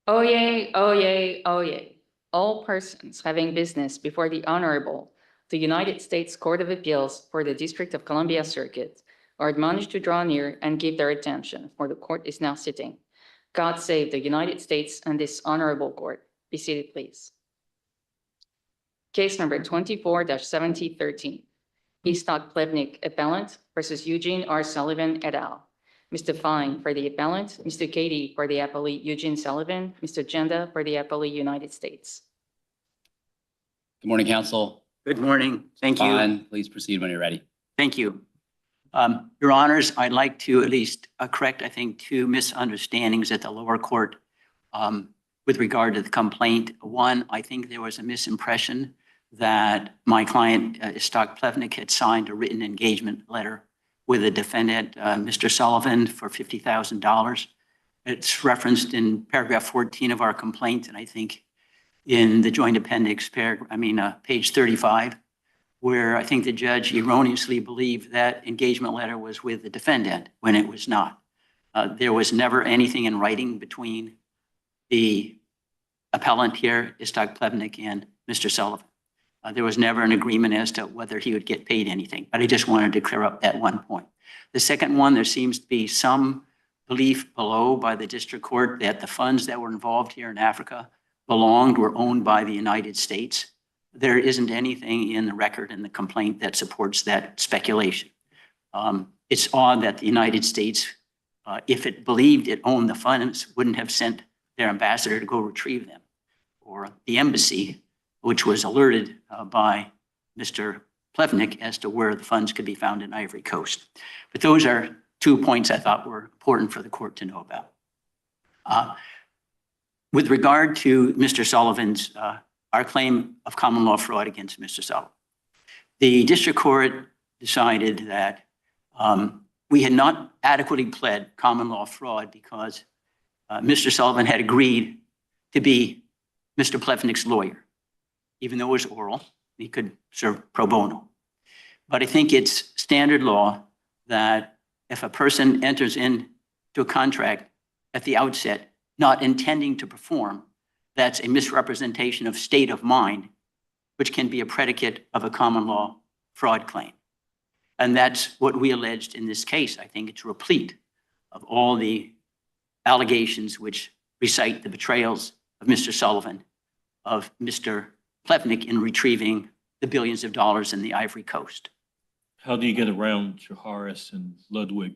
Oyez, oyez, oyez. All persons having business before the Honorable, the United States Court of Appeals for the District of Columbia Circuit are admonished to draw near and give their attention, for the court is now sitting. God save the United States and this honorable court. Be seated, please. Case number 24-7013. Iztok Plevnik appellant versus Eugene R. Sullivan et al. Mr. Fine for the appellant, Mr. Katie for the appellee Eugene Sullivan, Mr. Jenda for the appellee United States. Good morning, counsel. Good morning. Thank you. Fine. Please proceed when you're ready. Thank you. Your Honors, I'd like to at least correct, I think, two misunderstandings at the lower court with regard to the complaint. One, I think there was a misimpression that my client, Iztok Plevnik, had signed a written engagement letter with the defendant, Mr. Sullivan, for $50,000. It's referenced in paragraph 14 of our complaint, and I think in the joint appendix, page 35, where I think the judge erroneously believed that engagement letter was with the defendant when it was not. There was never anything in writing between the appellant here, Iztok Plevnik, and Mr. Sullivan. There was never an agreement as to whether he would get paid anything, but I just wanted to clear up that one point. The second one, there seems to be some belief below by the district court that the funds that were involved here in Africa were owned by the United States. There isn't anything in the record in the complaint that supports that speculation. It's odd that the United States, if it believed it owned the funds, wouldn't have sent their ambassador to go retrieve them, or the embassy, which was alerted by Mr. Plevnik as to where the funds could be found in Ivory Coast. But those are 2 points I thought were important for the court to know about. With regard to Mr. Sullivan's, our claim of common law fraud against Mr. Sullivan, the district court decided that we had not adequately pled common law fraud because Mr. Sullivan had agreed to be Mr. Plevnik's lawyer. Even though it was oral, he could serve pro bono. But I think it's standard law that if a person enters into a contract at the outset not intending to perform, that's a misrepresentation of state of mind, which can be a predicate of a common law fraud claim. And that's what we alleged in this case. I think it's replete of all the allegations which recite the betrayals of Mr. Sullivan, of Mr. Plevnik in retrieving the billions of dollars in the Ivory Coast. How do you get around Chaharis and Ludwig?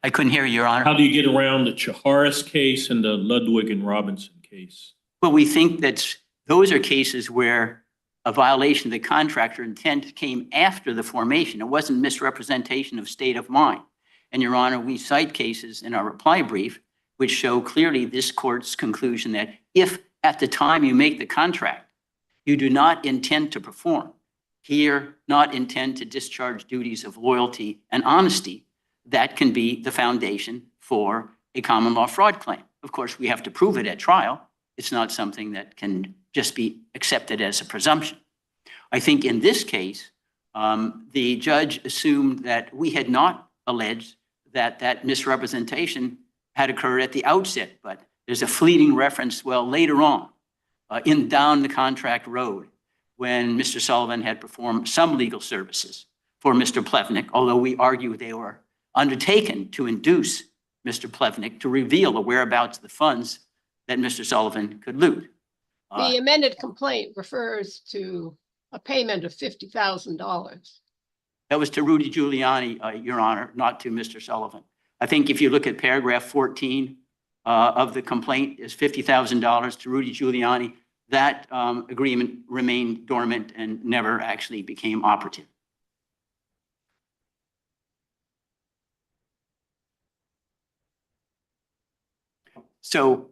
I couldn't hear you, Your Honor. How do you get around the Chaharis case and the Ludwig and Robinson case? Well, we think that those are cases where a violation of the contractor intent came after the formation. It wasn't misrepresentation of state of mind. And Your Honor, we cite cases in our reply brief which show clearly this court's conclusion that if at the time you make the contract, you do not intend to perform, here not intend to discharge duties of loyalty and honesty, that can be the foundation for a common law fraud claim. Of course, we have to prove it at trial. It's not something that can just be accepted as a presumption. I think in this case, the judge assumed that we had not alleged that that misrepresentation had occurred at the outset, but there's a fleeting reference, well, later on, down the contract road, when Mr. Sullivan had performed some legal services for Mr. Plevnik, although we argue they were undertaken to induce Mr. Plevnik to reveal the whereabouts of the funds that Mr. Sullivan could loot. The amended complaint refers to a payment of $50,000. That was to Rudy Giuliani, Your Honor, not to Mr. Sullivan. I think if you look at paragraph 14 of the complaint, is $50,000 to Rudy Giuliani. That agreement remained dormant and never actually became operative. So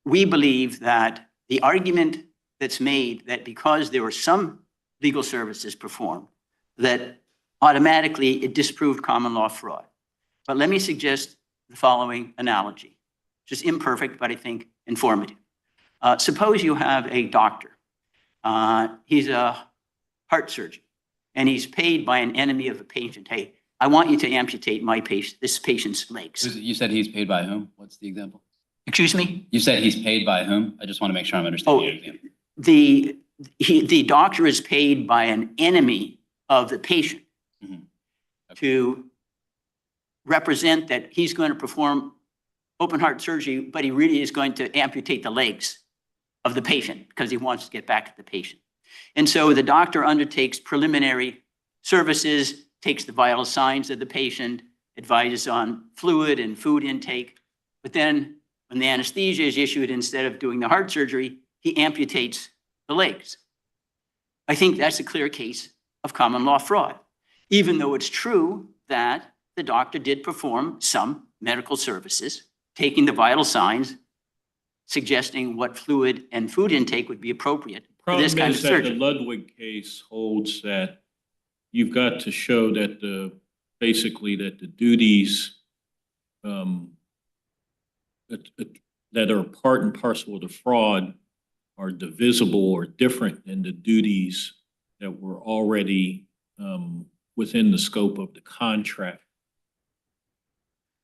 we believe that the argument that's made that because there were some legal services performed, that automatically it disproved common law fraud. But let me suggest the following analogy, which is imperfect, but I think informative. Suppose you have a doctor. He's a heart surgeon, and he's paid by an enemy of a patient. Hey, I want you to amputate this patient's legs. You said he's paid by whom? What's the example? Excuse me? You said he's paid by whom? I just want to make sure I'm understanding you. The doctor is paid by an enemy of the patient Mhm. Okay. to represent that he's going to perform open heart surgery, but he really is going to amputate the legs of the patient because he wants to get back to the patient. And so the doctor undertakes preliminary services, takes the vital signs of the patient, advises on fluid and food intake. But then when the anesthesia is issued, instead of doing the heart surgery, he amputates the legs. I think that's a clear case of common law fraud, even though it's true that the doctor did perform some medical services, taking the vital signs, suggesting what fluid and food intake would be appropriate for this Problem kind of is that the surgery. Ludwig case holds that you've got to show that basically that the duties that are part and parcel of the fraud are divisible or different than the duties that were already within the scope of the contract.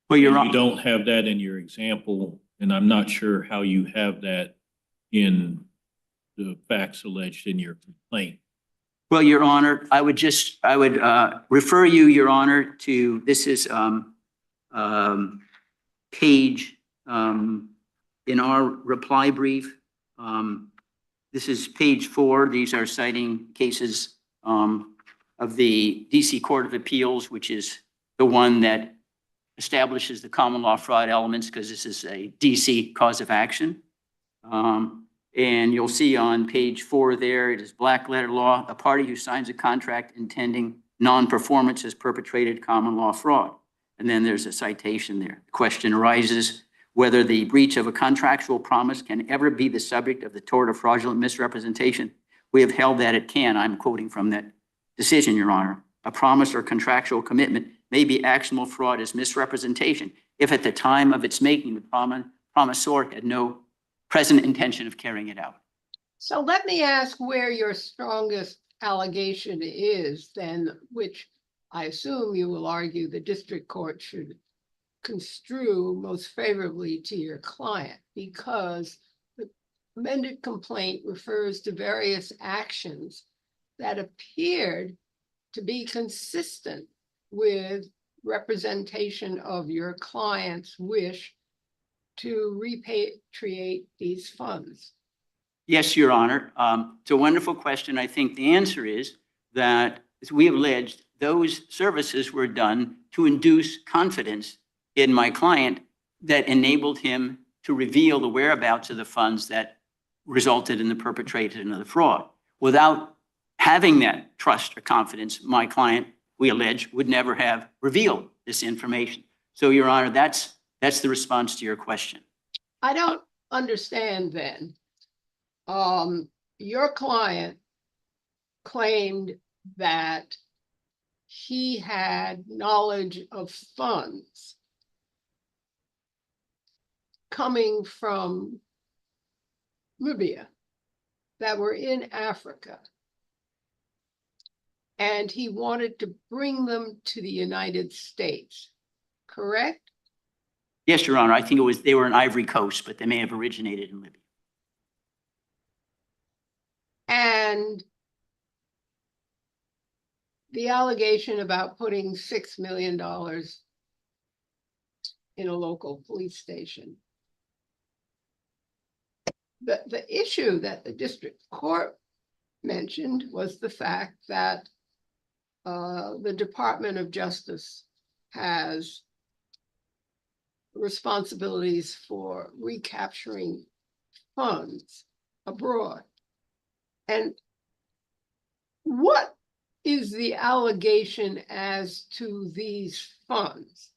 Well, You Your Honor, don't have that in your example, and I'm not sure how you have that in the facts alleged in your complaint. well, Your Honor, I would refer you, Your Honor, to, this is page in our reply brief. This is page 4. These are citing cases of the DC Court of Appeals, which is the one that establishes the common law fraud elements because this is a DC cause of action. And you'll see on page 4 there, it is black letter law. A party who signs a contract intending non-performance has perpetrated common law fraud. And then there's a citation there. The question arises whether the breach of a contractual promise can ever be the subject of the tort of fraudulent misrepresentation. We have held that it can. I'm quoting from that decision, Your Honor. A promise or contractual commitment may be actionable fraud as misrepresentation if at the time of its making the promisor had no present intention of carrying it out. So let me ask where your strongest allegation is then, which I assume you will argue the district court should construe most favorably to your client, because the amended complaint refers to various actions that appeared to be consistent with representation of your client's wish to repatriate these funds. Yes, Your Honor. It's a wonderful question. I think the answer is that, as we have alleged, those services were done to induce confidence in my client that enabled him to reveal the whereabouts of the funds that resulted in the perpetration of the fraud. Without having that trust or confidence, my client, we allege, would never have revealed this information. So, Your Honor, that's the response to your question. I don't understand then. Your client claimed that he had knowledge of funds coming from Libya that were in Africa, and he wanted to bring them to the United States, correct? Yes, Your Honor. I think they were in Ivory Coast, but they may have originated in Libya. And the allegation about putting $6 million in a local police station. The issue that the district court mentioned was the fact that the Department of Justice has responsibilities for recapturing funds abroad. And what is the allegation as to these funds?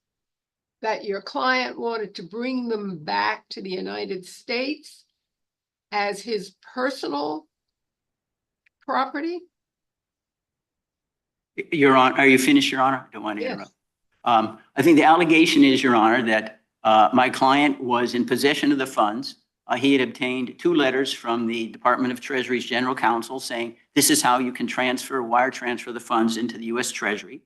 That your client wanted to bring them back to the United States as his personal property? Your Honor, are you finished, Your Honor? I don't want to Yes. interrupt. I think the allegation is, Your Honor, that my client was in possession of the funds. He had obtained 2 letters from the Department of Treasury's General Counsel saying, this is how you can wire transfer the funds into the U.S. Treasury.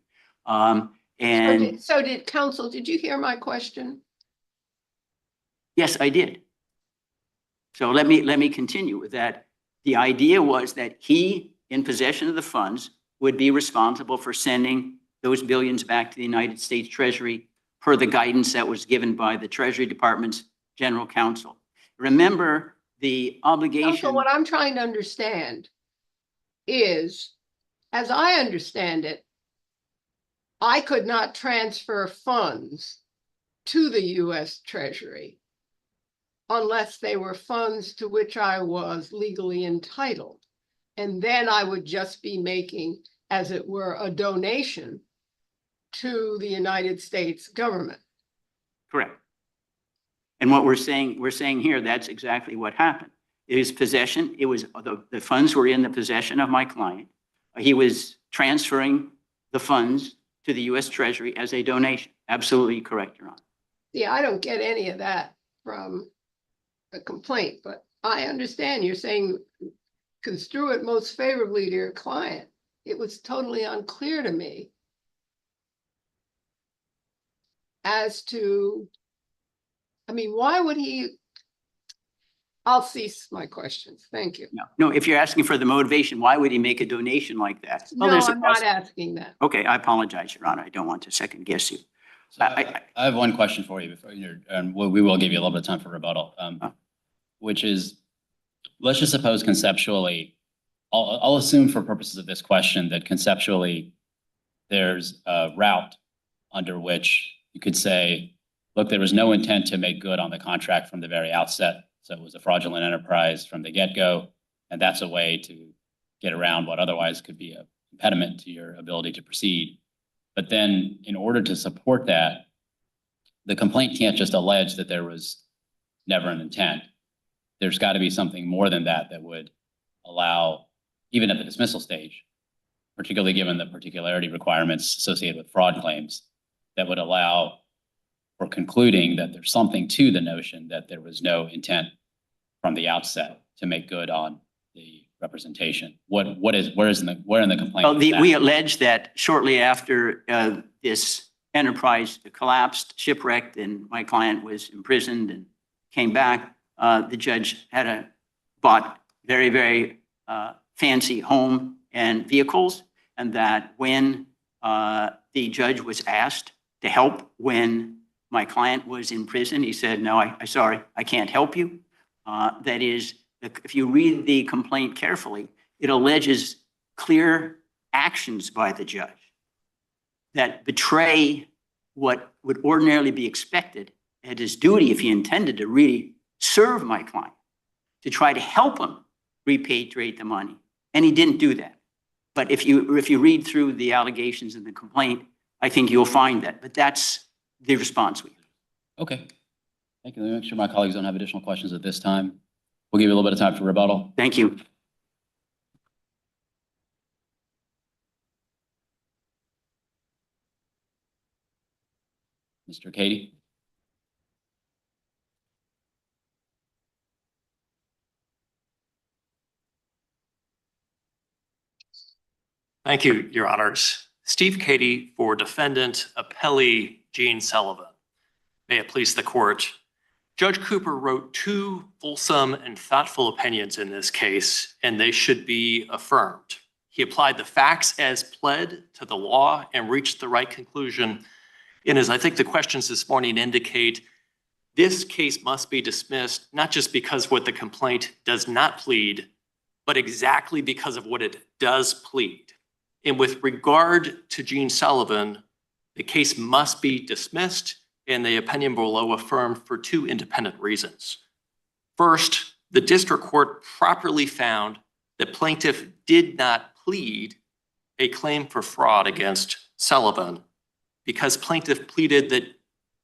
So did counsel, did you hear my question? Yes, I did. So let me continue with that. The idea was that he, in possession of the funds, would be responsible for sending those billions back to the United States Treasury per the guidance that was given by the Treasury Department's general counsel. Remember the obligation. So what I'm trying to understand is, as I understand it, I could not transfer funds to the US Treasury unless they were funds to which I was legally entitled. And then I would just be making, as it were, a donation to the United States government. Correct. And what we're saying here, that's exactly what happened. It was possession. It was the funds were in the possession of my client. He was transferring the funds to the U.S. Treasury as a donation. Absolutely correct, Your Honor. Yeah, I don't get any of that from the complaint, but I understand you're saying construe it most favorably to your client. It was totally unclear to me as to, I mean, why would he? I'll cease my questions. Thank you. No, if you're asking for the motivation, why would he make a donation like that? Well, No, there's a I'm not asking that. Okay, I apologize, Your Honor. I don't want to second guess you. So I have one question for you before you're, and we will give you a little bit of time for rebuttal, which is, let's just suppose conceptually, I'll assume for purposes of this question that conceptually there's a route under which you could say, look, there was no intent to make good on the contract from the very outset. So it was a fraudulent enterprise from the get-go. And that's a way to get around what otherwise could be an impediment to your ability to proceed. But then in order to support that, the complaint can't just allege that there was never an intent. There's got to be something more than that that would allow, even at the dismissal stage, particularly given the particularity requirements associated with fraud claims, that would allow for concluding that there's something to the notion that there was no intent from the outset to make good on the representation. Where in the complaint? Well, we allege that shortly after this enterprise collapsed, shipwrecked, and my client was imprisoned and came back, the judge had bought very, very fancy home and vehicles, and that when the judge was asked to help when my client was in prison, he said, no, I'm sorry, I can't help you. That is, if you read the complaint carefully, it alleges clear actions by the judge that betray what would ordinarily be expected at his duty if he intended to really serve my client, to try to help him repatriate the money. And he didn't do that. But if you read through the allegations in the complaint, I think you'll find that. But that's the response we have. Okay. Thank you. Let me make sure my colleagues don't have additional questions at this time. We'll give you a little bit of time for rebuttal. Thank you. Mr. Katie? Thank you, Your Honors. Steve Cady for defendant appellee Gene Sullivan. May it please the court. Judge Cooper wrote 2 fulsome and thoughtful opinions in this case, and they should be affirmed. He applied the facts as pled to the law and reached the right conclusion. And as I think the questions this morning indicate, this case must be dismissed, not just because what the complaint does not plead, but exactly because of what it does plead. And with regard to Gene Sullivan, the case must be dismissed and the opinion below affirmed for 2 independent reasons. First, the district court properly found that plaintiff did not plead a claim for fraud against Sullivan because plaintiff pleaded that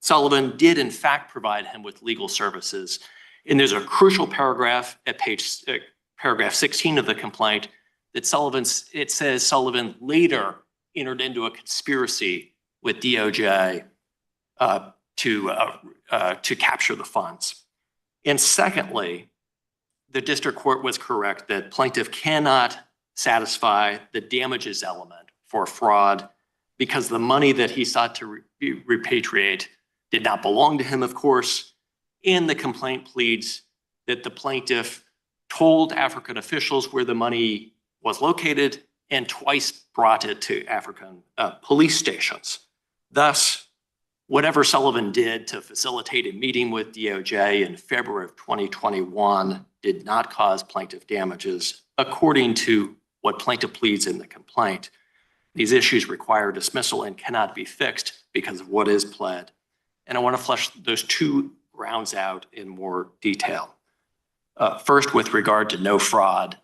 Sullivan did in fact provide him with legal services. And there's a crucial paragraph at paragraph 16 of the complaint that it says Sullivan later entered into a conspiracy with DOJ to capture the funds. And secondly, the district court was correct that plaintiff cannot satisfy the damages element for fraud because the money that he sought to repatriate did not belong to him, of course, And the complaint pleads that the plaintiff told African officials where the money was located and twice brought it to African police stations. Thus, whatever Sullivan did to facilitate a meeting with DOJ in February of 2021 did not cause plaintiff damages, according to what plaintiff pleads in the complaint. These issues require dismissal and cannot be fixed because of what is pled. And I want to flesh those two grounds out in more detail. First, with regard to no fraud,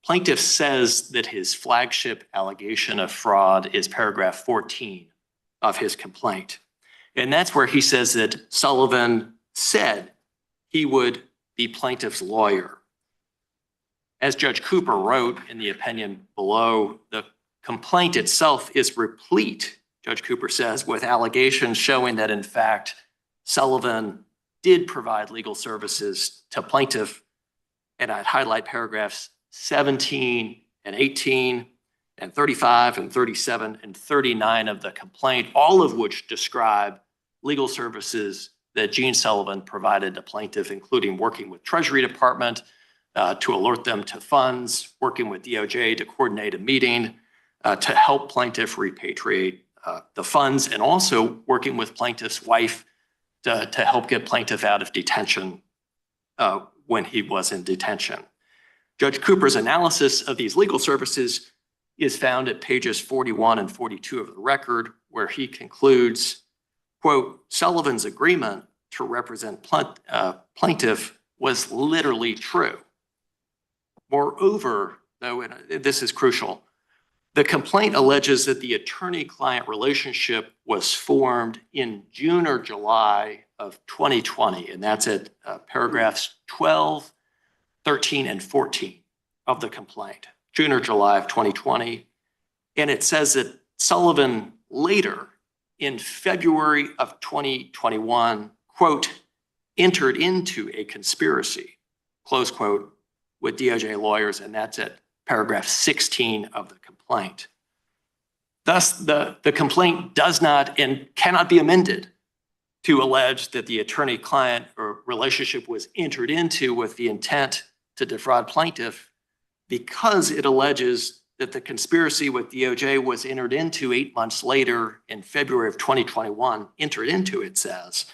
plaintiff says that his flagship allegation of fraud is paragraph 14 of his complaint. And that's where he says that Sullivan said he would be plaintiff's lawyer. As Judge Cooper wrote in the opinion below, the complaint itself is replete, Judge Cooper says, with allegations showing that in fact, Sullivan did provide legal services to plaintiff. And I'd highlight paragraphs 17 and 18 and 35 and 37 and 39 of the complaint, all of which describe legal services that Gene Sullivan provided to plaintiff, including working with Treasury Department to alert them to funds, working with DOJ to coordinate a meeting, to help plaintiff repatriate the funds, and also working with plaintiff's wife to help get plaintiff out of detention when he was in detention. Judge Cooper's analysis of these legal services is found at pages 41 and 42 of the record, where he concludes, quote, Sullivan's agreement to represent plaintiff was literally true. Moreover, though, and this is crucial, the complaint alleges that the attorney-client relationship was formed in June or July of 2020, and that's at paragraphs 12, 13, and 14 of the complaint, June or July of 2020. And it says that Sullivan later, in February of 2021, quote, entered into a conspiracy, close quote, with DOJ lawyers, and that's at paragraph 16 of the complaint. Thus, the complaint does not and cannot be amended to allege that the attorney-client or relationship was entered into with the intent to defraud plaintiff, because it alleges that the conspiracy with DOJ was entered into 8 months later in February of 2021, entered into, it says.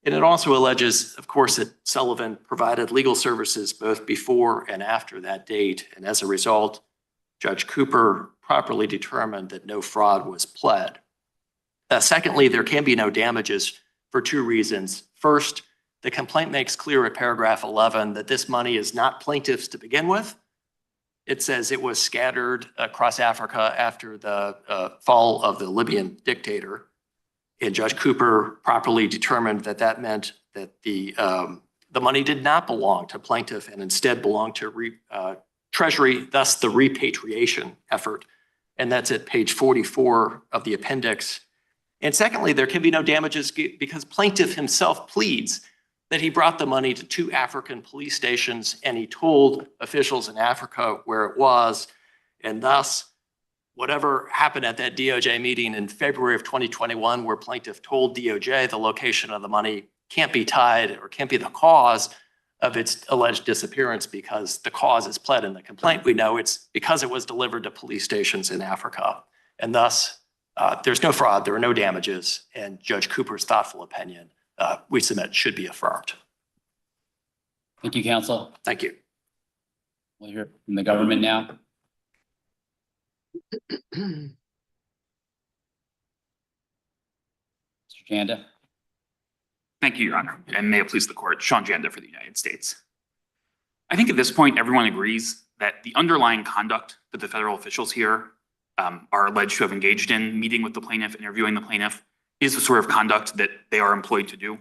And it also alleges, of course, that Sullivan provided legal services both before and after that date. And as a result, Judge Cooper properly determined that no fraud was pled. Secondly, there can be no damages for two reasons. First, the complaint makes clear at paragraph 11 that this money is not plaintiff's to begin with. It says it was scattered across Africa after the fall of the Libyan dictator. And Judge Cooper properly determined that that meant that the money did not belong to plaintiff and instead belonged to Treasury, thus the repatriation effort. And that's at page 44 of the appendix. And secondly, there can be no damages because plaintiff himself pleads that he brought the money to 2 African police stations and he told officials in Africa where it was. And thus, whatever happened at that DOJ meeting in February of 2021, where plaintiff told DOJ the location of the money, can't be tied or can't be the cause of its alleged disappearance, because the cause is pled in the complaint. We know it's because it was delivered to police stations in Africa. And thus, there's no fraud, there are no damages, and Judge Cooper's thoughtful opinion, we submit, should be affirmed. Thank you, counsel. Thank you. We'll hear from the government now. Mr. Janda. Thank you, Your Honor, and may it please the court, Sean Janda for the United States. I think at this point, everyone agrees that the underlying conduct that the federal officials here are alleged to have engaged in, meeting with the plaintiff, interviewing the plaintiff, is the sort of conduct that they are employed to do.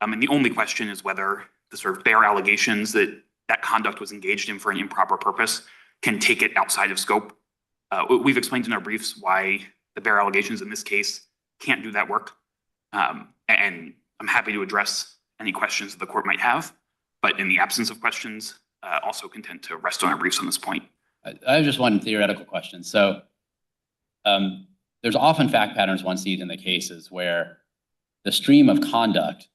And the only question is whether the sort of bare allegations that that conduct was engaged in for an improper purpose can take it outside of scope. We've explained in our briefs why the bare allegations in this case can't do that work. And I'm happy to address any questions that the court might have, but in the absence of questions, also content to rest on our briefs on this point. I have just one theoretical question. So there's often fact patterns one sees in the cases where the stream of conduct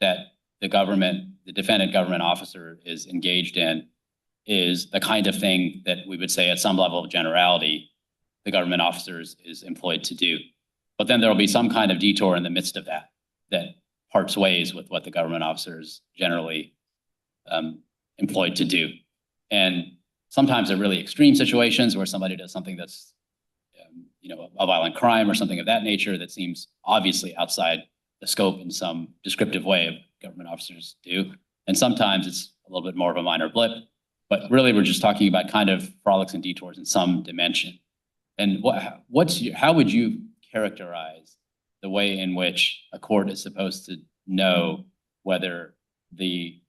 that the defendant government officer is engaged in is the kind of thing that we would say at some level of generality, the government officer is employed to do. But then there'll be some kind of detour in the midst of that parts ways with what the government officer is generally employed to do. And sometimes they're really extreme situations where somebody does something that's, a violent crime or something of that nature that seems obviously outside the scope in some descriptive way of government officers do. And sometimes it's a little bit more of a minor blip, but really we're just talking about kind of frolics and detours in some dimension. And how would you characterize the way in which a court is supposed to know whether the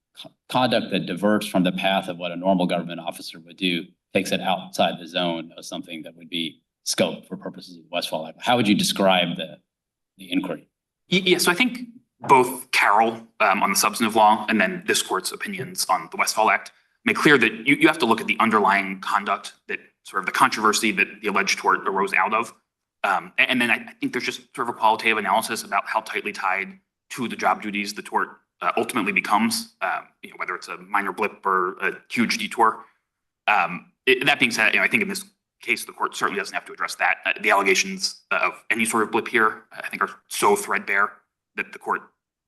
conduct that diverts from the path of what a normal government officer would do takes it outside the zone of something that would be scope for purposes of the Westfall Act? How would you describe the inquiry? Yeah, so I think both Carroll on the substantive law and then this court's opinions on the Westfall Act make clear that you have to look at the underlying conduct, that sort of the controversy that the alleged tort arose out of. And then I think there's just sort of a qualitative analysis about how tightly tied to the job duties the tort ultimately becomes, whether it's a minor blip or a huge detour. That being said, I think in this case, the court certainly doesn't have to address that. The allegations of any sort of blip here, I think, are so threadbare that the court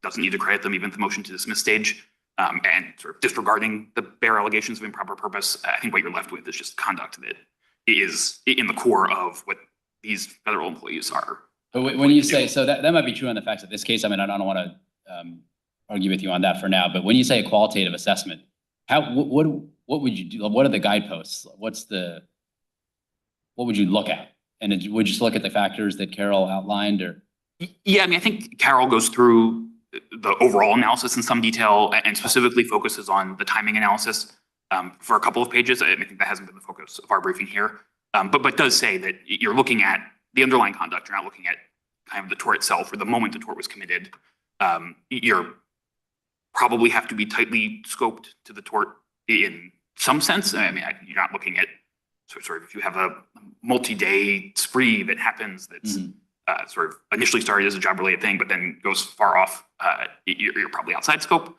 doesn't need to credit them even at the motion to dismiss stage. And sort of disregarding the bare allegations of improper purpose, I think what you're left with is just conduct that is in the core of what these federal employees are. But when you say, so that might be true on the facts of this case. I mean, I don't want to argue with you on that for now, but when you say a qualitative assessment, what would you do? What are the guideposts? What would you look at? And would you just look at the factors that Carroll outlined, or? Yeah, I think Carroll goes through the overall analysis in some detail and specifically focuses on the timing analysis for a couple of pages. I think that hasn't been the focus of our briefing here, but does say that you're looking at the underlying conduct. You're not looking at kind of the tort itself or the moment the tort was committed. You're probably have to be tightly scoped to the tort in some sense. I mean, you're not looking at sort of if you have a multi-day spree that happens that's sort of initially started as a job-related thing, but then goes far off, you're probably outside scope.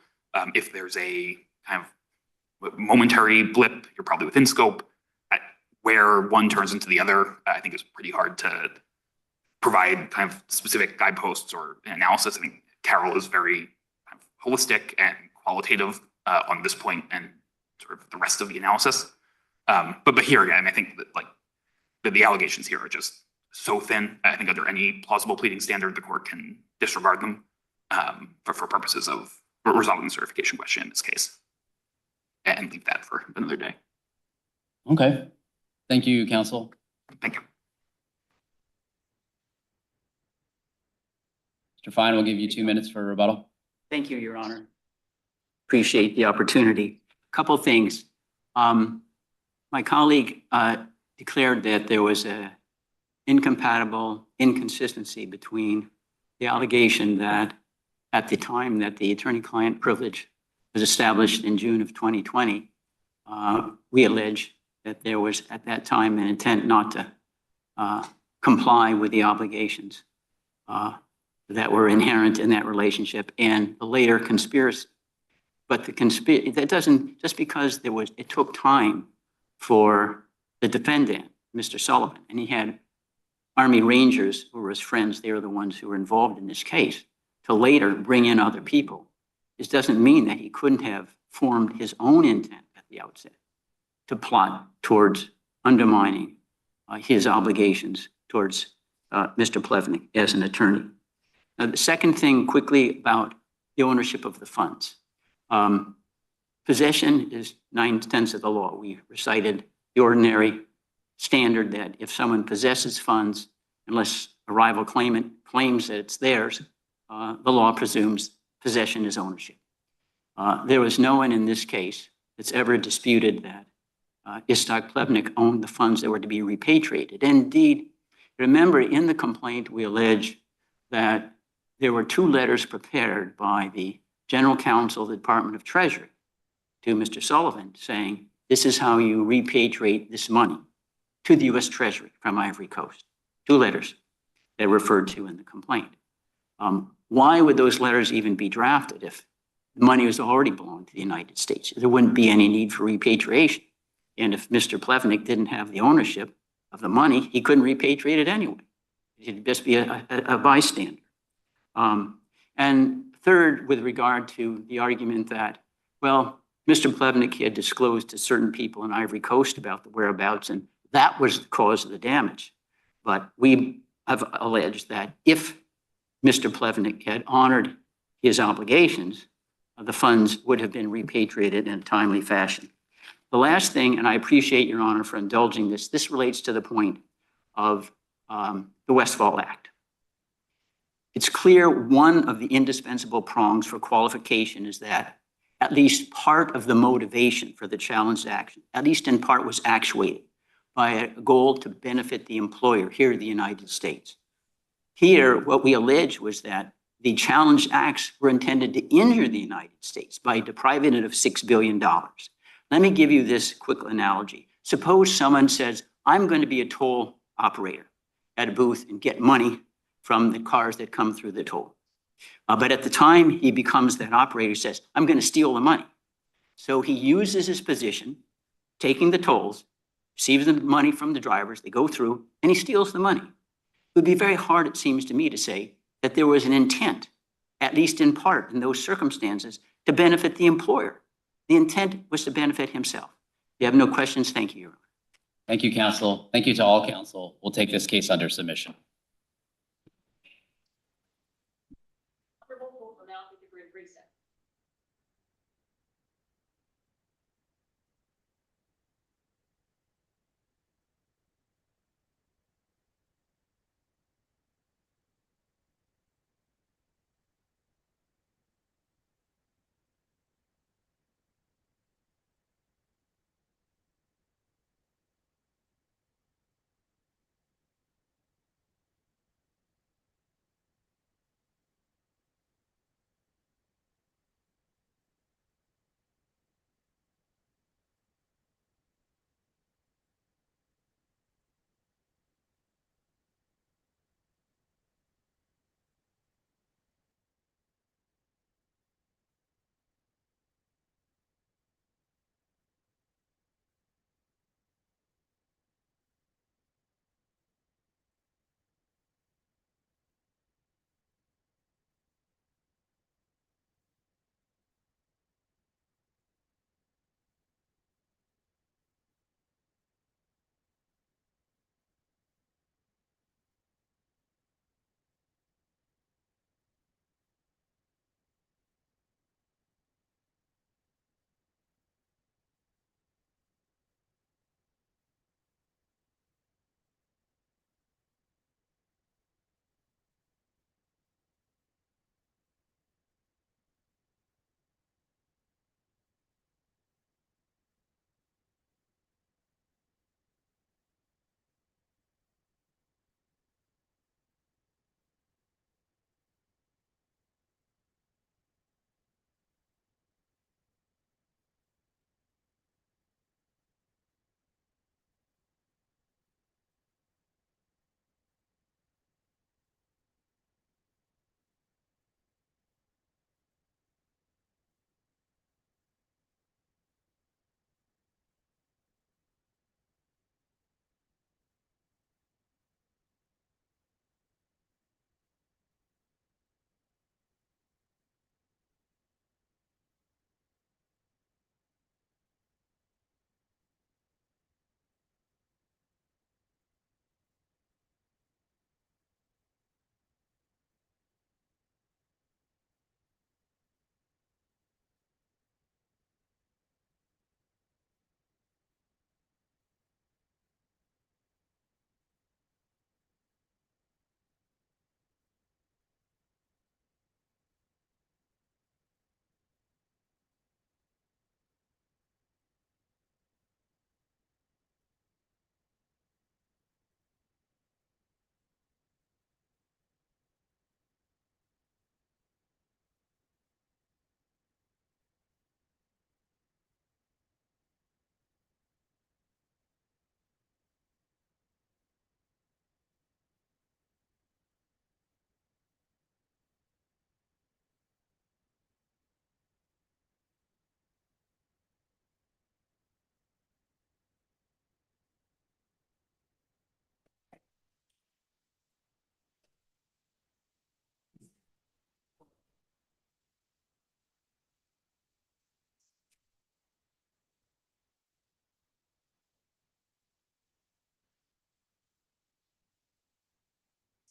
If there's a kind of momentary blip, you're probably within scope. Where one turns into the other, I think is pretty hard to provide kind of specific guideposts or analysis. I think Carroll is very kind of holistic and qualitative on this point and sort of the rest of the analysis. But here again, I think that the allegations here are just so thin. I think under any plausible pleading standard, the court can disregard them for purposes of resolving the certification question in this case, and leave that for another day. Okay. Thank you, counsel. Thank you. Mr. Fine, we'll give you 2 minutes for rebuttal. Thank you, Your Honor. Appreciate the opportunity. A couple of things. My colleague declared that there was a inconsistency between the allegation that at the time that the attorney-client privilege was established in June of 2020, we allege that there was at that time an intent not to comply with the obligations that were inherent in that relationship and the later conspiracy. But that doesn't, just because it took time for the defendant, Mr. Sullivan, and he had Army Rangers who were his friends, they were the ones who were involved in this case, to later bring in other people. This doesn't mean that he couldn't have formed his own intent at the outset to plot towards undermining his obligations towards Mr. Plevnik as an attorney. Now, the second thing quickly about the ownership of the funds. Possession is 9/10 of the law. We recited the ordinary standard that if someone possesses funds, unless a rival claimant claims that it's theirs, the law presumes possession is ownership. There was no one in this case that's ever disputed that Iztok Plevnik owned the funds that were to be repatriated. And indeed, remember in the complaint, we allege that there were 2 letters prepared by the General Counsel of the Department of Treasury to Mr. Sullivan saying, this is how you repatriate this money to the U.S. Treasury from Ivory Coast. 2 letters that are referred to in the complaint. Why would those letters even be drafted if The money was already belonged to the United States. There wouldn't be any need for repatriation. And if Mr. Plevnik didn't have the ownership of the money, he couldn't repatriate it anyway. He'd just be a bystander. And third, with regard to the argument that, well, Mr. Plevnik had disclosed to certain people in Ivory Coast about the whereabouts, and that was the cause of the damage. But we have alleged that if Mr. Plevnik had honored his obligations, the funds would have been repatriated in a timely fashion. The last thing, and I appreciate Your Honor for indulging this relates to the point of the Westfall Act. It's clear one of the indispensable prongs for qualification is that at least part of the motivation for the challenged action, at least in part, was actuated by a goal to benefit the employer here in the United States. Here, what we allege was that the challenged acts were intended to injure the United States by depriving it of $6 billion. Let me give you this quick analogy. Suppose someone says, I'm going to be a toll operator at a booth and get money from the cars that come through the toll. But at the time he becomes that operator, says, I'm going to steal the money. So he uses his position, taking the tolls, receives the money from the drivers, they go through, and he steals the money. It would be very hard, it seems to me, to say that there was an intent, at least in part in those circumstances, to benefit the employer. The intent was to benefit himself. If you have no questions, thank you, Your Honor. Thank you, counsel. Thank you to all counsel. We'll take this case under submission.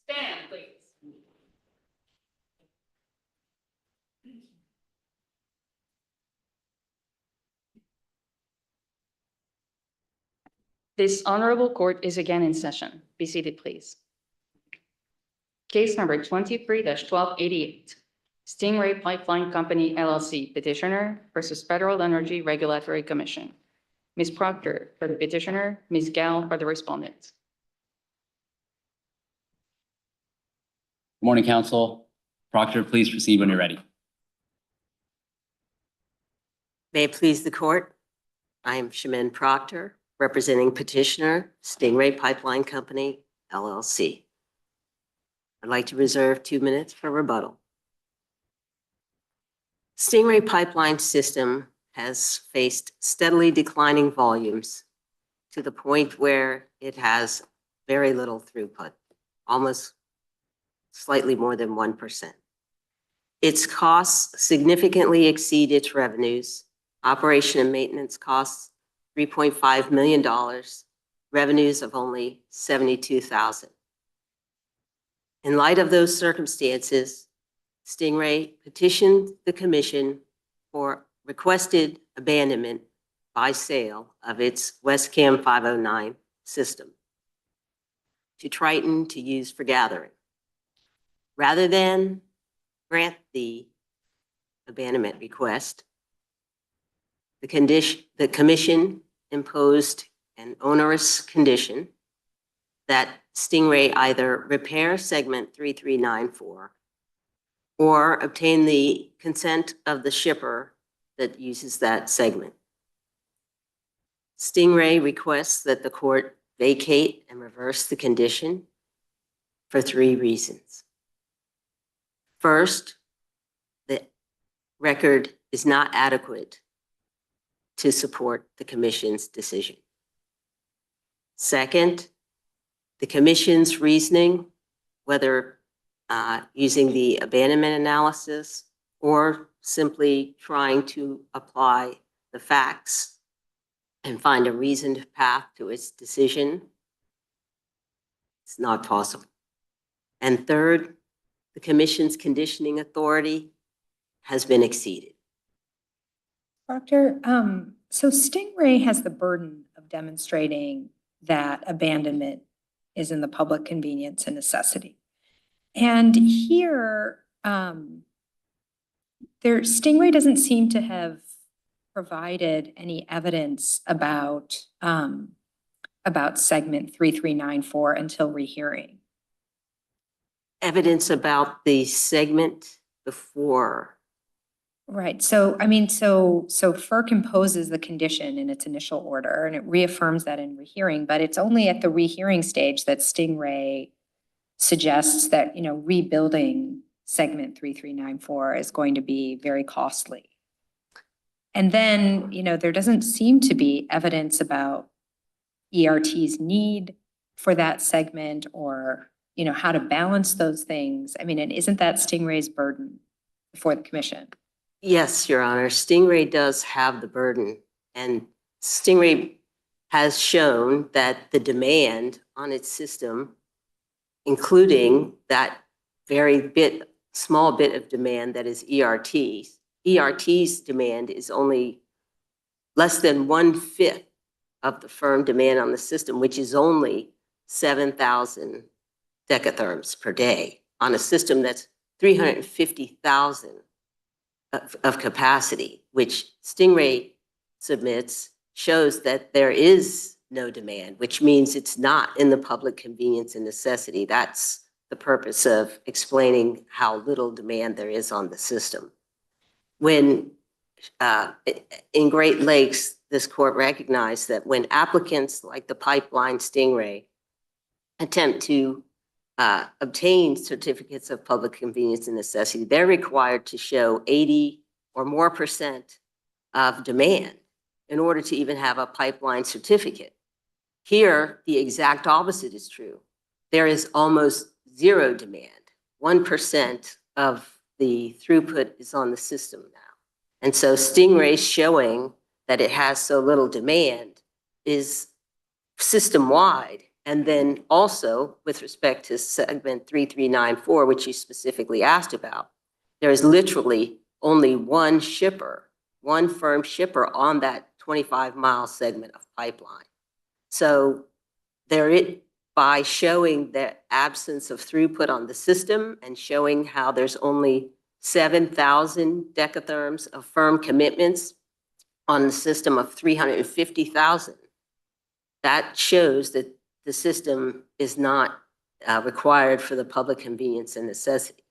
Stand, please. This honorable court is again in session. Be seated, please. Case number 23-1288, Stingray Pipeline Company, L.L.C. petitioner versus Federal Energy Regulatory Commission. Ms. Proctor for the petitioner, Ms. Gall for the respondent. Good morning, counsel. Proctor, please proceed when you're ready. May it please the court. I am Shemin Proctor, representing petitioner Stingray Pipeline Company, LLC. I'd like to reserve 2 minutes for rebuttal. Stingray Pipeline System has faced steadily declining volumes to the point where it has very little throughput, almost slightly more than 1%. Its costs significantly exceed its revenues. Operation and maintenance costs $3.5 million, revenues of only $72,000. In light of those circumstances, Stingray petitioned the commission for requested abandonment by sale of its WESCAM 509 system to Triton to use for gathering. Rather than grant the abandonment request, the commission imposed an onerous condition that Stingray either repair segment 3394 or obtain the consent of the shipper that uses that segment. Stingray requests that the court vacate and reverse the condition for 3 reasons. First, the record is not adequate to support the commission's decision. Second, the commission's reasoning, whether using the abandonment analysis or simply trying to apply the facts and find a reasoned path to its decision, it's not possible. And third, the commission's conditioning authority has been exceeded. Proctor, so Stingray has the burden of demonstrating that abandonment is in the public convenience and necessity. And here, Stingray doesn't seem to have provided any evidence about segment 3394 until rehearing. Evidence about the segment before. Right. So, I mean, so FERC imposes the condition in its initial order and it reaffirms that in rehearing, but it's only at the rehearing stage that Stingray suggests that, rebuilding segment 3394 is going to be very costly. And then, there doesn't seem to be evidence about ERT's need for that segment or, how to balance those things. I mean, and isn't that Stingray's burden before the commission? Yes, Your Honor, Stingray does have the burden, and Stingray has shown that the demand on its system, including that very small bit of demand that is ERT's demand is only less than 1/5 of the firm demand on the system, which is only 7,000 decatherms per day on a system that's 350,000 of capacity, which Stingray submits shows that there is no demand, which means it's not in the public convenience and necessity. That's the purpose of explaining how little demand there is on the system. When in Great Lakes, this court recognized that when applicants like the pipeline Stingray attempt to obtain certificates of public convenience and necessity, they're required to show 80 or more % of demand in order to even have a pipeline certificate. Here, the exact opposite is true. There is almost zero demand. 1% of the throughput is on the system now. And so Stingray showing that it has so little demand is system-wide And then also with respect to segment 3394, which you specifically asked about, there is literally only one shipper, one firm shipper on that 25-mile segment of pipeline. So by showing the absence of throughput on the system and showing how there's only 7,000 decatherms of firm commitments on the system of 350,000, that shows that the system is not required for the public convenience and necessity.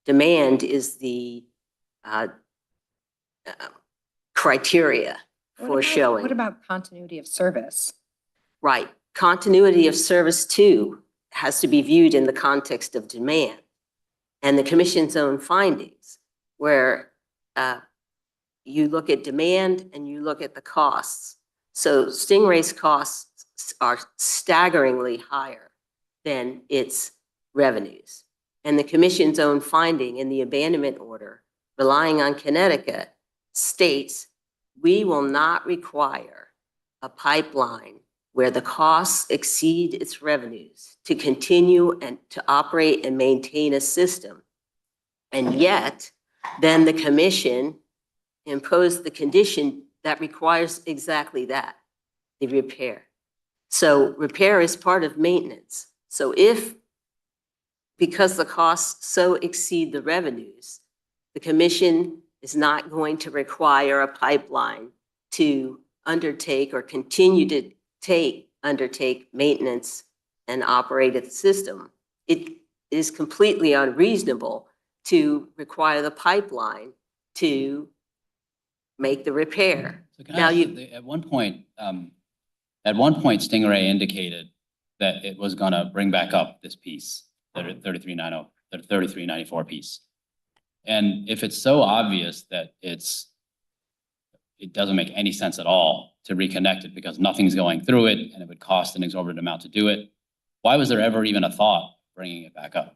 Demand is the criteria for showing. What about continuity of service? Right. Continuity of service too has to be viewed in the context of demand and the commission's own findings, where you look at demand and you look at the costs. So Stingray's costs are staggeringly higher than its revenues. And the commission's own finding in the abandonment order, relying on Connecticut, states we will not require a pipeline where the costs exceed its revenues to continue and to operate and maintain a system. And yet, then the commission imposed the condition that requires exactly that, the repair. So repair is part of maintenance. So because the costs so exceed the revenues, the commission is not going to require a pipeline to undertake or continue to undertake maintenance and operate the system. It is completely unreasonable to require the pipeline to make the repair. So can I ask, at one point, Stingray indicated that it was going to bring back up this piece, the 3390, the 3394 piece. And if it's so obvious that it doesn't make any sense at all to reconnect it because nothing's going through it and it would cost an exorbitant amount to do it, why was there ever even a thought bringing it back up?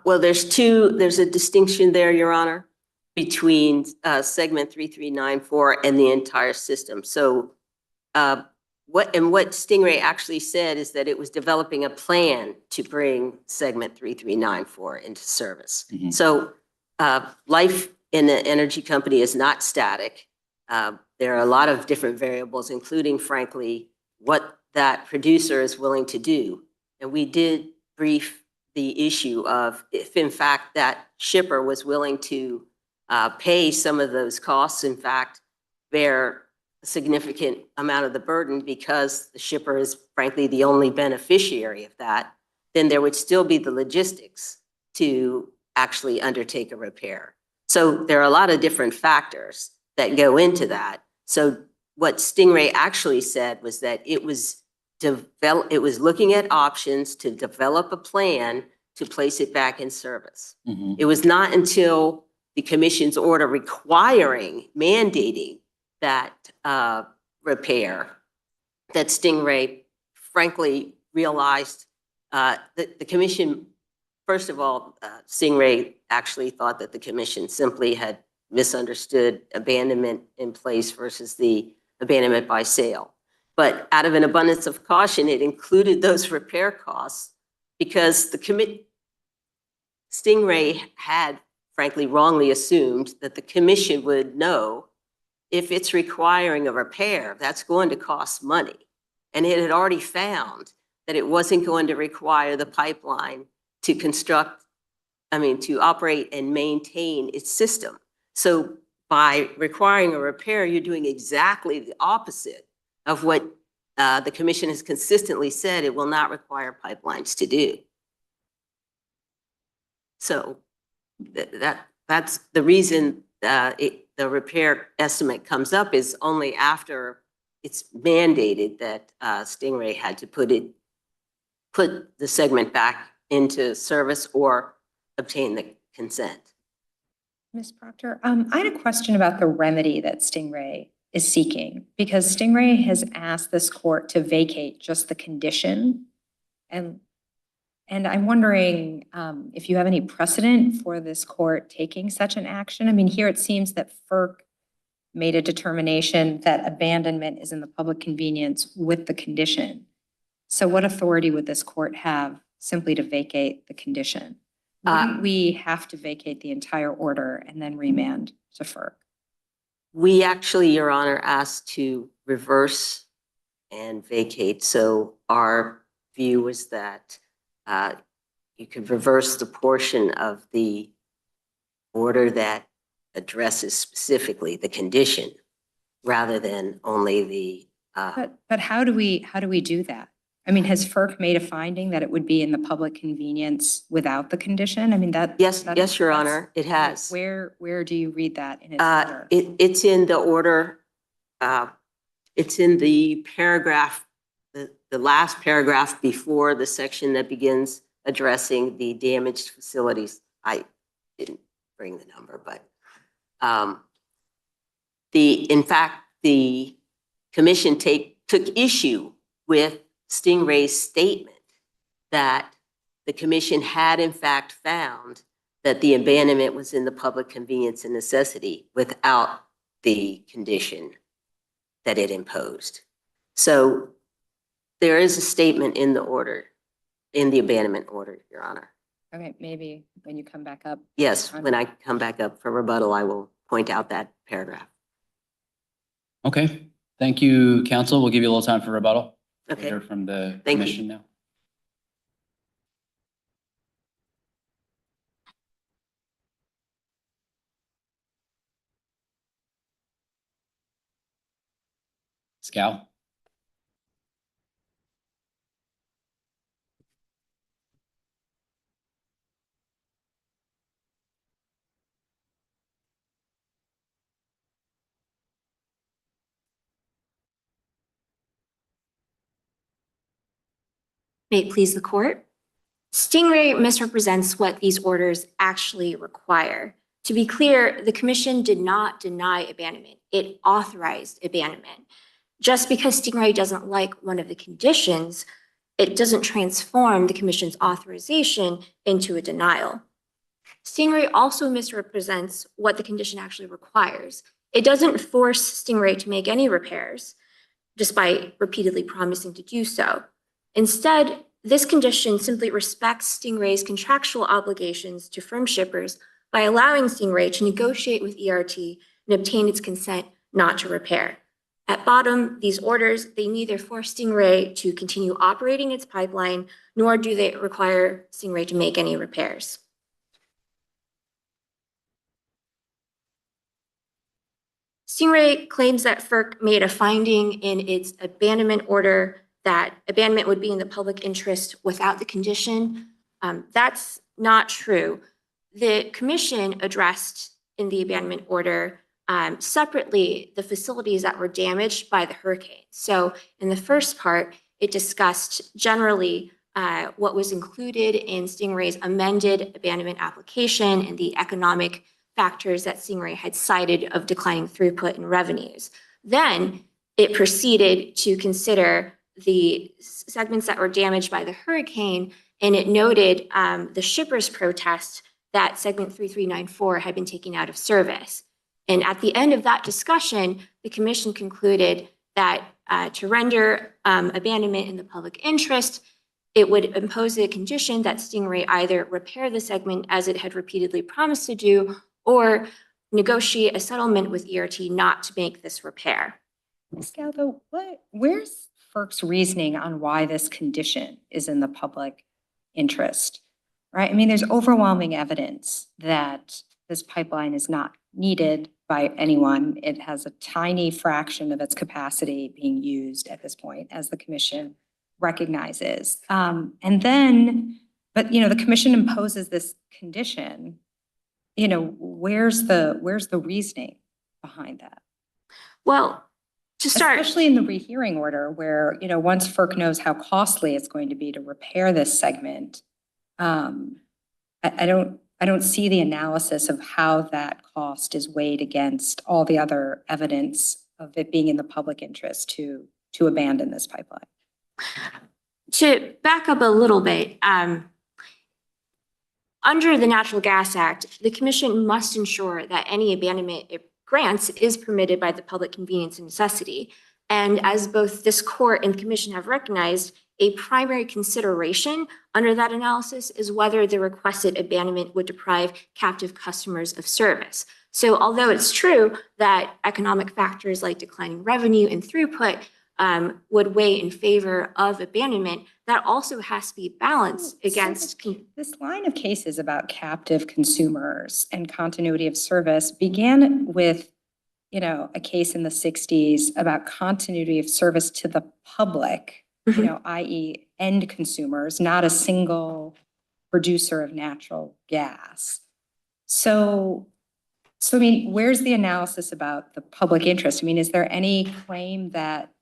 Well, there's a distinction there, Your Honor, between segment 3394 and the entire system. So what Stingray actually said is that it was developing a plan to bring segment 3394 into service. Mm-hmm. So life in an energy company is not static. There are a lot of different variables, including, frankly, what that producer is willing to do. And we did brief the issue of if, in fact, that shipper was willing to pay some of those costs, in fact, bear a significant amount of the burden because the shipper is, frankly, the only beneficiary of that, then there would still be the logistics to actually undertake a repair. So there are a lot of different factors that go into that. So what Stingray actually said was that it was looking at options to develop a plan to place it back in service. Mm-hmm. It was not until the commission's order mandating that repair that Stingray, frankly, realized that the commission, first of all, Stingray actually thought that the commission simply had misunderstood abandonment in place versus the abandonment by sale. But out of an abundance of caution, it included those repair costs because Stingray had, frankly, wrongly assumed that the commission would know if it's requiring a repair, that's going to cost money. And it had already found that it wasn't going to require the pipeline to to operate and maintain its system. So by requiring a repair, you're doing exactly the opposite of what the commission has consistently said it will not require pipelines to do. So that's the reason the repair estimate comes up is only after it's mandated that Stingray had to put the segment back into service or obtain the consent. Ms. Proctor, I had a question about the remedy that Stingray is seeking, because Stingray has asked this court to vacate just the condition. And I'm wondering if you have any precedent for this court taking such an action. I mean, here it seems that FERC made a determination that abandonment is in the public convenience with the condition. So what authority would this court have simply to vacate the condition? Wouldn't we have to vacate the entire order and then remand to FERC? We actually, Your Honor, asked to reverse and vacate. So our view was that you could reverse the portion of the order that addresses specifically the condition rather than only the. But how do we do that? I mean, has FERC made a finding that it would be in the public convenience without the condition? I mean, Yes, Your Honor, it has. Where do you read that in its order? It's in the order. It's in the paragraph, the last paragraph before the section that begins addressing the damaged facilities. I didn't bring the number, but in fact, the commission took issue with Stingray's statement that the commission had in fact found that the abandonment was in the public convenience and necessity without the condition that it imposed. So there is a statement in the order, in the abandonment order, Your Honor. Okay, maybe when you come back up. Yes, when I come back up for rebuttal, I will point out that paragraph. Okay, thank you, counsel. We'll give you a little time for rebuttal. We'll Okay. hear from the Thank you. commission now. Scal? May it please the court. Stingray misrepresents what these orders actually require. To be clear, the commission did not deny abandonment. It authorized abandonment. Just because Stingray doesn't like one of the conditions, it doesn't transform the commission's authorization into a denial. Stingray also misrepresents what the condition actually requires. It doesn't force Stingray to make any repairs, despite repeatedly promising to do so. Instead, this condition simply respects Stingray's contractual obligations to firm shippers by allowing Stingray to negotiate with ERT and obtain its consent not to repair. At bottom, these orders, they neither force Stingray to continue operating its pipeline, nor do they require Stingray to make any repairs. Stingray claims that FERC made a finding in its abandonment order that abandonment would be in the public interest without the condition. That's not true. The commission addressed in the abandonment order separately the facilities that were damaged by the hurricane. So in the first part, it discussed generally what was included in Stingray's amended abandonment application and the economic factors that Stingray had cited of declining throughput and revenues. Then it proceeded to consider the segments that were damaged by the hurricane, and it noted the shippers' protest that segment 3394 had been taken out of service. And at the end of that discussion, the commission concluded that to render abandonment in the public interest, it would impose a condition that Stingray either repair the segment as it had repeatedly promised to do, or negotiate a settlement with ERT not to make this repair. Scal, though, where's FERC's reasoning on why this condition is in the public interest, right? I mean, there's overwhelming evidence that this pipeline is not needed by anyone. It has a tiny fraction of its capacity being used at this point, as the commission recognizes. But the commission imposes this condition. Where's the reasoning behind that? Well, to start, especially in the rehearing order, where once FERC knows how costly it's going to be to repair this segment, I don't see the analysis of how that cost is weighed against all the other evidence of it being in the public interest to abandon this pipeline. To back up a little bit, under the Natural Gas Act, the commission must ensure that any abandonment it grants is permitted by the public convenience and necessity. And as both this court and commission have recognized, a primary consideration under that analysis is whether the requested abandonment would deprive captive customers of service. So although it's true that economic factors like declining revenue and throughput would weigh in favor of abandonment, that also has to be balanced against. This line of cases about captive consumers and continuity of service began with, a case in the 60s about continuity of service to the public, i.e. end consumers, not a single producer of natural gas. So I mean, where's the analysis about the public interest? I mean, is there any claim that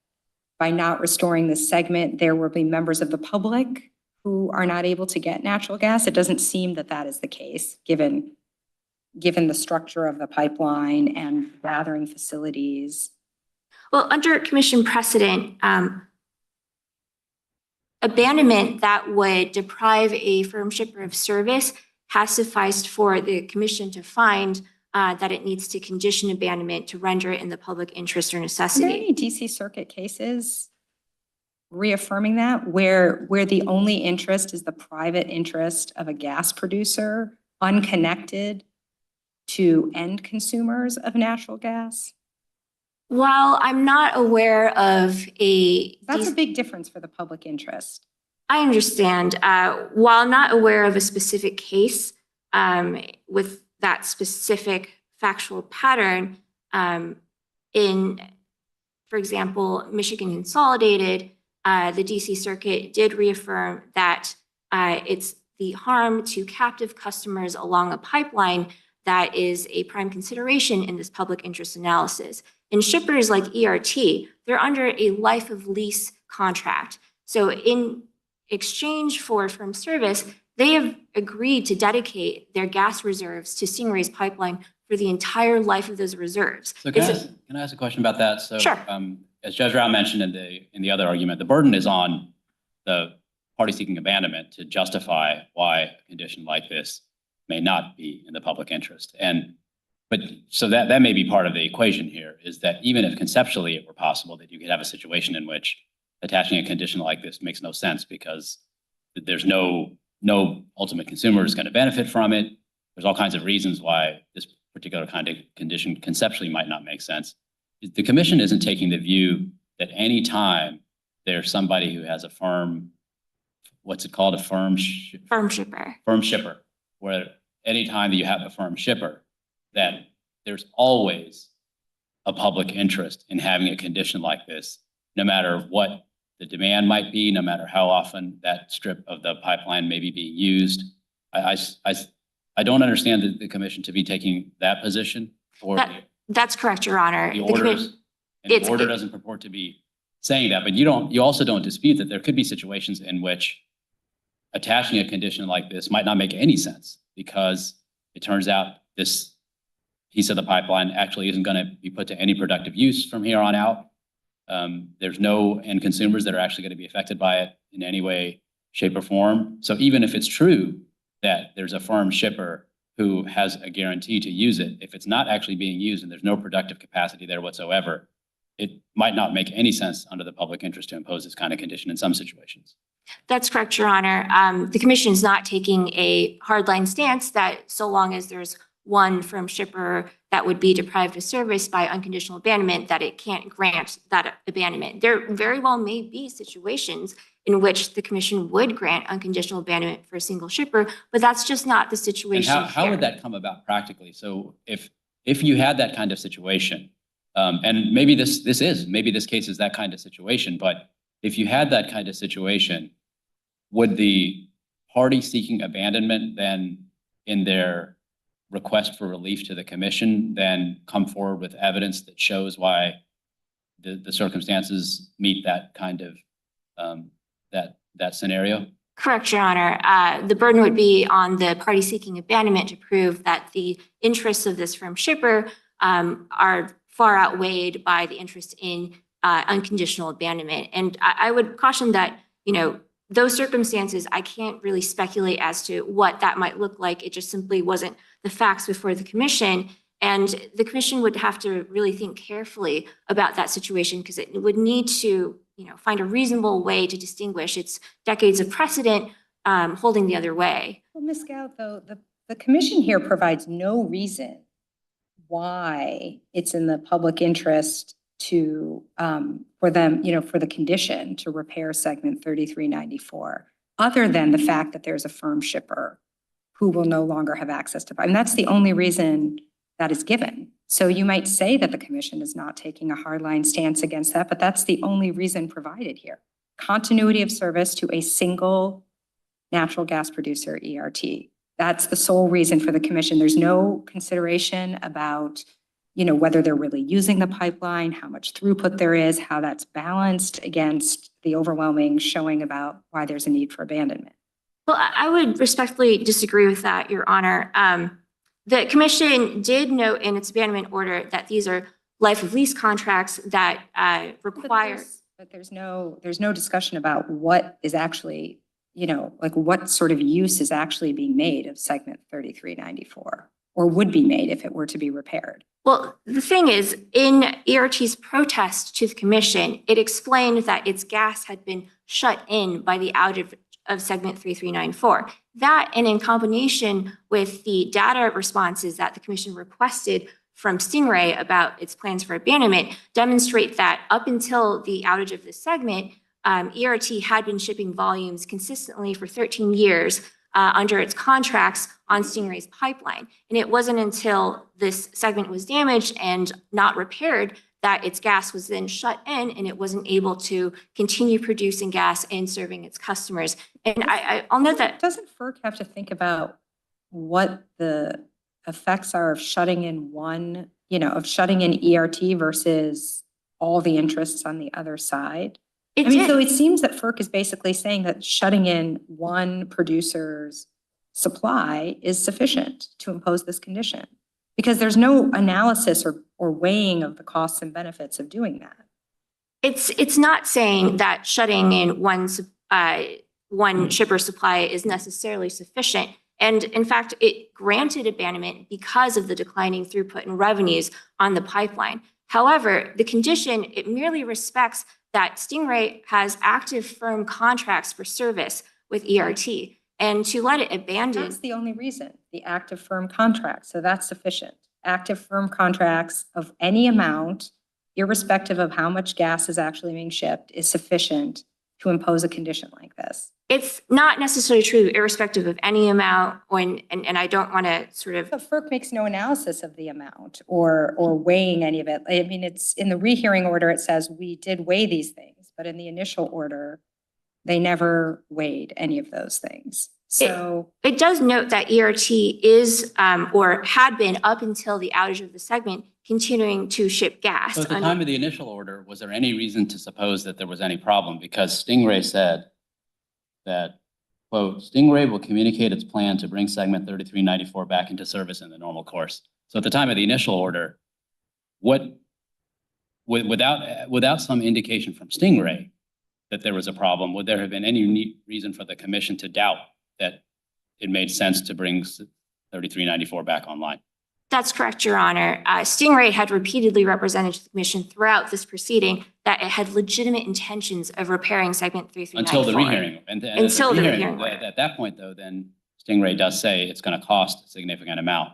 by not restoring this segment, there will be members of the public who are not able to get natural gas? It doesn't seem that that is the case, given the structure of the pipeline and gathering facilities. Well, under commission precedent, abandonment that would deprive a firm shipper of service has sufficed for the commission to find that it needs to condition abandonment to render it in the public interest or Are there necessity. any DC Circuit cases reaffirming that, where the only interest is the private interest of a gas producer, unconnected to end consumers of natural gas? While I'm not aware of That's a big difference for the public interest. I understand. While I'm not aware of a specific case with that specific factual pattern, for example, Michigan Consolidated, the DC Circuit did reaffirm that it's the harm to captive customers along a pipeline that is a prime consideration in this public interest analysis. And shippers like ERT, they're under a life of lease contract. So in exchange for firm service, they have agreed to dedicate their gas reserves to Stingray's pipeline for the entire life of those reserves. So can I ask a question about that? So, Sure. As Judge Rao mentioned in the other argument, the burden is on the party seeking abandonment to justify why a condition like this may not be in the public interest. But so that may be part of the equation here, is that even if conceptually it were possible that you could have a situation in which attaching a condition like this makes no sense because there's no ultimate consumer is going to benefit from it. There's all kinds of reasons why this particular kind of condition conceptually might not make sense. The commission isn't taking the view that any time there's somebody who has a firm, what's it called, a firm Shipper. Firm shipper, where anytime that you have a firm shipper, that there's always a public interest in having a condition like this, no matter what the demand might be, no matter how often that strip of the pipeline may be being used. I don't understand the commission to be taking that position, or That's correct, Your Honor. the order doesn't purport to be saying that, but you also don't dispute that there could be situations in which attaching a condition like this might not make any sense because it turns out this piece of the pipeline actually isn't going to be put to any productive use from here on out. There's no end consumers that are actually going to be affected by it in any way, shape, or form. So even if it's true that there's a firm shipper who has a guarantee to use it, if it's not actually being used and there's no productive capacity there whatsoever, it might not make any sense under the public interest to impose this kind of condition in some situations. That's correct, Your Honor. The commission is not taking a hardline stance that so long as there's one firm shipper that would be deprived of service by unconditional abandonment, that it can't grant that abandonment. There very well may be situations in which the commission would grant unconditional abandonment for a single shipper, but that's just not the situation And how would that come about practically? So if you had that kind of situation, and maybe this case is that kind of situation, but if you had that kind of situation, would the party seeking abandonment then in their request for relief to the commission then come forward with evidence that shows why the circumstances meet that kind of that scenario? Correct, Your Honor. The burden would be on the party seeking abandonment to prove that the interests of this firm shipper are far outweighed by the interest in unconditional abandonment. And I would caution that, those circumstances, I can't really speculate as to what that might look like. It just simply wasn't the facts before the commission. And the commission would have to really think carefully about that situation because it would need to, find a reasonable way to distinguish its decades of precedent holding the other way. Well, Ms. Gout, though, the commission here provides no reason why it's in the public interest to, for them, for the condition to repair segment 3394, other than the fact that there's a firm shipper who will no longer have access to, and that's the only reason that is given. So you might say that the commission is not taking a hardline stance against that, but that's the only reason provided here. Continuity of service to a single natural gas producer, ERT. That's the sole reason for the commission. There's no consideration about, whether they're really using the pipeline, how much throughput there is, how that's balanced against the overwhelming showing about why there's a need for abandonment. Well, I would respectfully disagree with that, Your Honor. The commission did note in its abandonment order that these are life of lease contracts that require. But there's no discussion about what is actually, what sort of use is actually being made of segment 3394 or would be made if it were to be repaired. Well, the thing is, in ERT's protest to the commission, it explained that its gas had been shut in by the outage of segment 3394. That, and in combination with the data responses that the commission requested from Stingray about its plans for abandonment, demonstrate that up until the outage of this segment, ERT had been shipping volumes consistently for 13 years under its contracts on Stingray's pipeline. And it wasn't until this segment was damaged and not repaired that its gas was then shut in and it wasn't able to continue producing gas and serving its customers. And I'll note that. Doesn't FERC have to think about what the effects are of shutting in one, of shutting in ERT versus all the interests on the other side? So it seems that FERC is basically saying that shutting in one producer's supply is sufficient to impose this condition because there's no analysis or weighing of the costs and benefits of doing that. It's not saying that shutting in one shipper supply is necessarily sufficient. And in fact, it granted abandonment because of the declining throughput and revenues on the pipeline. However, the condition, it merely respects that Stingray has active firm contracts for service with ERT. And to let it abandon. That's the only reason, the active firm contract. So that's sufficient. Active firm contracts of any amount, irrespective of how much gas is actually being shipped, is sufficient to impose a condition like this. It's not necessarily true, irrespective of any amount, and I don't want to sort of. But FERC makes no analysis of the amount or weighing any of it. I mean, it's in the rehearing order, it says we did weigh these things, but in the initial order, they never weighed any of those things. So it does note that ERT is or had been up until the outage of the segment continuing to ship gas. So at the time of the initial order, was there any reason to suppose that there was any problem? Because Stingray said that, quote, Stingray will communicate its plan to bring segment 3394 back into service in the normal course. So at the time of the initial order, without some indication from Stingray that there was a problem, would there have been any reason for the commission to doubt that it made sense to bring 3394 back online? That's correct, Your Honor. Stingray had repeatedly represented to the commission throughout this proceeding that it had legitimate intentions of repairing segment 3394. Until the rehearing. Until the rehearing. At that point, though, then Stingray does say it's going to cost a significant amount.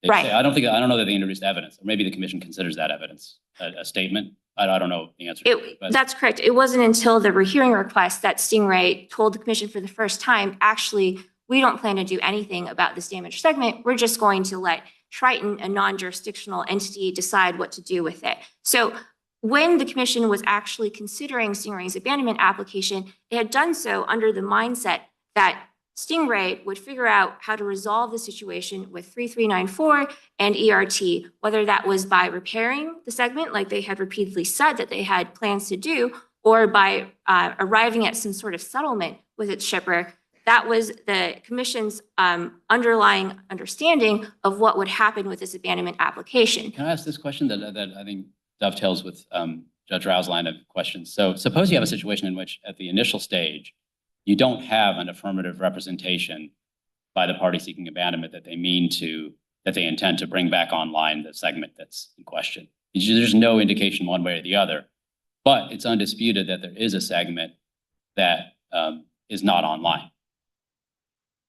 Right. I don't know that they introduced evidence, or maybe the commission considers that evidence a statement. I don't know the answer. That's correct. It wasn't until the rehearing request that Stingray told the commission for the first time, actually, we don't plan to do anything about this damaged segment. We're just going to let Triton, a non-jurisdictional entity, decide what to do with it. So when the commission was actually considering Stingray's abandonment application, it had done so under the mindset that Stingray would figure out how to resolve the situation with 3394 and ERT, whether that was by repairing the segment like they had repeatedly said that they had plans to do, or by arriving at some sort of settlement with its shipper. That was the commission's underlying understanding of what would happen with this abandonment application. Can I ask this question that I think dovetails with Judge Rao's line of questions? So suppose you have a situation in which at the initial stage, you don't have an affirmative representation by the party seeking abandonment that they mean to that they intend to bring back online the segment that's in question. There's no indication one way or the other, but it's undisputed that there is a segment that is not online,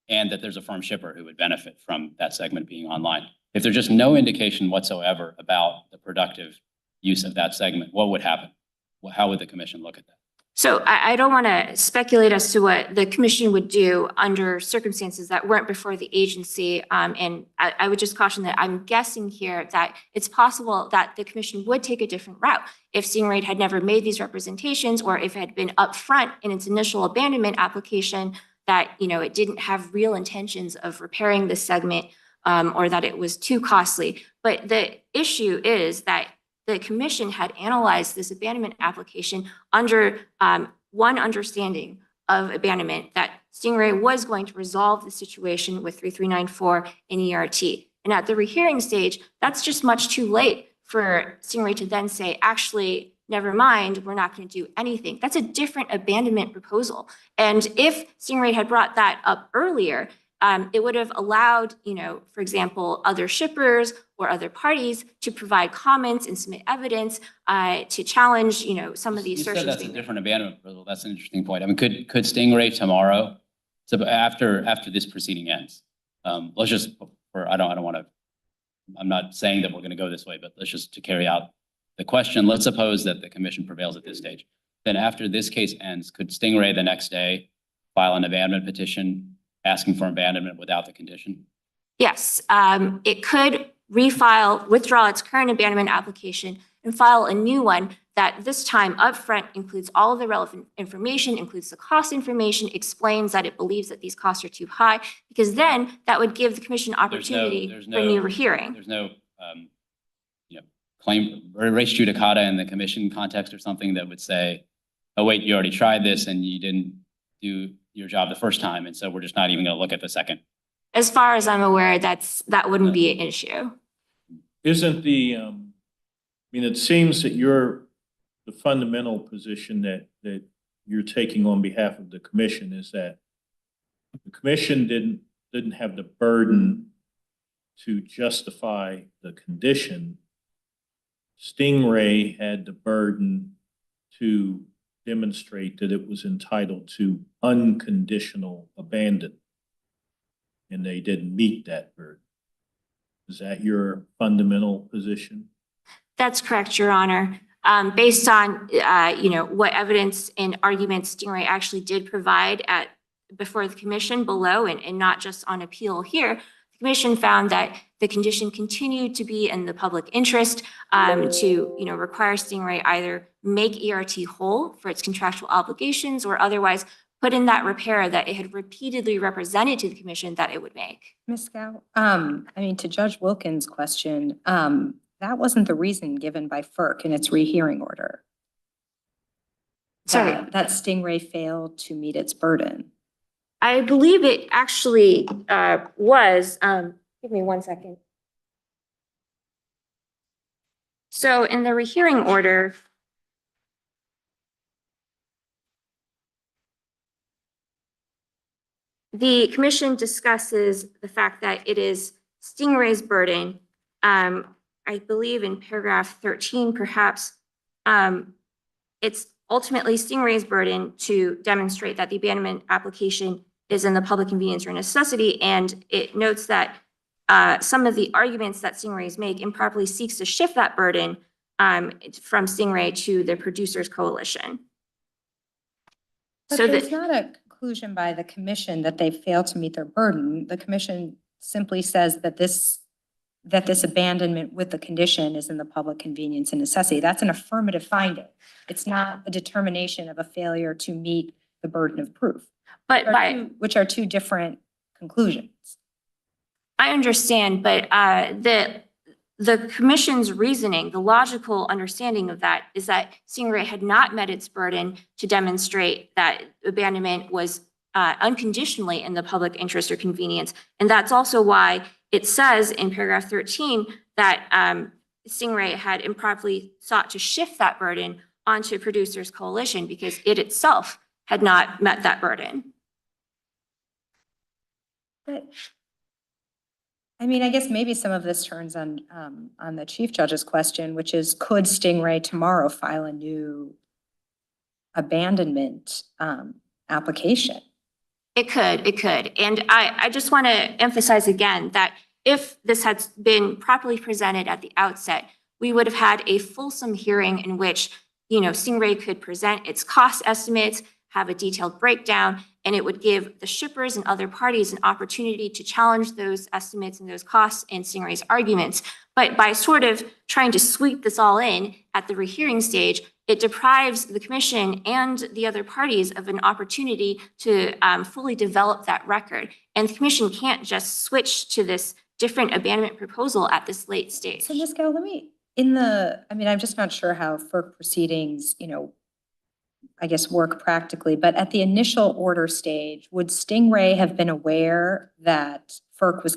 and that there's a firm shipper who would benefit from that segment being online. If there's just no indication whatsoever about the productive use of that segment, what would happen? How would the commission look at that? So I don't want to speculate as to what the commission would do under circumstances that weren't before the agency. And I would just caution that I'm guessing here that it's possible that the commission would take a different route if Stingray had never made these representations, or if it had been upfront in its initial abandonment application that, you know, it didn't have real intentions of repairing this segment, or that it was too costly. But the issue is that the commission had analyzed this abandonment application under one understanding of abandonment, that Stingray was going to resolve the situation with 3394 and ERT. And at the rehearing stage, that's just much too late for Stingray to then say, actually, never mind, we're not going to do anything. That's a different abandonment proposal. And if Stingray had brought that up earlier, it would have allowed, you know, for example, other shippers or other parties to provide comments and submit evidence to challenge, you know, some of these You said assertions. that's a different abandonment proposal. That's an interesting point. I mean, could Stingray tomorrow, so after this proceeding ends, let's just, I don't want to, I'm not saying that we're going to go this way, but let's just to carry out the question. Let's suppose that the commission prevails at this stage. Then after this case ends, could Stingray the next day file an abandonment petition asking for abandonment without the condition? Yes, it could withdraw its current abandonment application and file a new one that this time upfront includes all of the relevant information, includes the cost information, explains that it believes that these costs are too high, because then that would give the commission opportunity for a new rehearing. There's no you know, claim or res judicata in the commission context or something that would say, oh wait, you already tried this and you didn't do your job the first time, and so we're just not even going to look at the second. As far as I'm aware, that wouldn't be an issue. Isn't the, I mean, it seems that the fundamental position that you're taking on behalf of the commission is that the commission didn't have the burden to justify the condition. Stingray had the burden to demonstrate that it was entitled to unconditional abandonment, and they didn't meet that burden. Is that your fundamental position? That's correct, Your Honor. Based on, you know, what evidence and arguments Stingray actually did provide before the commission below, and not just on appeal here, the commission found that the condition continued to be in the public interest to, you know, require Stingray either make ERT whole for its contractual obligations or otherwise put in that repair that it had repeatedly represented to the commission that it would make. Ms. Gow, I mean, to Judge Wilkins' question, that wasn't the reason given by FERC in its rehearing order. Sorry. That Stingray failed to meet its burden. I believe it actually was, give me 1 second. So in the rehearing order, the commission discusses the fact that it is Stingray's burden. I believe in paragraph 13, perhaps, it's ultimately Stingray's burden to demonstrate that the abandonment application is in the public convenience or necessity. And it notes that some of the arguments that Stingray's make improperly seeks to shift that burden from Stingray to the producers coalition. But So there's not a conclusion by the commission that they failed to meet their burden. The commission simply says that this abandonment with the condition is in the public convenience and necessity. That's an affirmative finding. It's not a determination of a failure to meet the burden of proof, but which are two different conclusions. I understand, but the commission's reasoning, the logical understanding of that is that Stingray had not met its burden to demonstrate that abandonment was unconditionally in the public interest or convenience. And that's also why it says in paragraph 13 that Stingray had improperly sought to shift that burden onto producers coalition because it itself had not met that burden. But I mean, I guess maybe some of this turns on the Chief Judge's question, which is, could Stingray tomorrow file a new abandonment application? It could. And I just want to emphasize again that if this had been properly presented at the outset, we would have had a fulsome hearing in which, Stingray could present its cost estimates, have a detailed breakdown, and it would give the shippers and other parties an opportunity to challenge those estimates and those costs and Stingray's arguments. But by sort of trying to sweep this all in at the rehearing stage, it deprives the commission and the other parties of an opportunity to fully develop that record. And the commission can't just switch to this different abandonment proposal at this late stage. So Ms. Gill, I'm just not sure how FERC proceedings, I guess work practically, but at the initial order stage, would Stingray have been aware that FERC was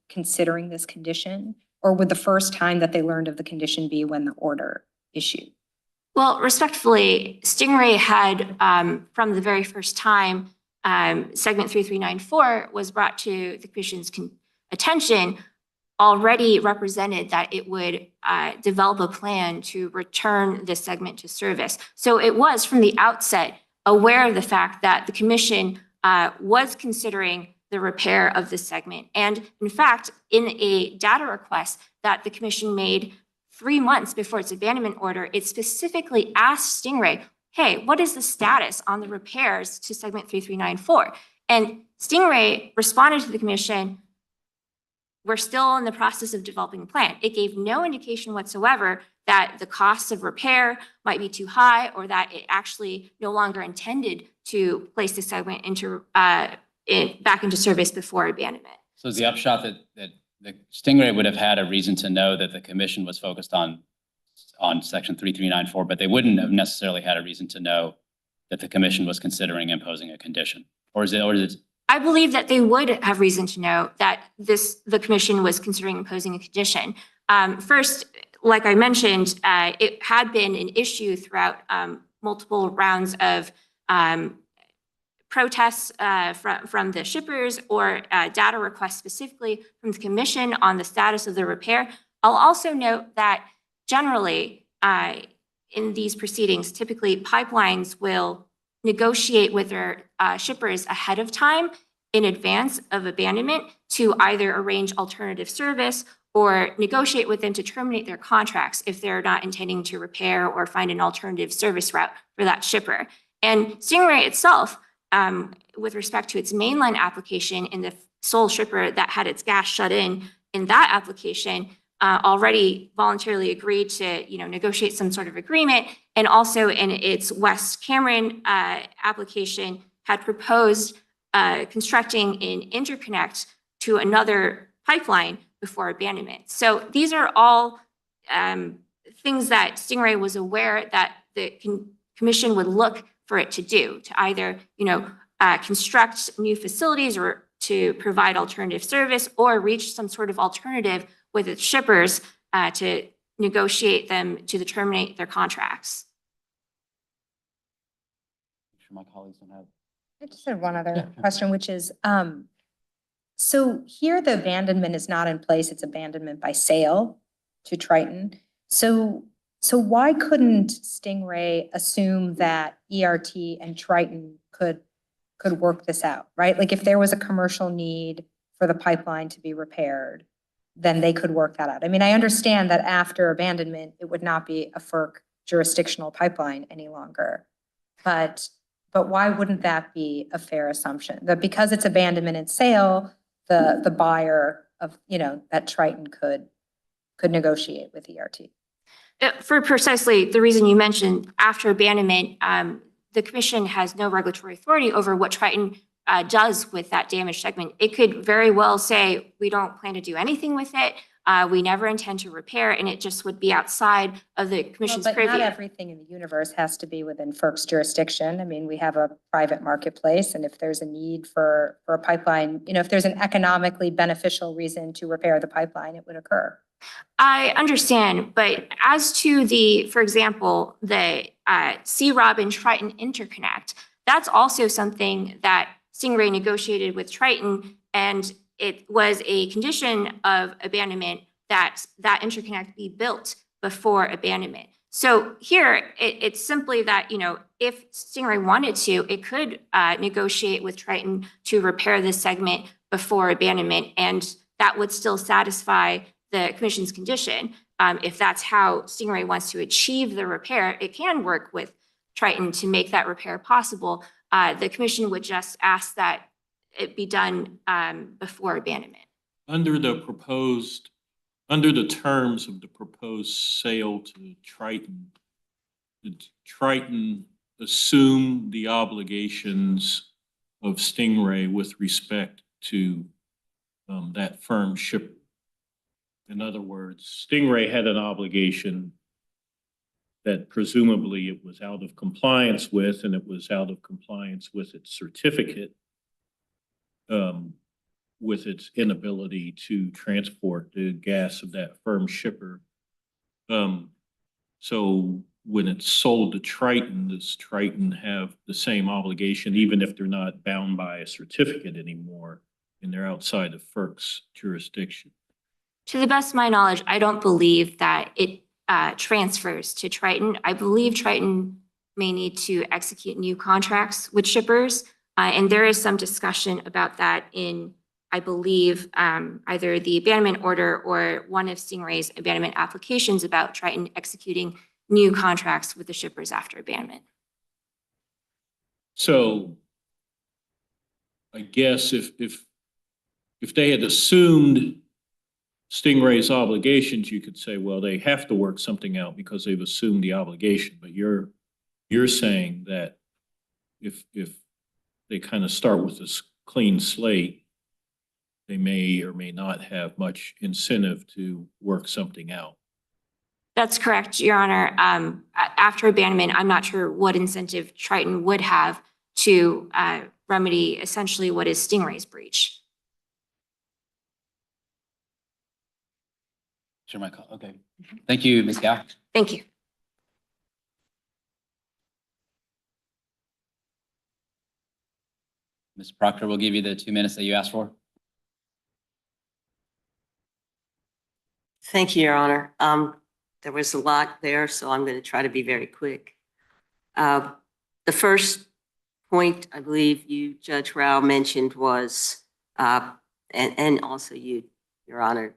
considering this condition? Or would the first time that they learned of the condition be when the order issued? Well, respectfully, Stingray had, from the very first time, segment 3394 was brought to the commission's attention, already represented that it would develop a plan to return this segment to service. So it was from the outset aware of the fact that the commission was considering the repair of this segment. And in fact, in a data request that the commission made 3 months before its abandonment order, it specifically asked Stingray, hey, what is the status on the repairs to segment 3394? And Stingray responded to the commission, we're still in the process of developing a plan. It gave no indication whatsoever that the costs of repair might be too high or that it actually no longer intended to place the segment into back into service before abandonment. So is the upshot that the Stingray would have had a reason to know that the commission was focused on section 3394, but they wouldn't have necessarily had a reason to know that the commission was considering imposing a condition? Or is it? I believe that they would have reason to know that the commission was considering imposing a condition. First, like I mentioned, it had been an issue throughout multiple rounds of protests from the shippers or data requests specifically from the commission on the status of the repair. I'll also note that generally in these proceedings, typically pipelines will negotiate with their shippers ahead of time in advance of abandonment to either arrange alternative service or negotiate with them to terminate their contracts if they're not intending to repair or find an alternative service route for that shipper. And Stingray itself, with respect to its mainline application in the sole shipper that had its gas shut in that application, already voluntarily agreed to negotiate some sort of agreement, and also in its West Cameron application had proposed constructing an interconnect to another pipeline before abandonment. So these are all things that Stingray was aware that the commission would look for it to do, to either construct new facilities or to provide alternative service or reach some sort of alternative with its shippers to negotiate them to terminate their contracts. I'm sure my colleagues don't have. I just had one other question, which is, so here the abandonment is not in place, it's abandonment by sale to Triton. So why couldn't Stingray assume that ERT and Triton could work this out, right? Like if there was a commercial need for the pipeline to be repaired, then they could work that out. I mean, I understand that after abandonment, it would not be a FERC jurisdictional pipeline any longer. But why wouldn't that be a fair assumption? That because it's abandonment and sale, the buyer of, that Triton could negotiate with ERT. For precisely the reason you mentioned, after abandonment, the commission has no regulatory authority over what Triton does with that damaged segment. It could very well say, we don't plan to do anything with it. We never intend to repair, and it just would be outside of the commission's purview. But not everything in the universe has to be within FERC's jurisdiction. I mean, we have a private marketplace, and if there's a need for a pipeline, if there's an economically beneficial reason to repair the pipeline, it would occur. I understand, but as to for example, the Sea Robin Triton interconnect, that's also something that Stingray negotiated with Triton, and it was a condition of abandonment that that interconnect be built before abandonment. So here, it's simply that, if Stingray wanted to, it could negotiate with Triton to repair this segment before abandonment, and that would still satisfy the commission's condition. If that's how Stingray wants to achieve the repair, it can work with Triton to make that repair possible. The commission would just ask that it be done before abandonment. Under the terms of the proposed sale to Triton, did Triton assume the obligations of Stingray with respect to that firm shipper? In other words, Stingray had an obligation that presumably it was out of compliance with, and it was out of compliance with its certificate, with its inability to transport the gas of that firm shipper. So when it's sold to Triton, does Triton have the same obligation, even if they're not bound by a certificate anymore and they're outside of FERC's jurisdiction? To the best of my knowledge, I don't believe that it transfers to Triton. I believe Triton may need to execute new contracts with shippers. And there is some discussion about that in, I believe, either the abandonment order or one of Stingray's abandonment applications about Triton executing new contracts with the shippers after abandonment. So I guess if they had assumed Stingray's obligations, you could say, well, they have to work something out because they've assumed the obligation. But you're saying that if they kind of start with this clean slate, they may or may not have much incentive to work something out. That's correct, Your Honor. After abandonment, I'm not sure what incentive Triton would have to remedy essentially what is Stingray's breach. Sure, my call. Okay. Thank you, Ms. Gao. Thank you. Ms. Proctor will give you the 2 minutes that you asked for. Thank you, Your Honor. There was a lot there, so I'm going to try to be very quick. The first point I believe you, Judge Rao, mentioned was, and also you, Your Honor,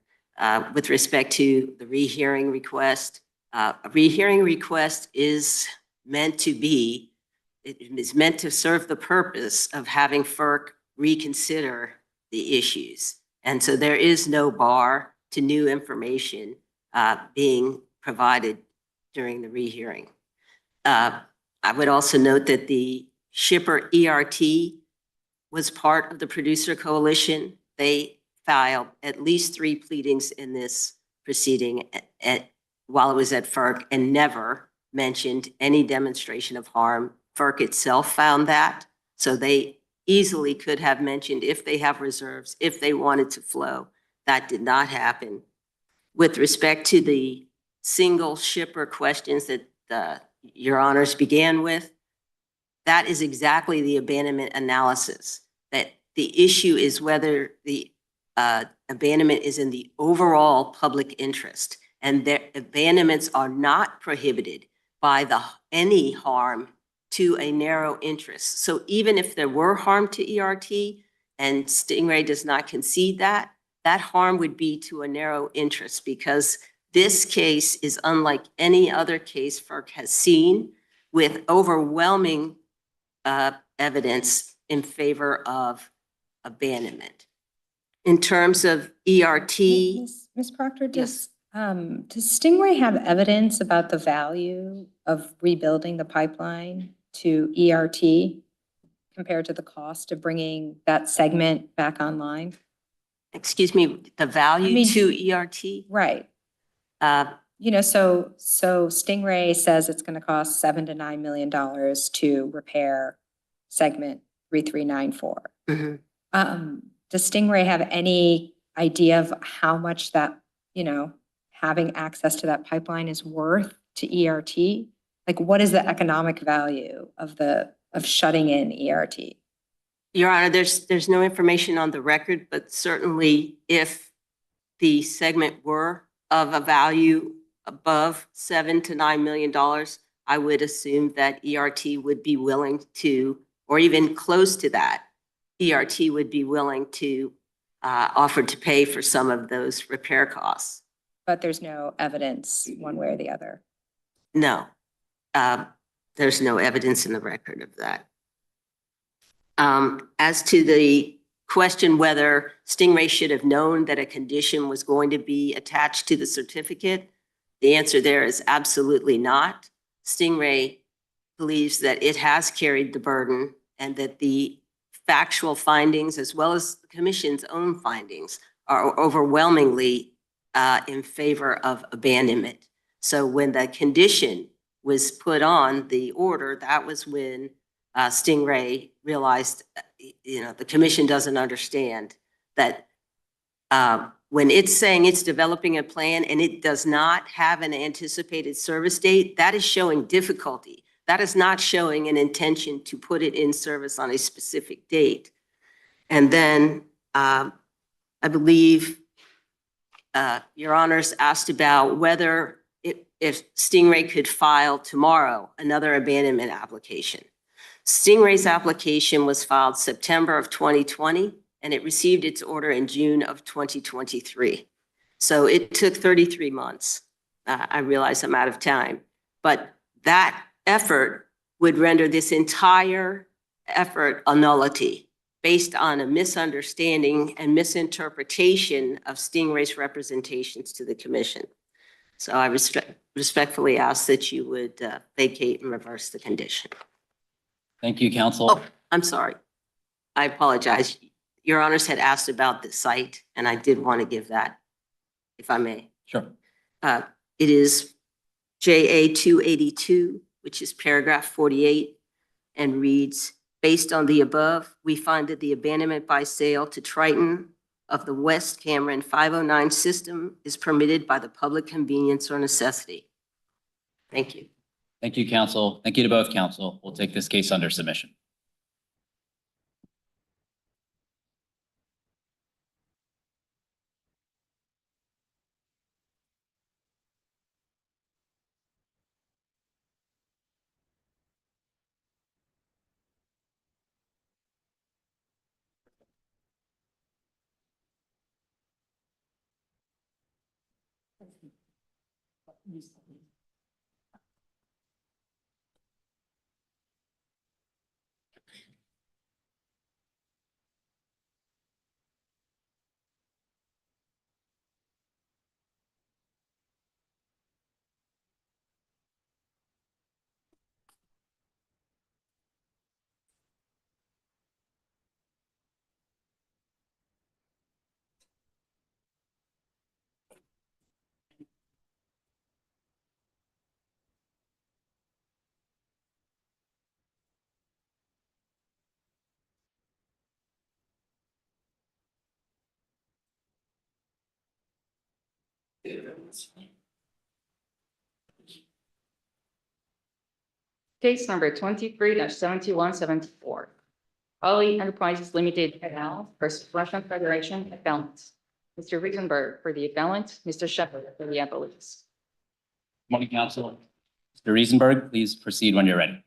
with respect to the rehearing request. A rehearing request is meant to be, it is meant to serve the purpose of having FERC reconsider the issues. And so there is no bar to new information being provided during the rehearing. I would also note that the shipper ERT was part of the producer coalition. They filed at least 3 pleadings in this proceeding while it was at FERC and never mentioned any demonstration of harm. FERC itself found that, so they easily could have mentioned if they have reserves, if they wanted to flow. That did not happen. With respect to the single shipper questions that Your Honors began with, that is exactly the abandonment analysis. That the issue is whether the abandonment is in the overall public interest, and their abandonments are not prohibited by any harm to a narrow interest. So even if there were harm to ERT, and Stingray does not concede that, that harm would be to a narrow interest, because this case is unlike any other case FERC has seen, with overwhelming evidence in favor of abandonment. In terms of ERT. Ms. Proctor, does Stingray have evidence about the value of rebuilding the pipeline to ERT compared to the cost of bringing that segment back online? Excuse me, the value to ERT? Right. So Stingray says it's going to cost $7 to $9 million to repair segment 3394. Mm-hmm. Does Stingray have any idea of how much that, having access to that pipeline is worth to ERT? Like, what is the economic value of shutting in ERT? Your Honor, there's no information on the record, but certainly if the segment were of a value above $7 to $9 million, I would assume that ERT would be willing to, or even close to that, ERT would be willing to offer to pay for some of those repair costs. But there's no evidence one way or the other. No, there's no evidence in the record of that. As to the question whether Stingray should have known that a condition was going to be attached to the certificate, the answer there is absolutely not. Stingray believes that it has carried the burden and that the factual findings, as well as the commission's own findings, are overwhelmingly in favor of abandonment. So when the condition was put on the order, that was when Stingray realized, the commission doesn't understand that when it's saying it's developing a plan and it does not have an anticipated service date, that is showing difficulty. That is not showing an intention to put it in service on a specific date. And then I believe Your Honors asked about whether if Stingray could file tomorrow another abandonment application. Stingray's application was filed September of 2020, and it received its order in June of 2023. So it took 33 months. I realize I'm out of time, but that effort would render this entire effort a nullity based on a misunderstanding and misinterpretation of Stingray's representations to the commission. So I respectfully ask that you would vacate and reverse the condition. Thank you, counsel. Oh, I'm sorry. I apologize. Your Honors had asked about the site, and I did want to give that, if I may. Sure. It is JA 282, which is paragraph 48, and reads, based on the above, we find that the abandonment by sale to Triton of the West Cameron 509 system is permitted by the public convenience or necessity. Thank you. Thank you, counsel. Thank you to both counsel. We'll take this case under submission. Case number 23-7174. Hulley Enterprises Limited et al. Versus Russian Federation appellants. Mr. Riesenberg for the appellant, Mr. Shepherd for the appellants. Morning, counsel. Mr. Riesenberg, please proceed when you're ready.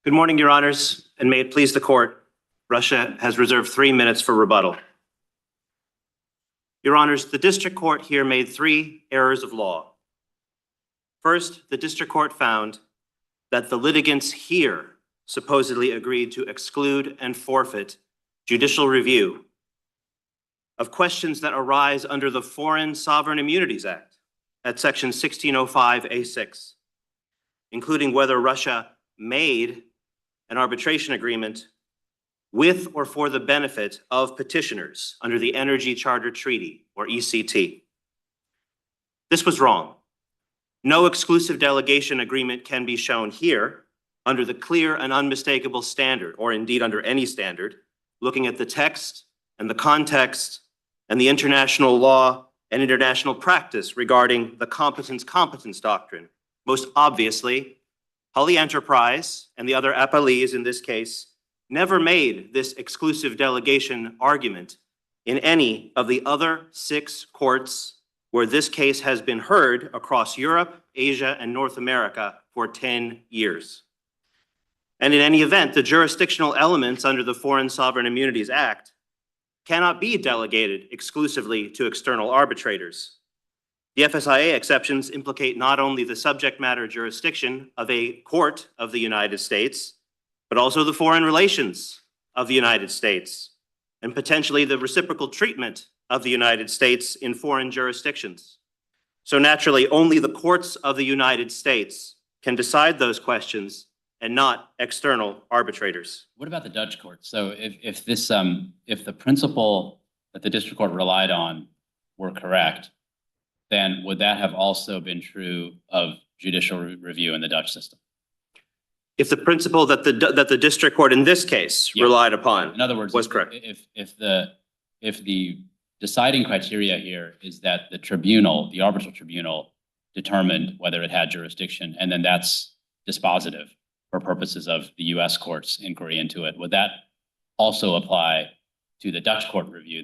Good morning, Your Honors, and may it please the court, Russia has reserved 3 minutes for rebuttal. Your Honors, the district court here made 3 errors of law. First, the district court found that the litigants here supposedly agreed to exclude and forfeit judicial review of questions that arise under the Foreign Sovereign Immunities Act at Section 1605A6, including whether Russia made an arbitration agreement with or for the benefit of petitioners under the Energy Charter Treaty, or ECT. This was wrong. No exclusive delegation agreement can be shown here under the clear and unmistakable standard, or indeed under any standard, looking at the text and the context and the international law and international practice regarding the competence doctrine. Most obviously, Hulley Enterprise and the other appellees in this case never made this exclusive delegation argument in any of the other 6 courts where this case has been heard across Europe, Asia, and North America for 10 years. And in any event, the jurisdictional elements under the Foreign Sovereign Immunities Act cannot be delegated exclusively to external arbitrators. The FSIA exceptions implicate not only the subject matter jurisdiction of a court of the United States, but also the foreign relations of the United States, and potentially the reciprocal treatment of the United States in foreign jurisdictions. So naturally, only the courts of the United States can decide those questions and not external arbitrators. What about the Dutch court? So if the principle that the district court relied on were correct, then would that have also been true of judicial review in the Dutch system? If the principle that the district court in this case relied upon, in other words, was correct. If the deciding criteria here is that the tribunal, the arbitral tribunal, determined whether it had jurisdiction, and then that's dispositive for purposes of the U.S. court's inquiry into it, would that also apply to the Dutch court review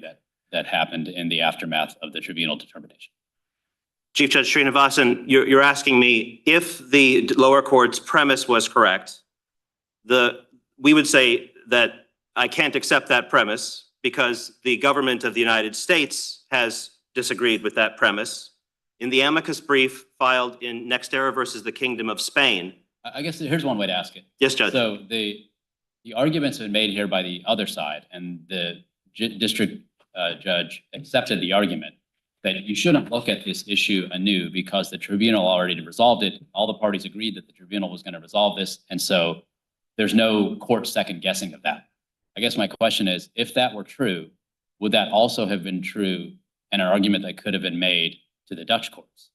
that happened in the aftermath of the tribunal determination? Chief Judge Srinivasan, you're asking me if the lower court's premise was correct, we would say that I can't accept that premise because the government of the United States has disagreed with that premise. In the amicus brief filed in Nextera versus the Kingdom of Spain. I guess here's one way to ask it. Yes, Judge. So the arguments have been made here by the other side, and the district judge accepted the argument that you shouldn't look at this issue anew because the tribunal already resolved it. All the parties agreed that the tribunal was going to resolve this. And so there's no court second guessing of that. I guess my question is, if that were true, would that also have been true and an argument that could have been made to the Dutch courts?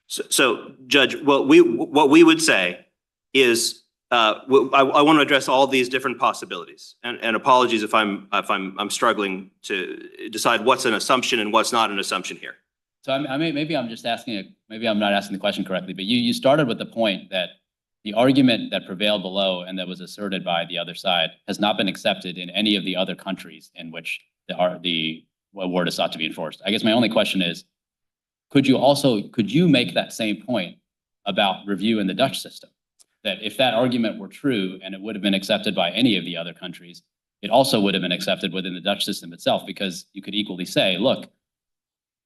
So Judge, what we would say is, I want to address all these different possibilities, and apologies if I'm struggling to decide what's an assumption and what's not an assumption here. So maybe I'm not asking the question correctly, but you started with the point that the argument that prevailed below and that was asserted by the other side has not been accepted in any of the other countries in which the award is sought to be enforced. I guess my only question is, could you make that same point about review in the Dutch system? That if that argument were true and it would have been accepted by any of the other countries, it also would have been accepted within the Dutch system itself, because you could equally say, look,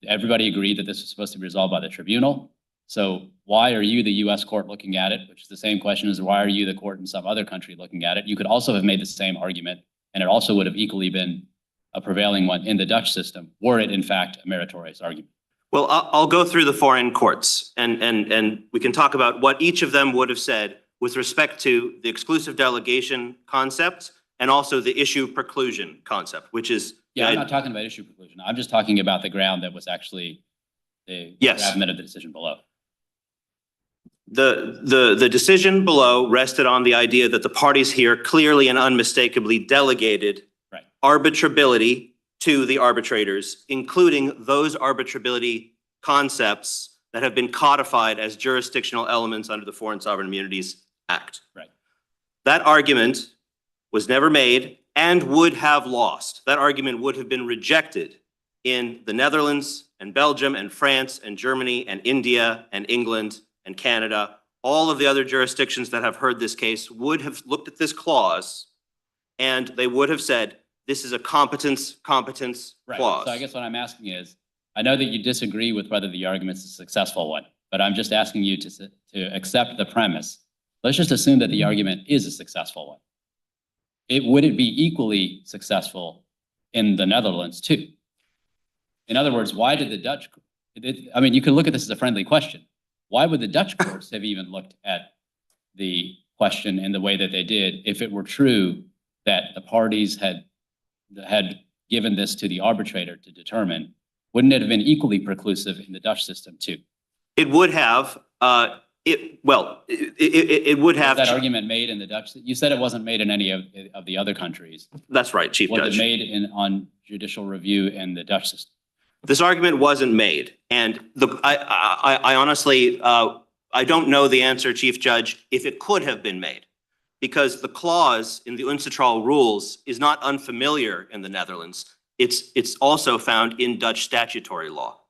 everybody agreed that this was supposed to be resolved by the tribunal. So why are you, the US court, looking at it? Which is the same question as why are you, the court in some other country, looking at it? You could also have made the same argument, and it also would have equally been a prevailing one in the Dutch system, were it in fact a meritorious argument. Well, I'll go through the foreign courts and we can talk about what each of them would have said with respect to the exclusive delegation concept and also the issue preclusion concept, which is... Yeah, I'm not talking about issue preclusion. I'm just talking about the ground that was actually the gravamen of the decision below. The decision below rested on the idea that the parties here clearly and unmistakably delegated arbitrability to the arbitrators, including those arbitrability concepts that have been codified as jurisdictional elements under the Foreign Sovereign Immunities Act. Right. That argument was never made and would have lost. That argument would have been rejected in the Netherlands and Belgium and France and Germany and India and England and Canada. All of the other jurisdictions that have heard this case would have looked at this clause and they would have said, this is a competence clause. So I guess what I'm asking is, I know that you disagree with whether the argument's a successful one, but I'm just asking you to accept the premise. Let's just assume that the argument is a successful one. Would it be equally successful in the Netherlands too? In other words, why did the Dutch, I mean, you could look at this as a friendly question. Why would the Dutch courts have even looked at the question in the way that they did if it were true that the parties had given this to the arbitrator to determine? Wouldn't it have been equally preclusive in the Dutch system too? It would have. It would have. Was that argument made in the Dutch? You said it wasn't made in any of the other countries. That's right, Chief Judge. Was it made on judicial review in the Dutch system? This argument wasn't made, and I honestly I don't know the answer, Chief Judge, if it could have been made. because the clause in the UNCITRAL rules is not unfamiliar in the Netherlands. It's also found in Dutch statutory law.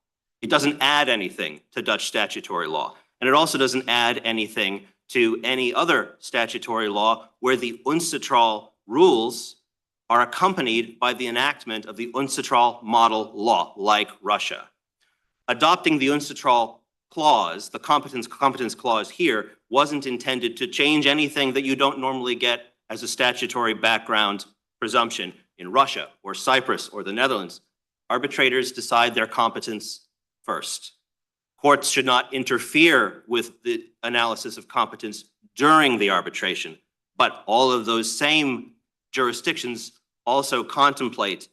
It doesn't add anything to Dutch statutory law. And it also doesn't add anything to any other statutory law where the UNCITRAL rules are accompanied by the enactment of the UNCITRAL model law, like Russia. Adopting the UNCITRAL clause, the competence clause here, wasn't intended to change anything that you don't normally get as a statutory background presumption in Russia or Cyprus or the Netherlands. Arbitrators decide their competence first. Courts should not interfere with the analysis of competence during the arbitration, but all of those same jurisdictions also contemplate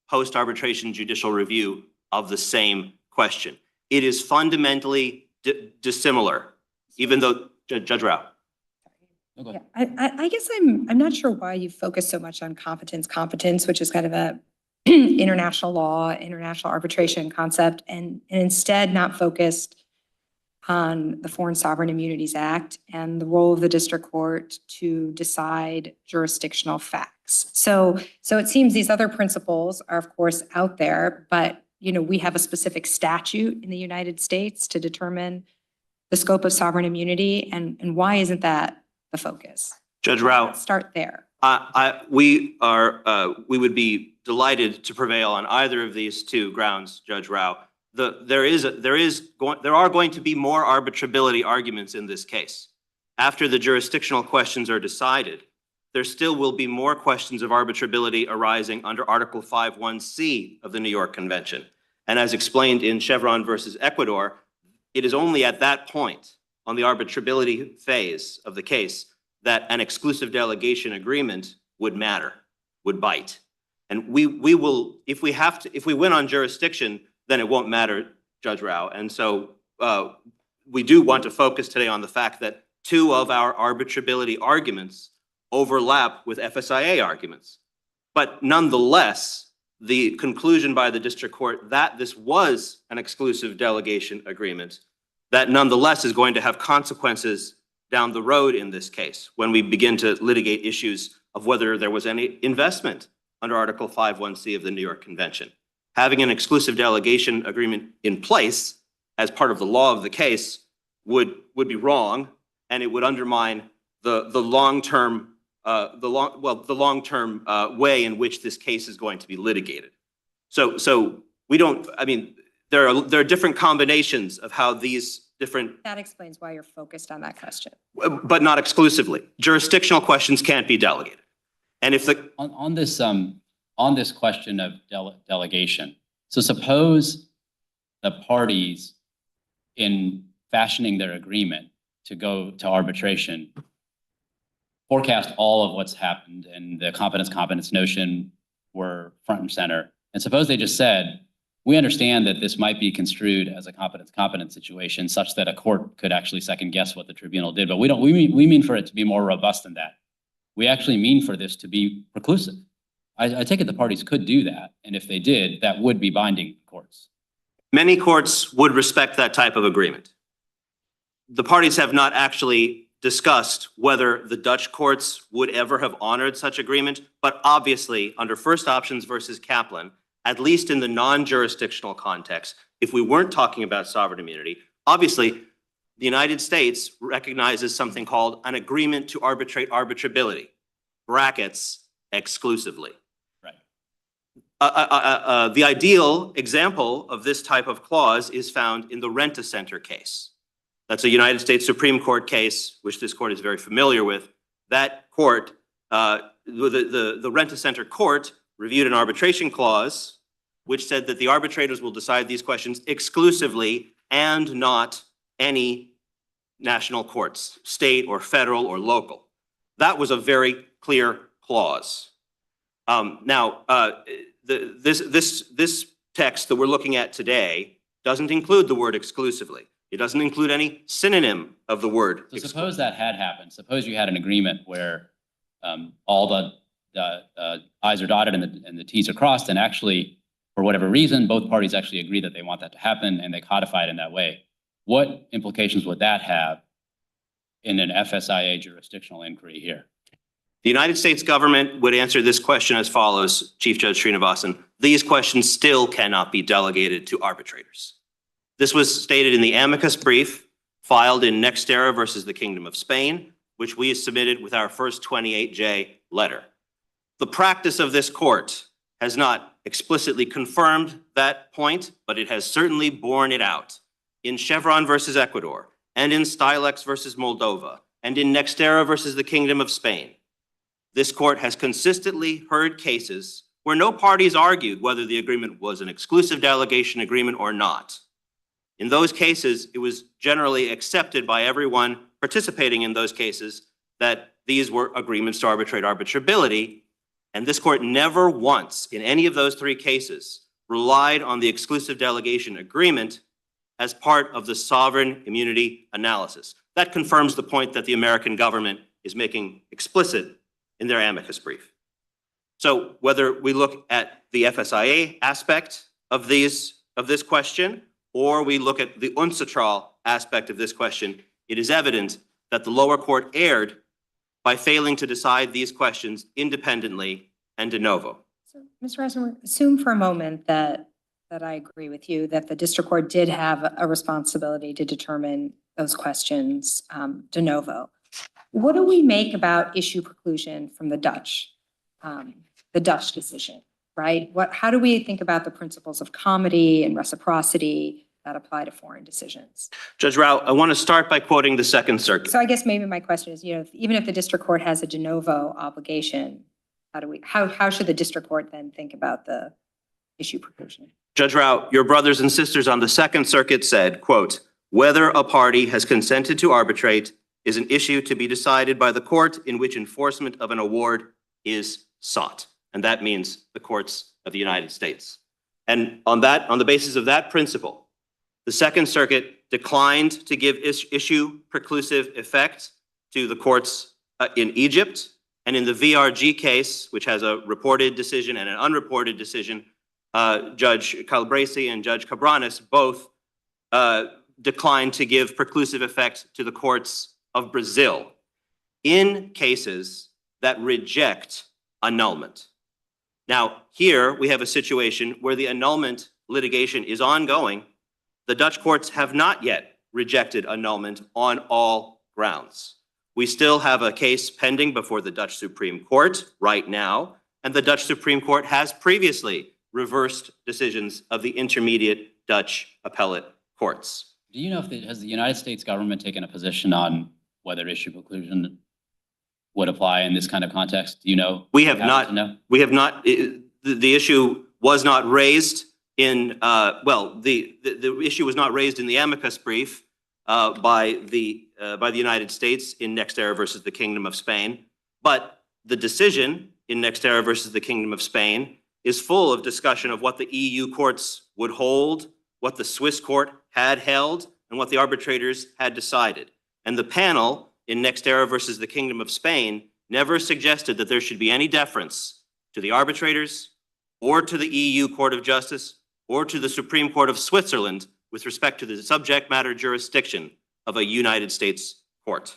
post-arbitration judicial review of the same question. It is fundamentally dissimilar, even though, Judge Rao. Yeah, I guess I'm not sure why you focus so much on competence, which is kind of a international law, international arbitration concept, and instead not focused on the Foreign Sovereign Immunities Act and the role of the district court to decide jurisdictional facts. So it seems these other principles are of course out there, but we have a specific statute in the United States to determine the scope of sovereign immunity, and why isn't that the focus? Judge Rao. Let's start there. We would be delighted to prevail on either of these two grounds, Judge Rao. There are going to be more arbitrability arguments in this case. After the jurisdictional questions are decided, there still will be more questions of arbitrability arising under Article 5.1c of the New York Convention. And as explained in Chevron versus Ecuador, it is only at that point on the arbitrability phase of the case that an exclusive delegation agreement would matter, would bite. And we will, if we win on jurisdiction, then it won't matter, Judge Rao. And so we do want to focus today on the fact that two of our arbitrability arguments overlap with FSIA arguments. But nonetheless, the conclusion by the district court that this was an exclusive delegation agreement, that nonetheless is going to have consequences down the road in this case when we begin to litigate issues of whether there was any investment under Article 5.1c of the New York Convention. Having an exclusive delegation agreement in place as part of the law of the case would be wrong, and it would undermine the long-term way in which this case is going to be litigated. So we don't. I mean, there are different combinations of how these different. That explains why you're focused on that question. But not exclusively. Jurisdictional questions can't be delegated. And if the on this question of delegation, so suppose the parties in fashioning their agreement to go to arbitration forecast all of what's happened and the competence notion were front and center. And suppose they just said, we understand that this might be construed as a competence situation such that a court could actually second guess what the tribunal did, but we mean for it to be more robust than that. We actually mean for this to be preclusive. I take it the parties could do that. And if they did, that would be binding courts. Many courts would respect that type of agreement. The parties have not actually discussed whether the Dutch courts would ever have honored such agreement, but obviously under First Options versus Kaplan, at least in the non-jurisdictional context, if we weren't talking about sovereign immunity, obviously the United States recognizes something called an agreement to arbitrate arbitrability, brackets, exclusively. Right. The ideal example of this type of clause is found in the Rent-A-Center case. That's a United States Supreme Court case, which this court is very familiar with. That court, the Rent-A-Center court reviewed an arbitration clause, which said that the arbitrators will decide these questions exclusively and not any national courts, state or federal or local. That was a very clear clause. This text that we're looking at today doesn't include the word exclusively. It doesn't include any synonym of the word. So suppose that had happened. Suppose you had an agreement where all the I's are dotted and the T's are crossed, and actually, for whatever reason, both parties actually agree that they want that to happen, and they codify it in that way. What implications would that have in an FSIA jurisdictional inquiry here? The United States government would answer this question as follows, Chief Judge Srinivasan. These questions still cannot be delegated to arbitrators. This was stated in the amicus brief filed in Nextera versus the Kingdom of Spain, which we submitted with our first 28J letter. The practice of this court has not explicitly confirmed that point, but it has certainly borne it out in Chevron versus Ecuador, and in Stylex versus Moldova, and in Nextera versus the Kingdom of Spain. This court has consistently heard cases where no parties argued whether the agreement was an exclusive delegation agreement or not. In those cases, it was generally accepted by everyone participating in those cases that these were agreements to arbitrate arbitrability, and this court never once in any of those three cases relied on the exclusive delegation agreement as part of the sovereign immunity analysis. That confirms the point that the American government is making explicit in their amicus brief. So whether we look at the FSIA aspect of this question, or we look at the UNCITRAL aspect of this question, it is evident that the lower court erred by failing to decide these questions independently and de novo. So, Mr. Rosenberg, assume for a moment that I agree with you, that the district court did have a responsibility to determine those questions de novo. What do we make about issue preclusion from the Dutch decision, right? How do we think about the principles of comity and reciprocity that apply to foreign decisions? Judge Rao, I want to start by quoting the Second Circuit. So I guess maybe my question is, even if the district court has a de novo obligation, how should the district court then think about the issue preclusion? Judge Rao, your brothers and sisters on the Second Circuit said, quote, whether a party has consented to arbitrate is an issue to be decided by the court in which enforcement of an award is sought. And that means the courts of the United States. And on the basis of that principle, the Second Circuit declined to give issue preclusive effect to the courts in Egypt. And in the VRG case, which has a reported decision and an unreported decision, Judge Calabresi and Judge Cabranes both declined to give preclusive effect to the courts of Brazil in cases that reject annulment. Now, here we have a situation where the annulment litigation is ongoing. The Dutch courts have not yet rejected annulment on all grounds. We still have a case pending before the Dutch Supreme Court right now, and the Dutch Supreme Court has previously reversed decisions of the intermediate Dutch appellate courts. Do you know has the United States government taken a position on whether issue preclusion would apply in this kind of context? Do you know? We have not. We have not. The issue was not raised in. The issue was not raised in the amicus brief by the United States in Nextera versus the Kingdom of Spain, but the decision in Nextera versus the Kingdom of Spain is full of discussion of what the EU courts would hold, what the Swiss court had held, and what the arbitrators had decided. And the panel in Nextera versus the Kingdom of Spain never suggested that there should be any deference to the arbitrators or to the EU Court of Justice or to the Supreme Court of Switzerland with respect to the subject matter jurisdiction of a United States court.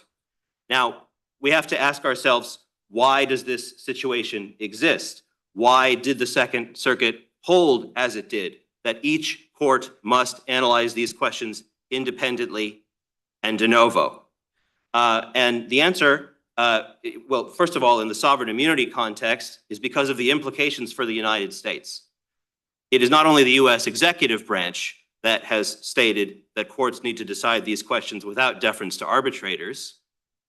Now, we have to ask ourselves, why does this situation exist? Why did the Second Circuit hold as it did, that each court must analyze these questions independently and de novo? And the answer, well, first of all, in the sovereign immunity context, is because of the implications for the United States. It is not only the US executive branch that has stated that courts need to decide these questions without deference to arbitrators,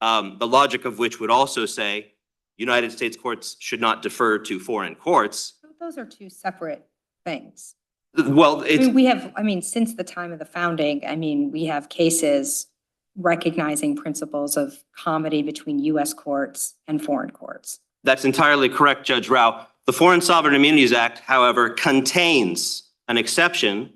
the logic of which would also say United States courts should not defer to foreign courts. Those are two separate things. Well, since the time of the founding, we have cases recognizing principles of comity between US courts and foreign courts. That's entirely correct, Judge Rao. The Foreign Sovereign Immunities Act, however, contains an exception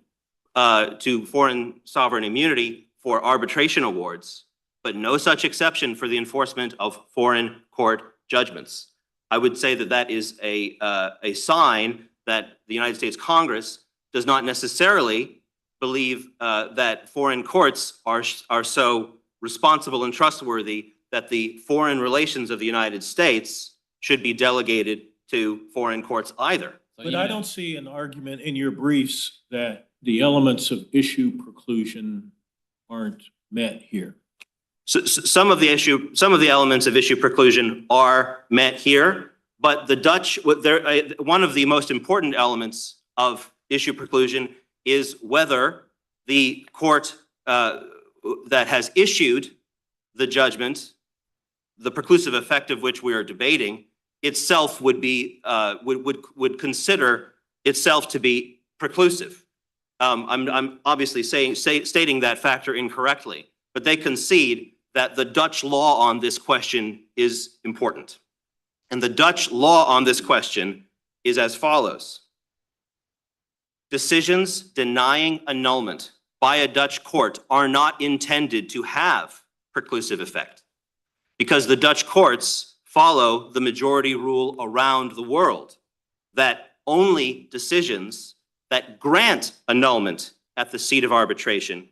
to foreign sovereign immunity for arbitration awards, but no such exception for the enforcement of foreign court judgments. I would say that that is a sign that the United States Congress does not necessarily believe that foreign courts are so responsible and trustworthy that the foreign relations of the United States should be delegated to foreign courts either. But I don't see an argument in your briefs that the elements of issue preclusion aren't met here. So some of the elements of issue preclusion are met here, but the Dutch, one of the most important elements of issue preclusion is whether the court that has issued the judgment, the preclusive effect of which we are debating, itself would be would consider itself to be preclusive. I'm obviously stating that factor incorrectly, but they concede that the Dutch law on this question is important. And the Dutch law on this question is as follows. Decisions denying annulment by a Dutch court are not intended to have preclusive effect because the Dutch courts follow the majority rule around the world that only decisions that grant annulment at the seat of arbitration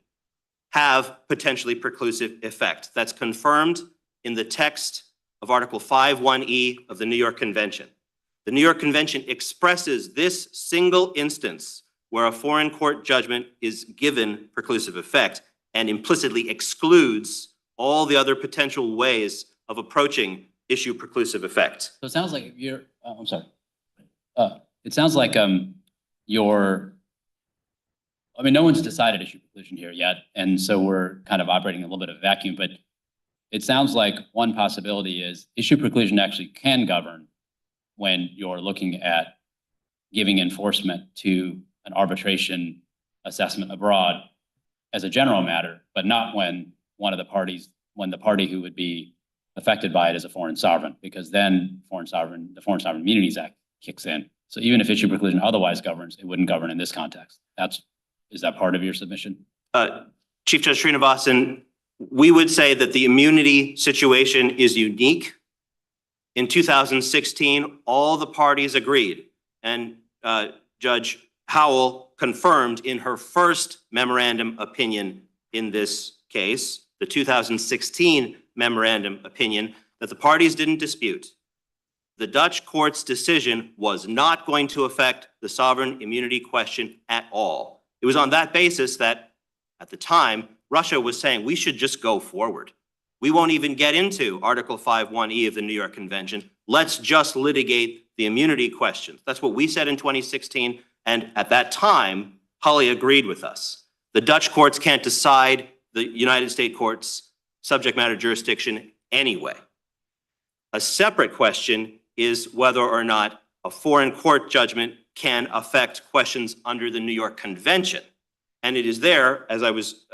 have potentially preclusive effect. That's confirmed in the text of Article 5.1e of the New York Convention. The New York Convention expresses this single instance where a foreign court judgment is given preclusive effect and implicitly excludes all the other potential ways of approaching issue preclusive effect. So it sounds like you're, I'm sorry. It sounds like I mean, no one's decided issue preclusion here yet. And so we're kind of operating in a little bit of a vacuum, but it sounds like one possibility is issue preclusion actually can govern when you're looking at giving enforcement to an arbitration assessment abroad as a general matter, but not when the party who would be affected by it is a foreign sovereign, because then the Foreign Sovereign Immunities Act kicks in. So even if issue preclusion otherwise governs, it wouldn't govern in this context. Is that part of your submission? Chief Judge Srinivasan, we would say that the immunity situation is unique. In 2016, all the parties agreed, and Judge Howell confirmed in her first memorandum opinion in this case, the 2016 memorandum opinion, that the parties didn't dispute. The Dutch court's decision was not going to affect the sovereign immunity question at all. It was on that basis that, at the time, Russia was saying we should just go forward. We won't even get into Article 5.1e of the New York Convention. Let's just litigate the immunity questions. That's what we said in 2016, and at that time, Hulley agreed with us. The Dutch courts can't decide the United States courts' subject matter jurisdiction anyway. A separate question is whether or not a foreign court judgment can affect questions under the New York Convention. And it is there, as I was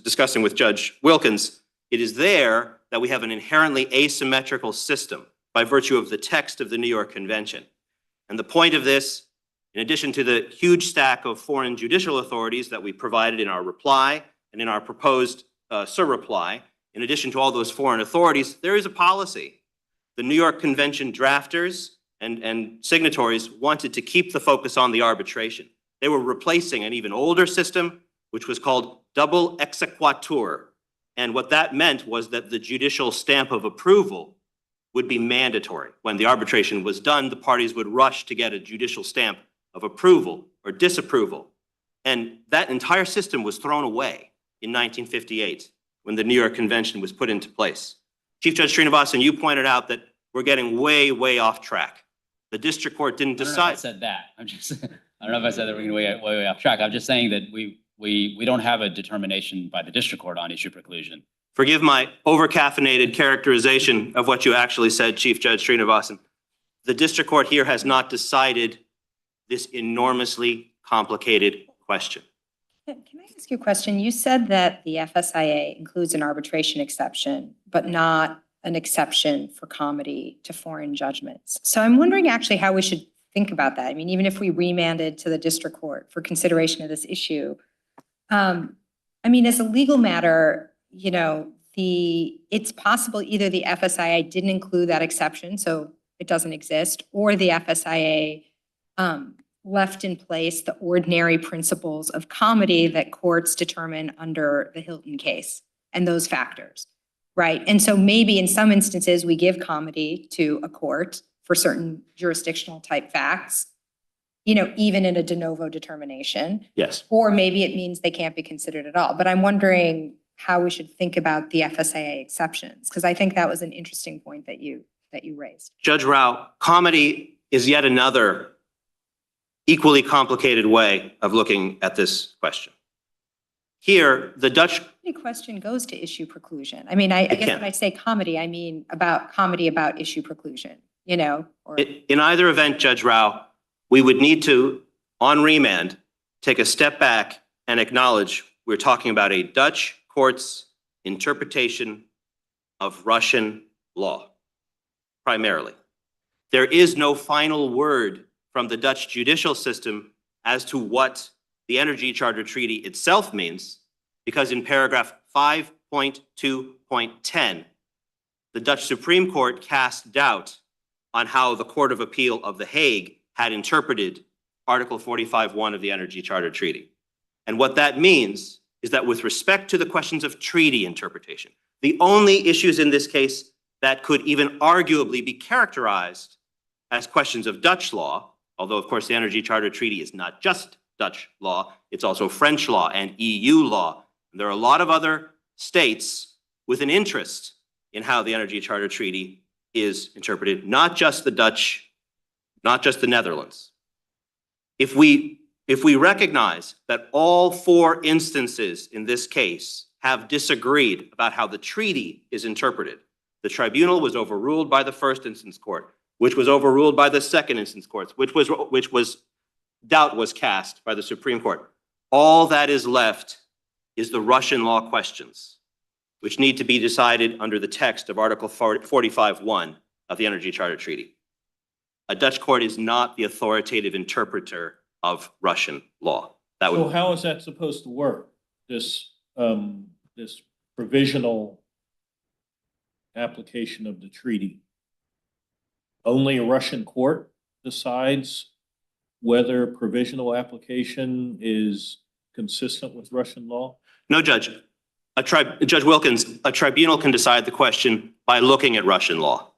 discussing with Judge Wilkins, it is there that we have an inherently asymmetrical system by virtue of the text of the New York Convention. And the point of this, in addition to the huge stack of foreign judicial authorities that we provided in our reply and in our proposed surreply, in addition to all those foreign authorities, there is a policy. The New York Convention drafters and signatories wanted to keep the focus on the arbitration. They were replacing an even older system, which was called double exequatur. And what that meant was that the judicial stamp of approval would be mandatory. When the arbitration was done, the parties would rush to get a judicial stamp of approval or disapproval. And that entire system was thrown away in 1958 when the New York Convention was put into place. Chief Judge Srinivasan, you pointed out that we're getting way, way off track. The district court didn't decide. I said that. I don't know if I said that we're going way off track. I'm just saying that we don't have a determination by the district court on issue preclusion. Forgive my over-caffeinated characterization of what you actually said, Chief Judge Srinivasan. The district court here has not decided this enormously complicated question. Can I ask you a question? You said that the FSIA includes an arbitration exception, but not an exception for comity to foreign judgments. So I'm wondering actually how we should think about that. I mean, even if we remanded to the district court for consideration of this issue, I mean, as a legal matter, you know, it's possible either the FSIA didn't include that exception, so it doesn't exist, or the FSIA left in place the ordinary principles of comity that courts determine under the Hilton case and those factors. Right. And so maybe in some instances, we give comity to a court for certain jurisdictional type facts, even in a de novo determination. Yes. Or maybe it means they can't be considered at all. But I'm wondering how we should think about the FSAA exceptions, because I think that was an interesting point that you raised. Judge Rao, comity is yet another equally complicated way of looking at this question. Here, the Dutch. The question goes to issue preclusion. I mean, I guess when I say comity, I mean about comity about issue preclusion, or. In either event, Judge Rao, we would need to, on remand, take a step back and acknowledge we're talking about a Dutch court's interpretation of Russian law, primarily. There is no final word from the Dutch judicial system as to what the Energy Charter Treaty itself means, because in paragraph 5.2.10, the Dutch Supreme Court cast doubt on how the Court of Appeal of The Hague had interpreted Article 45.1 of the Energy Charter Treaty. And what that means is that with respect to the questions of treaty interpretation, the only issues in this case that could even arguably be characterized as questions of Dutch law, although of course the Energy Charter Treaty is not just Dutch law, it's also French law and EU law. And there are a lot of other states with an interest in how the Energy Charter Treaty is interpreted, not just the Dutch, not just the Netherlands. If we recognize that all four instances in this case have disagreed about how the treaty is interpreted, the tribunal was overruled by the first instance court, which was overruled by the second instance courts, which was doubt was cast by the Supreme Court. All that is left is the Russian law questions, which need to be decided under the text of Article 45.1 of the Energy Charter Treaty. A Dutch court is not the authoritative interpreter of Russian law. So how is that supposed to work? This provisional application of the treaty? Only a Russian court decides whether provisional application is consistent with Russian law? No, Judge. Judge Wilkins, a tribunal can decide the question by looking at Russian law.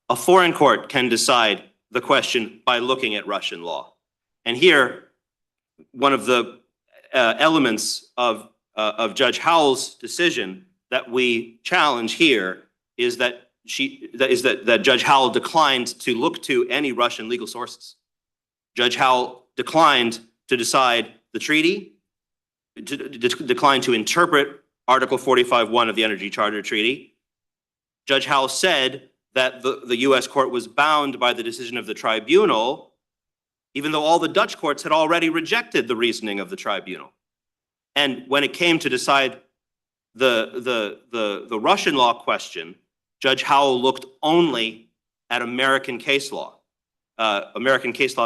A foreign court can decide the question by looking at Russian law. And here, one of the elements of Judge Howell's decision that we challenge here is that Judge Howell declined to look to any Russian legal sources. Judge Howell declined to decide the treaty, declined to interpret Article 45.1 of the Energy Charter Treaty. Judge Howell said that the US court was bound by the decision of the tribunal, even though all the Dutch courts had already rejected the reasoning of the tribunal. And when it came to decide the Russian law question, Judge Howell looked only at American case law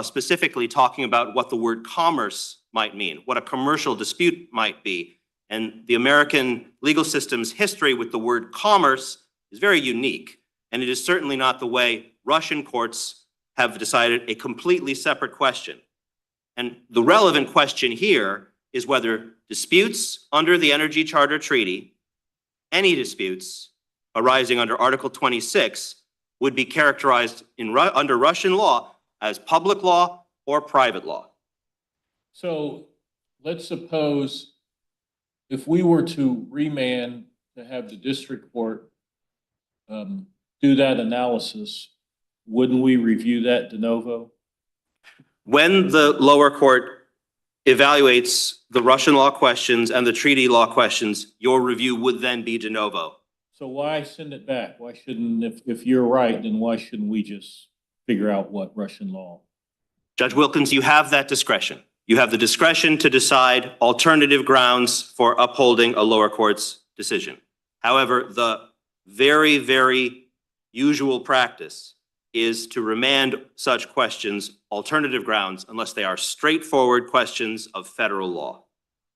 specifically talking about what the word commerce might mean, what a commercial dispute might be. And the American legal system's history with the word commerce is very unique. And it is certainly not the way Russian courts have decided a completely separate question. And the relevant question here is whether disputes under the Energy Charter Treaty, any disputes arising under Article 26, would be characterized under Russian law as public law or private law. So let's suppose if we were to remand to have the district court do that analysis, wouldn't we review that de novo? When the lower court evaluates the Russian law questions and the treaty law questions, your review would then be de novo. So why send it back? Why shouldn't, if you're right, then why shouldn't we just figure out what Russian law? Judge Wilkins, you have that discretion. You have the discretion to decide alternative grounds for upholding a lower court's decision. However, the very, very usual practice is to remand such questions alternative grounds unless they are straightforward questions of federal law.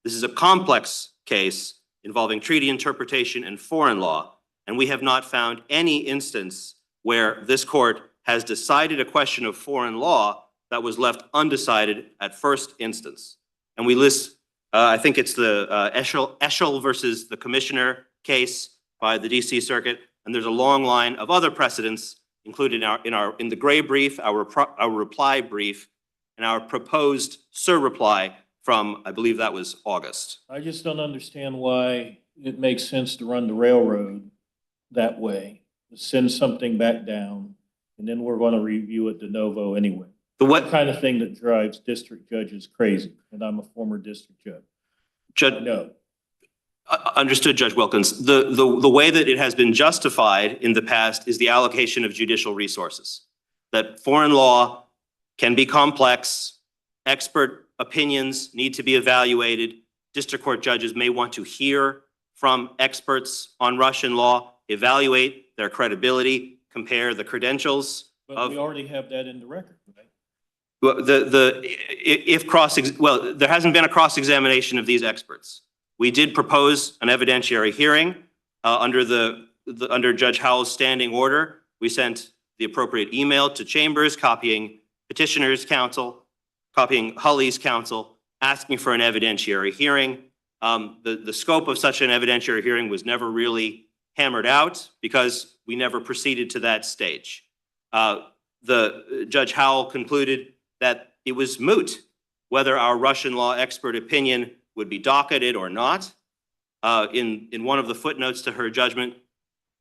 This is a complex case involving treaty interpretation and foreign law, and we have not found any instance where this court has decided a question of foreign law that was left undecided at first instance. And we list, I think it's the Eschel versus the Commissioner case by the DC Circuit, and there's a long line of other precedents included in the gray brief, our reply brief, and our proposed reply from, I believe that was August. I just don't understand why it makes sense to run the railroad that way. Send something back down, and then we're going to review it de novo anyway. The What kind of thing that drives district judges crazy, and I'm a former district judge. Judge, No. understood, Judge Wilkins. The way that it has been justified in the past is the allocation of judicial resources. That foreign law can be complex, expert opinions need to be evaluated. District court judges may want to hear from experts on Russian law, evaluate their credibility, compare the credentials But of. we already have that in the record, right? Well, there hasn't been a cross-examination of these experts. We did propose an evidentiary hearing under Judge Howell's standing order. We sent the appropriate email to Chambers, copying petitioner's counsel, copying Hulley's counsel, asking for an evidentiary hearing. The scope of such an evidentiary hearing was never really hammered out because we never proceeded to that stage. Judge Howell concluded that it was moot whether our Russian law expert opinion would be docketed or not. In one of the footnotes to her judgment,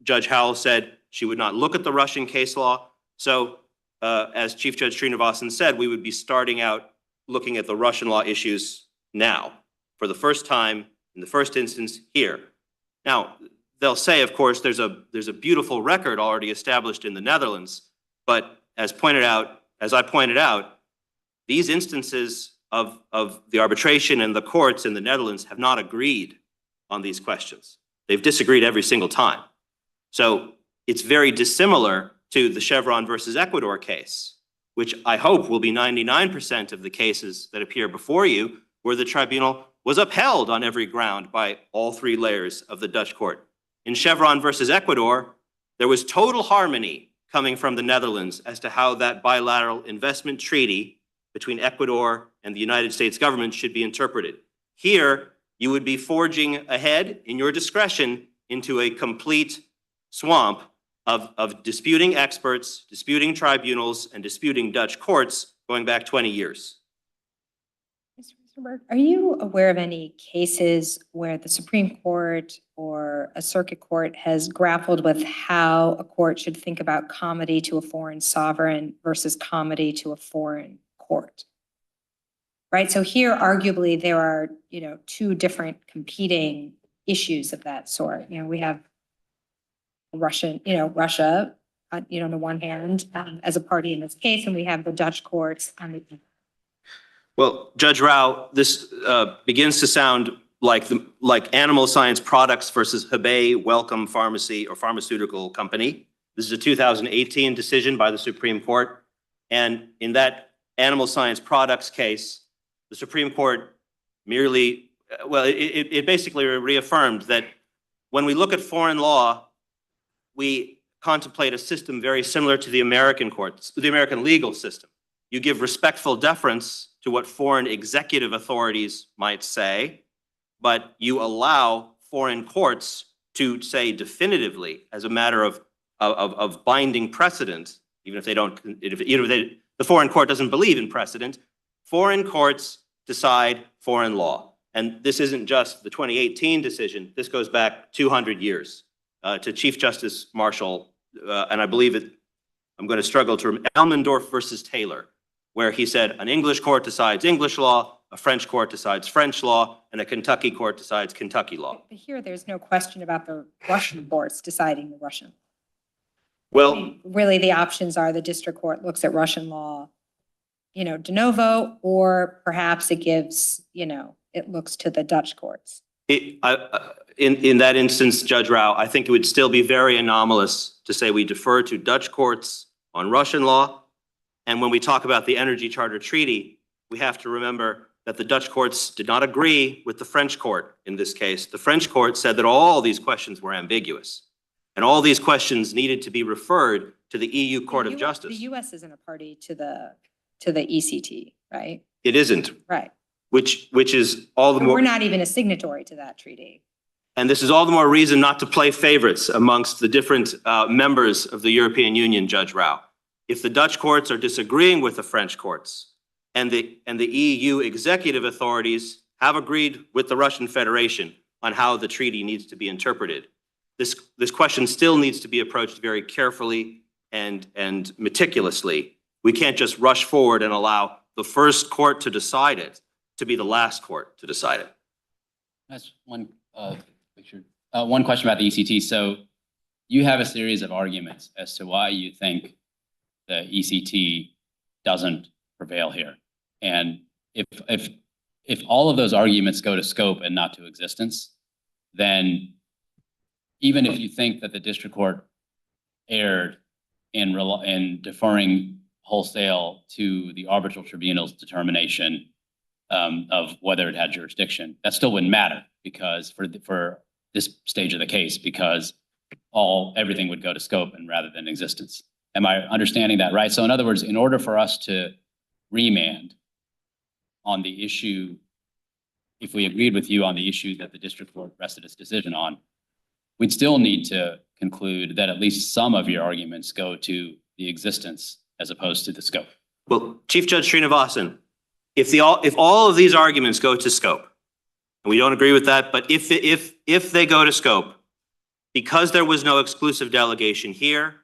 Judge Howell said she would not look at the Russian case law. So as Chief Judge Srinivasan said, we would be starting out looking at the Russian law issues now for the first time in the first instance here. Now, they'll say, of course, there's a beautiful record already established in the Netherlands, but as I pointed out, these instances of the arbitration and the courts in the Netherlands have not agreed on these questions. They've disagreed every single time. So it's very dissimilar to the Chevron versus Ecuador case, which I hope will be 99% of the cases that appear before you, where the tribunal was upheld on every ground by all three layers of the Dutch court. In Chevron versus Ecuador, there was total harmony coming from the Netherlands as to how that bilateral investment treaty between Ecuador and the United States government should be interpreted. Here, you would be forging ahead in your discretion into a complete swamp of disputing experts, disputing tribunals, and disputing Dutch courts going back 20 years. Mr. Rosenberg, are you aware of any cases where the Supreme Court or a circuit court has grappled with how a court should think about comity to a foreign sovereign versus comity to a foreign court? Right, so here arguably there are, two different competing issues of that sort. We have Russia on the one hand, as a party in this case, and we have the Dutch courts on the other. Well, Judge Rao, this begins to sound like animal science products versus Hebei Wellcome Pharmacy or Pharmaceutical Company. This is a 2018 decision by the Supreme Court. And in that animal science products case, the Supreme Court merely, it basically reaffirmed that when we look at foreign law, we contemplate a system very similar to the American courts, the American legal system. You give respectful deference to what foreign executive authorities might say, but you allow foreign courts to say definitively as a matter of binding precedent, even if the foreign court doesn't believe in precedent, foreign courts decide foreign law. And this isn't just the 2018 decision, this goes back 200 years to Chief Justice Marshall, and I believe I'm going to struggle to remember, Elmendorf versus Taylor, where he said an English court decides English law, a French court decides French law, and a Kentucky court decides Kentucky law. But here, there's no question about the Russian courts deciding the Russian. Well, really, the options are the district court looks at Russian law, de novo, or perhaps it gives, it looks to the Dutch courts. In that instance, Judge Rao, I think it would still be very anomalous to say we defer to Dutch courts on Russian law. And when we talk about the Energy Charter Treaty, we have to remember that the Dutch courts did not agree with the French court in this case. The French court said that all these questions were ambiguous and all these questions needed to be referred to the EU Court of Justice. The US isn't a party to the ECT, right? It isn't. Right. Which is all the more. We're not even a signatory to that treaty. And this is all the more reason not to play favorites amongst the different members of the European Union, Judge Rao. If the Dutch courts are disagreeing with the French courts and the EU executive authorities have agreed with the Russian Federation on how the treaty needs to be interpreted, this question still needs to be approached very carefully and meticulously. We can't just rush forward and allow the first court to decide it to be the last court to decide it. That's one one question about the ECT. So you have a series of arguments as to why you think the ECT doesn't prevail here. And if all of those arguments go to scope and not to existence, then even if you think that the district court erred in deferring wholesale to the arbitral tribunal's determination of whether it had jurisdiction, that still wouldn't matter because for this stage of the case, because everything would go to scope and rather than existence. Am I understanding that right? So in other words, in order for us to remand on the issue, if we agreed with you on the issue that the district court rested its decision on, we'd still need to conclude that at least some of your arguments go to the existence as opposed to the scope. Well, Chief Judge Srinivasan, if all of these arguments go to scope, and we don't agree with that, but if they go to scope, because there was no exclusive delegation here,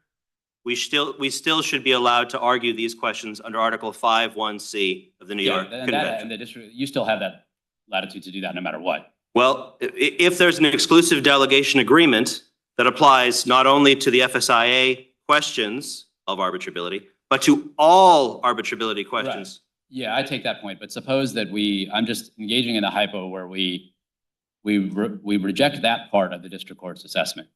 we still should be allowed to argue these questions under Article 5(1)(c) of the New York Convention. And the district, you still have that latitude to do that no matter what. Well, if there's an exclusive delegation agreement that applies not only to the FSIA questions of arbitrability, but to all arbitrability questions. Yeah, I take that point, but suppose that I'm just engaging in a hypo where we reject that part of the district court's assessment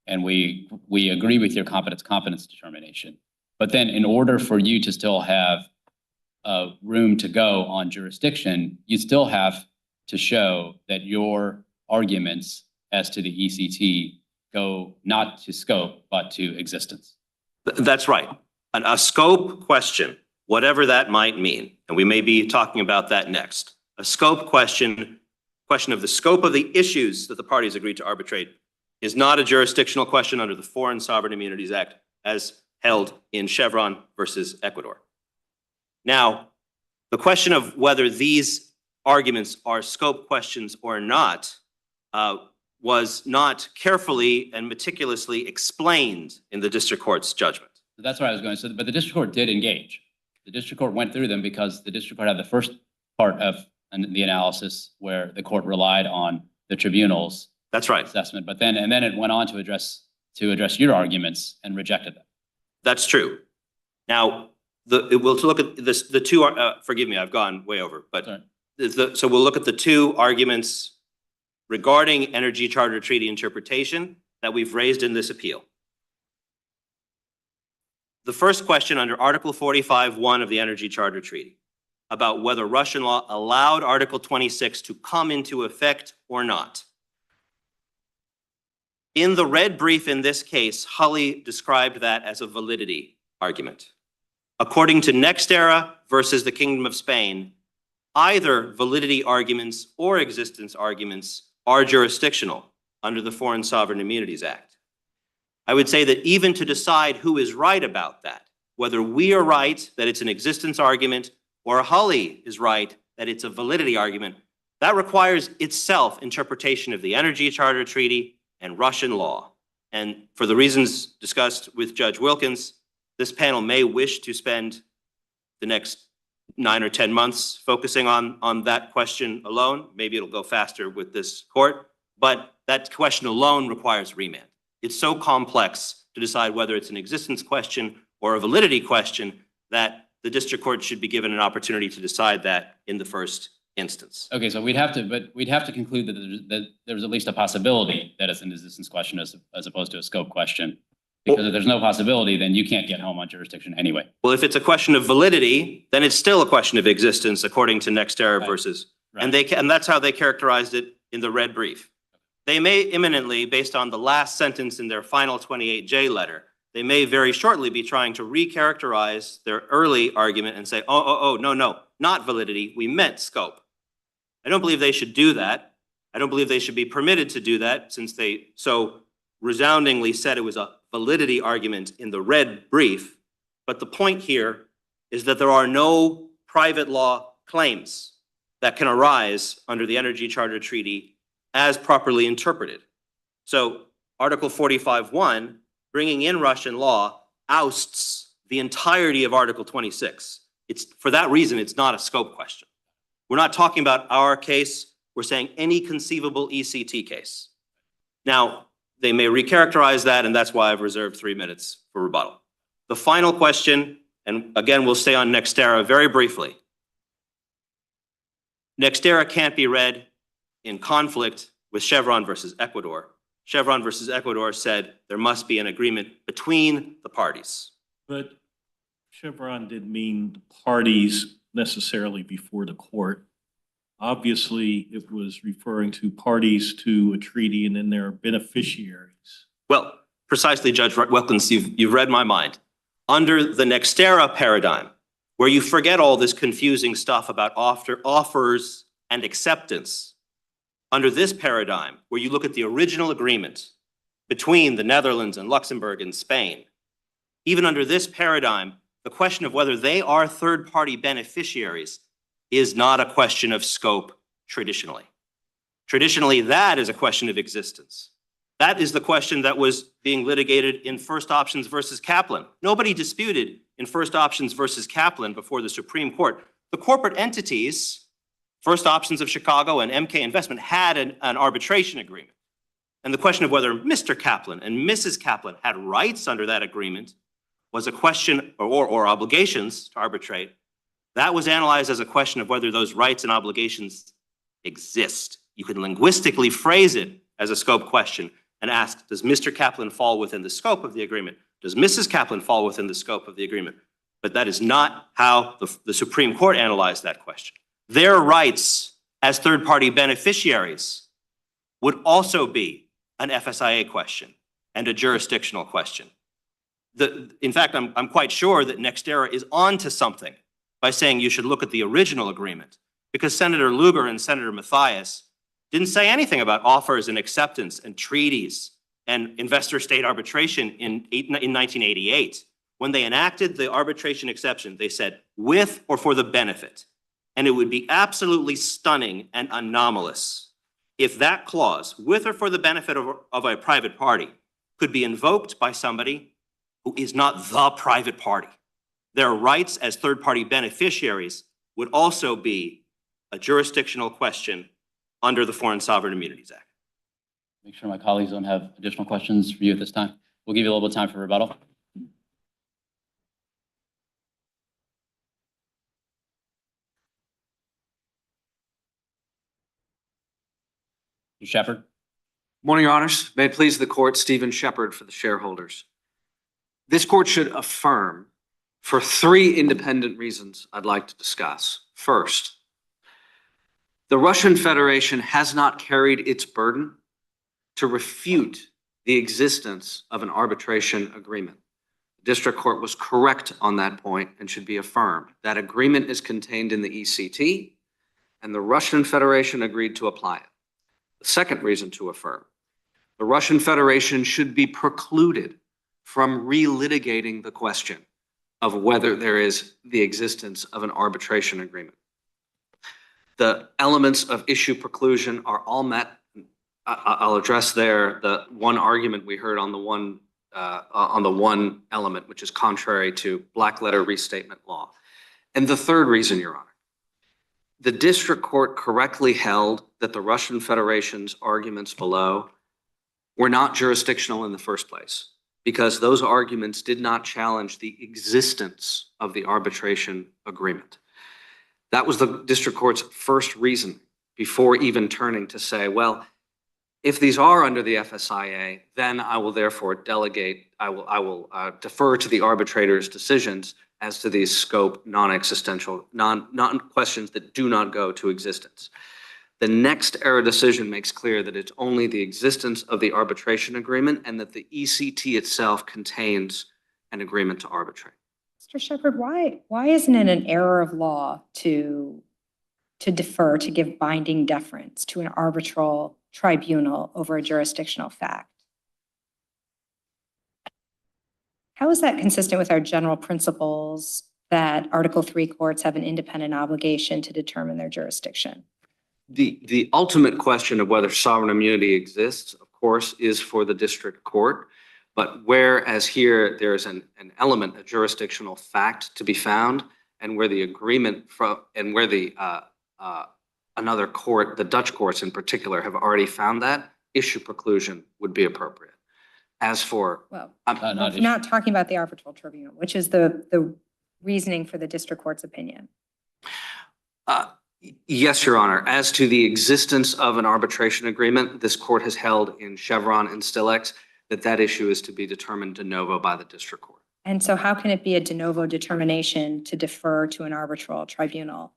and we agree with your competence determination. But then in order for you to still have room to go on jurisdiction, you still have to show that your arguments as to the ECT go not to scope, but to existence. That's right. A scope question, whatever that might mean, and we may be talking about that next. A scope question of the scope of the issues that the parties agreed to arbitrate is not a jurisdictional question under the Foreign Sovereign Immunities Act as held in Chevron versus Ecuador. Now, the question of whether these arguments are scope questions or not was not carefully and meticulously explained in the district court's judgment. So that's where I was going. So, but the district court did engage. The district court went through them because the district court had the first part of the analysis where the court relied on the tribunal's assessment. But then it went on to address your arguments and rejected them. That's true. Now, we'll look at this. The two. Forgive me, I've gone way over. But so we'll look at the two arguments regarding Energy Charter Treaty interpretation that we've raised in this appeal. The first question under Article 45(1) of the Energy Charter Treaty about whether Russian law allowed Article 26 to come into effect or not. In the red brief in this case, Hulley described that as a validity argument. According to NextEra versus the Kingdom of Spain, either validity arguments or existence arguments are jurisdictional under the Foreign Sovereign Immunities Act. I would say that even to decide who is right about that, whether we are right that it's an existence argument or Hulley is right that it's a validity argument, that requires itself interpretation of the Energy Charter Treaty and Russian law. And for the reasons discussed with Judge Wilkins, this panel may wish to spend the next 9 or 10 months focusing on that question alone. Maybe it'll go faster with this court, but that question alone requires remand. It's so complex to decide whether it's an existence question or a validity question that the district court should be given an opportunity to decide that in the first instance. Okay, so we'd have to conclude that there's at least a possibility that it's an existence question as opposed to a scope question. Because if there's no possibility, then you can't get home on jurisdiction anyway. Well, if it's a question of validity, then it's still a question of existence according to NextEra versus, and that's how they characterized it in the red brief. They may imminently, based on the last sentence in their final 28J letter, they may very shortly be trying to recharacterize their early argument and say, no, not validity, we meant scope. I don't believe they should do that. I don't believe they should be permitted to do that since they so resoundingly said it was a validity argument in the red brief. But the point here is that there are no private law claims that can arise under the Energy Charter Treaty as properly interpreted. So Article 45(1), bringing in Russian law, ousts the entirety of Article 26. For that reason, it's not a scope question. We're not talking about our case. We're saying any conceivable ECT case. Now, they may recharacterize that, and that's why I've reserved 3 minutes for rebuttal. The final question, and again, we'll stay on Nextera very briefly. Nextera can't be read in conflict with Chevron versus Ecuador. Chevron versus Ecuador said there must be an agreement between the parties. But Chevron didn't mean the parties necessarily before the court. Obviously, it was referring to parties to a treaty and then their beneficiaries. Well, precisely, Judge Wilkins, you've read my mind. Under the Nextera paradigm, where you forget all this confusing stuff about offers and acceptance, under this paradigm, where you look at the original agreement between the Netherlands and Luxembourg and Spain, even under this paradigm, the question of whether they are third-party beneficiaries is not a question of scope traditionally. Traditionally, that is a question of existence. That is the question that was being litigated in First Options versus Kaplan. Nobody disputed in First Options versus Kaplan before the Supreme Court. The corporate entities, First Options of Chicago and MK Investment, had an arbitration agreement. And the question of whether Mr. Kaplan and Mrs. Kaplan had rights under that agreement was a question, or obligations to arbitrate. That was analyzed as a question of whether those rights and obligations exist. You can linguistically phrase it as a scope question and ask, does Mr. Kaplan fall within the scope of the agreement? Does Mrs. Kaplan fall within the scope of the agreement? But that is not how the Supreme Court analyzed that question. Their rights as third-party beneficiaries would also be an FSIA question and a jurisdictional question. In fact, I'm quite sure that Nextera is onto something by saying you should look at the original agreement, because Senator Lugar and Senator Mathias didn't say anything about offers and acceptance and treaties and investor-state arbitration in 1988. When they enacted the arbitration exception, they said, with or for the benefit. And it would be absolutely stunning and anomalous if that clause, with or for the benefit of a private party, could be invoked by somebody who is not the private party. Their rights as third-party beneficiaries would also be a jurisdictional question under the Foreign Sovereign Immunities Act. Make sure my colleagues don't have additional questions for you at this time. We'll give you a little bit of time for rebuttal. Mr. Shepard. Morning, Your Honors. May it please the court, Stephen Shepard for the shareholders. This court should affirm for 3 independent reasons I'd like to discuss. First, the Russian Federation has not carried its burden to refute the existence of an arbitration agreement. The district court was correct on that point and should be affirmed. That agreement is contained in the ECT, and the Russian Federation agreed to apply it. The second reason to affirm, the Russian Federation should be precluded from relitigating the question of whether there is the existence of an arbitration agreement. The elements of issue preclusion are all met. I'll address the one argument we heard on the one element, which is contrary to black letter restatement law. And the third reason, Your Honor, the district court correctly held that the Russian Federation's arguments below were not jurisdictional in the first place, because those arguments did not challenge the existence of the arbitration agreement. That was the district court's first reason before even turning to say, well, if these are under the FSIA, then I will therefore delegate, I will defer to the arbitrator's decisions as to these scope non-existential, questions that do not go to existence. The next error decision makes clear that it's only the existence of the arbitration agreement and that the ECT itself contains an agreement to arbitrate. Mr. Shepard, why isn't it an error of law to to defer, to give binding deference to an arbitral tribunal over a jurisdictional fact. How is that consistent with our general principles that Article 3 courts have an independent obligation to determine their jurisdiction? The ultimate question of whether sovereign immunity exists, of course, is for the district court. But whereas here there's an element, a jurisdictional fact to be found, and where the agreement and where the another court, the Dutch courts in particular, have already found that, issue preclusion would be appropriate. As for, Well, Not we're issue. not talking about the arbitral tribunal, which is the reasoning for the district court's opinion. yes, Your Honor, as to the existence of an arbitration agreement, this court has held in Chevron and Stillex that issue is to be determined de novo by the district court. And so how can it be a de novo determination to defer to an arbitral tribunal?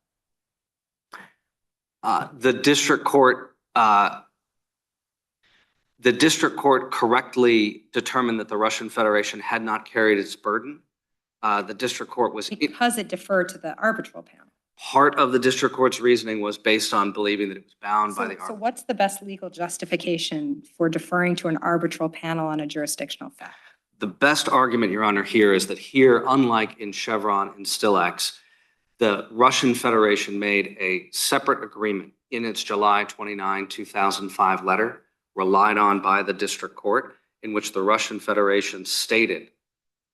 The district court correctly determined that the Russian Federation had not carried its burden. The district court was Because it deferred to the arbitral panel. part of the district court's reasoning was based on believing that it was bound by the So arbitral. what's the best legal justification for deferring to an arbitral panel on a jurisdictional fact? The best argument, Your Honor, here is that here, unlike in Chevron and Stillex, the Russian Federation made a separate agreement in its July 29, 2005 letter, relied on by the district court, in which the Russian Federation stated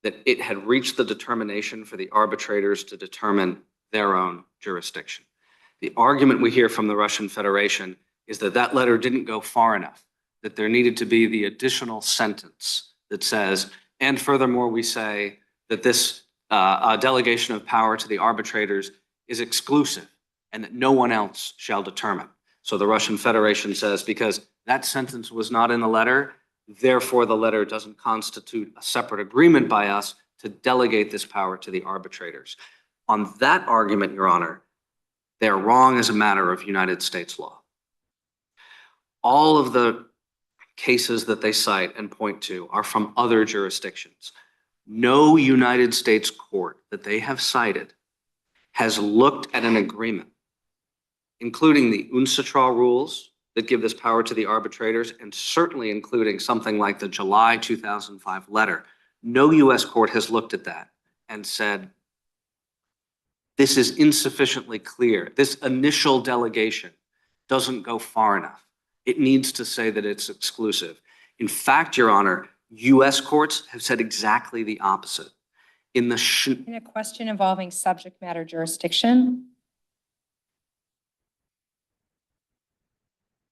that it had reached the determination for the arbitrators to determine their own jurisdiction. The argument we hear from the Russian Federation is that that letter didn't go far enough, that there needed to be the additional sentence that says, and furthermore, we say that this delegation of power to the arbitrators is exclusive and that no one else shall determine. So the Russian Federation says, because that sentence was not in the letter, therefore the letter doesn't constitute a separate agreement by us to delegate this power to the arbitrators. On that argument, Your Honor, they're wrong as a matter of United States law. All of the cases that they cite and point to are from other jurisdictions. No United States court that they have cited has looked at an agreement, including the UNCITRAL rules that give this power to the arbitrators, and certainly including something like the July 2005 letter. No US court has looked at that and said, this is insufficiently clear. This initial delegation doesn't go far enough. It needs to say that it's exclusive. In fact, Your Honor, US courts have said exactly the opposite. In In a question involving subject matter jurisdiction,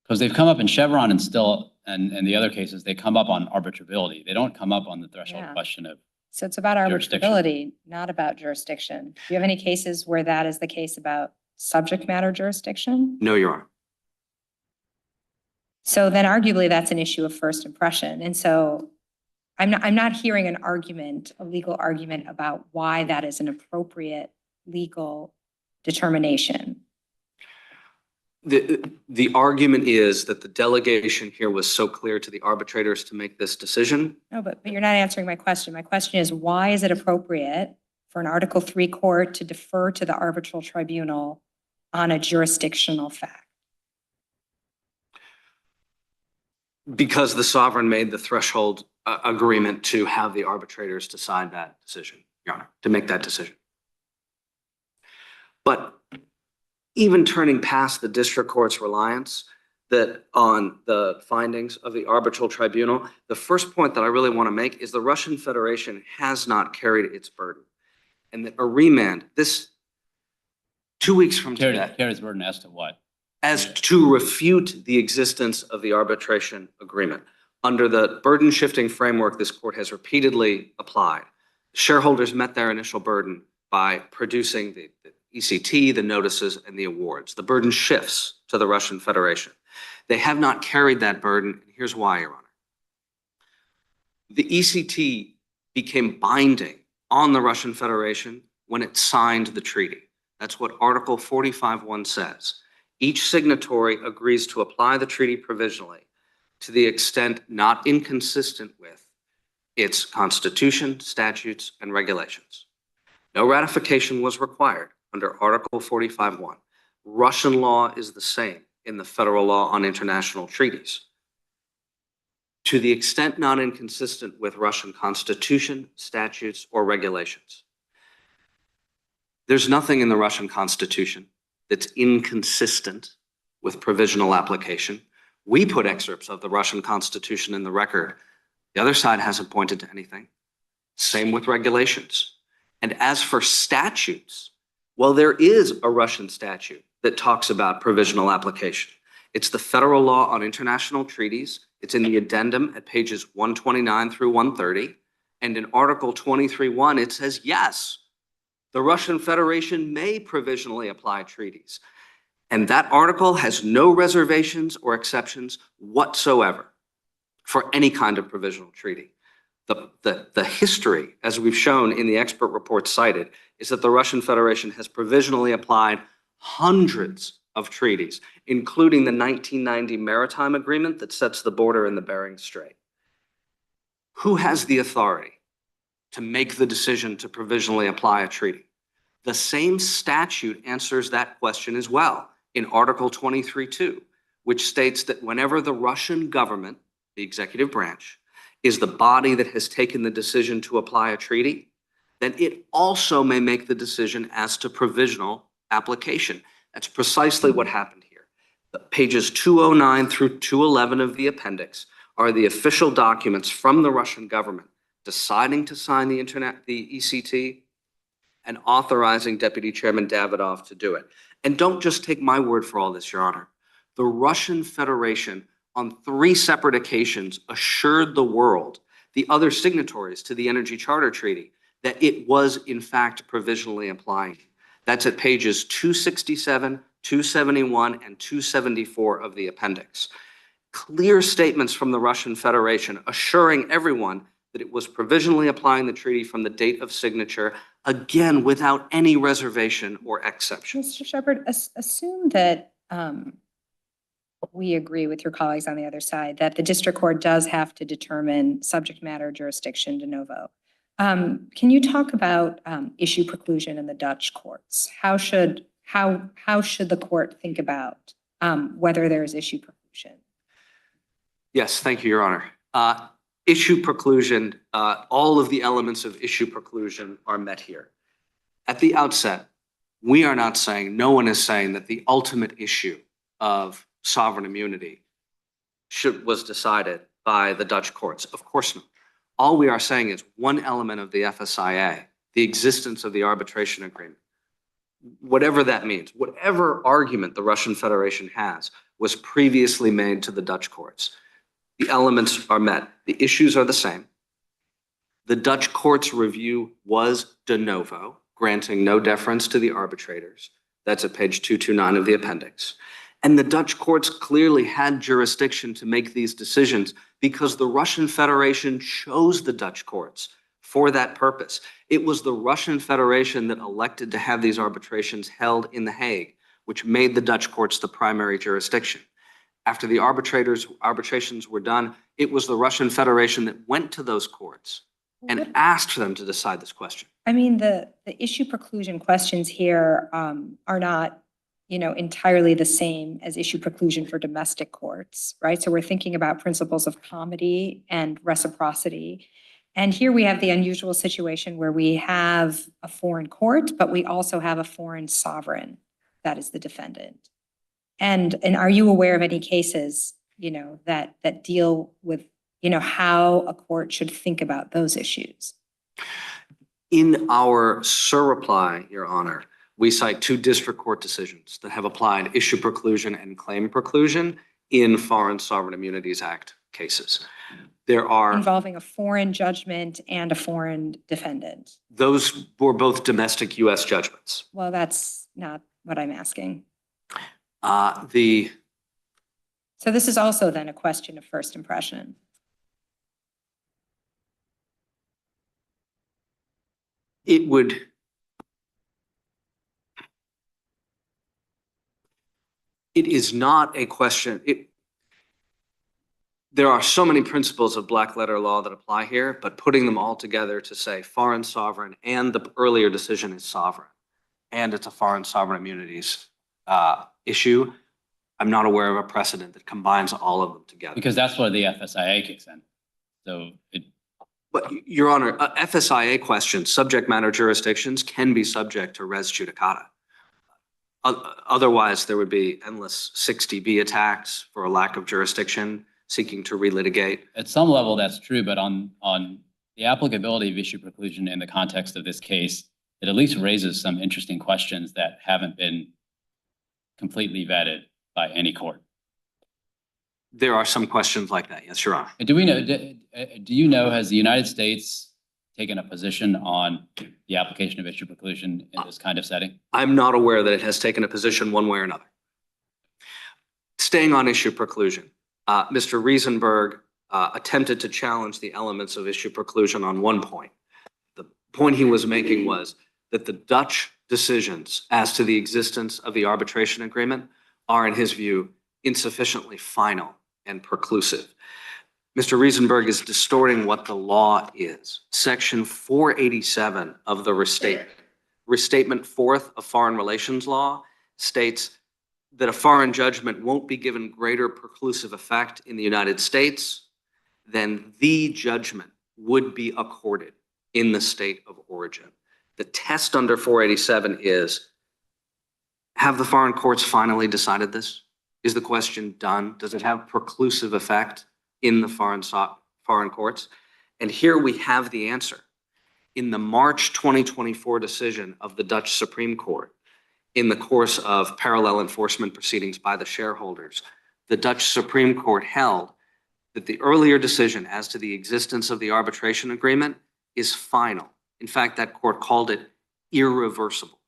Because they've come up in Chevron and still, and the other cases, they come up on arbitrability. They don't come up on the threshold Yeah. question of, so it's about Jurisdiction. arbitrability, not about jurisdiction. Do you have any cases where that is the case about subject matter jurisdiction? No, Your Honor. So then arguably that's an issue of first impression. And so I'm not hearing an argument, a legal argument about why that is an appropriate legal determination. The argument is that the delegation here was so clear to the arbitrators to make this decision. No, but you're not answering my question. My question is, why is it appropriate for an Article 3 court to defer to the arbitral tribunal on a jurisdictional fact? Because the sovereign made the threshold agreement to have the arbitrators decide that decision, Your Honor, to make that decision. But even turning past the district court's reliance on the findings of the arbitral tribunal, the first point that I really want to make is the Russian Federation has not carried its burden. And that a remand, this 2 weeks from today, carries burden as to what? as to refute the existence of the arbitration agreement. Under the burden shifting framework this court has repeatedly applied, shareholders met their initial burden by producing the ECT, the notices, and the awards. The burden shifts to the Russian Federation. They have not carried that burden. Here's why, Your Honor. The ECT became binding on the Russian Federation when it signed the treaty. That's what Article 45.1 says. Each signatory agrees to apply the treaty provisionally to the extent not inconsistent with its constitution, statutes, and regulations. No ratification was required under Article 45.1. Russian law is the same in the federal law on international treaties. To the extent not inconsistent with Russian constitution, statutes, or regulations. There's nothing in the Russian constitution that's inconsistent with provisional application. We put excerpts of the Russian constitution in the record. The other side hasn't pointed to anything. Same with regulations. And as for statutes, well, there is a Russian statute that talks about provisional application. It's the federal law on international treaties. It's in the addendum at pages 129 through 130. And in Article 23.1, it says, yes, the Russian Federation may provisionally apply treaties. And that article has no reservations or exceptions whatsoever for any kind of provisional treaty. The history, as we've shown in the expert report cited, is that the Russian Federation has provisionally applied hundreds of treaties, including the 1990 Maritime Agreement that sets the border in the Bering Strait. Who has the authority to make the decision to provisionally apply a treaty? The same statute answers that question as well in Article 23.2, which states that whenever the Russian government, the executive branch, is the body that has taken the decision to apply a treaty, then it also may make the decision as to provisional application. That's precisely what happened here. The pages 209 through 211 of the appendix are the official documents from the Russian government deciding to sign the ECT and authorizing Deputy Chairman Davidov to do it. And don't just take my word for all this, Your Honor. The Russian Federation on 3 separate occasions assured the world, the other signatories to the Energy Charter Treaty, that it was in fact provisionally applying. That's at pages 267, 271, and 274 of the appendix. Clear statements from the Russian Federation assuring everyone that it was provisionally applying the treaty from the date of signature, again, without any reservation or exception. Mr. Shepherd, assume that we agree with your colleagues on the other side that the district court does have to determine subject matter jurisdiction de novo. Can you talk about issue preclusion in the Dutch courts? How should the court think about whether there is issue preclusion? Yes, thank you, Your Honor. Issue preclusion, all of the elements of issue preclusion are met here. At the outset, we are not saying, no one is saying that the ultimate issue of sovereign immunity was decided by the Dutch courts. Of course not. All we are saying is one element of the FSIA, the existence of the arbitration agreement, whatever that means, whatever argument the Russian Federation has was previously made to the Dutch courts. The elements are met. The issues are the same. The Dutch court's review was de novo, granting no deference to the arbitrators. That's at page 229 of the appendix. And the Dutch courts clearly had jurisdiction to make these decisions because the Russian Federation chose the Dutch courts for that purpose. It was the Russian Federation that elected to have these arbitrations held in The Hague, which made the Dutch courts the primary jurisdiction. After the arbitrations were done, it was the Russian Federation that went to those courts and asked them to decide this question. I mean, the issue preclusion questions here are not, entirely the same as issue preclusion for domestic courts, right? So we're thinking about principles of comity and reciprocity. And here we have the unusual situation where we have a foreign court, but we also have a foreign sovereign that is the defendant. And are you aware of any cases, that deal with, how a court should think about those issues? In our surreply, Your Honor, we cite 2 district court decisions that have applied issue preclusion and claim preclusion in Foreign Sovereign Immunities Act cases. There are involving a foreign judgment and a foreign defendant. Those were both domestic U.S. judgments. Well, that's not what I'm asking. So this is also then a question of first impression. It is not a question. There are so many principles of black letter law that apply here, but putting them all together to say foreign sovereign and the earlier decision is sovereign, and it's a foreign sovereign immunities issue. I'm not aware of a precedent that combines all of them together. Because that's where the FSIA kicks in. So it, But Your Honor, FSIA questions, subject matter jurisdictions can be subject to res judicata. Otherwise, there would be endless 60B attacks for a lack of jurisdiction seeking to relitigate. at some level, that's true, but on the applicability of issue preclusion in the context of this case, it at least raises some interesting questions that haven't been completely vetted by any court. There are some questions like that. Yes, Your Honor. And do we know, do you know, has the United States taken a position on the application of issue preclusion in this kind of setting? I'm not aware that it has taken a position one way or another. Staying on issue preclusion, Mr. Riesenberg attempted to challenge the elements of issue preclusion on one point. The point he was making was that the Dutch decisions as to the existence of the arbitration agreement are, in his view, insufficiently final and preclusive. Mr. Riesenberg is distorting what the law is. Section 487 of the Restatement Fourth of Foreign Relations Law states that a foreign judgment won't be given greater preclusive effect in the United States than the judgment would be accorded in the state of origin. The test under 487 is, have the foreign courts finally decided this? Is the question done? Does it have preclusive effect in the foreign courts? And here we have the answer. In the March 2024 decision of the Dutch Supreme Court, in the course of parallel enforcement proceedings by the shareholders, the Dutch Supreme Court held that the earlier decision as to the existence of the arbitration agreement is final. In fact, that court called it irreversible.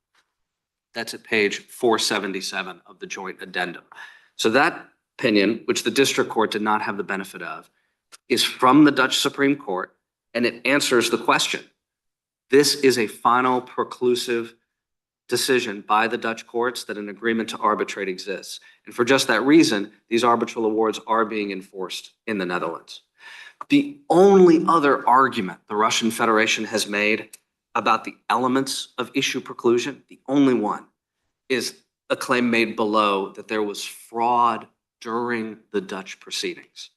That's at page 477 of the joint addendum. So that opinion, which the district court did not have the benefit of, is from the Dutch Supreme Court, and it answers the question. This is a final preclusive decision by the Dutch courts that an agreement to arbitrate exists. And for just that reason, these arbitral awards are being enforced in the Netherlands. The only other argument the Russian Federation has made about the elements of issue preclusion, the only one, is a claim made below that there was fraud during the Dutch proceedings.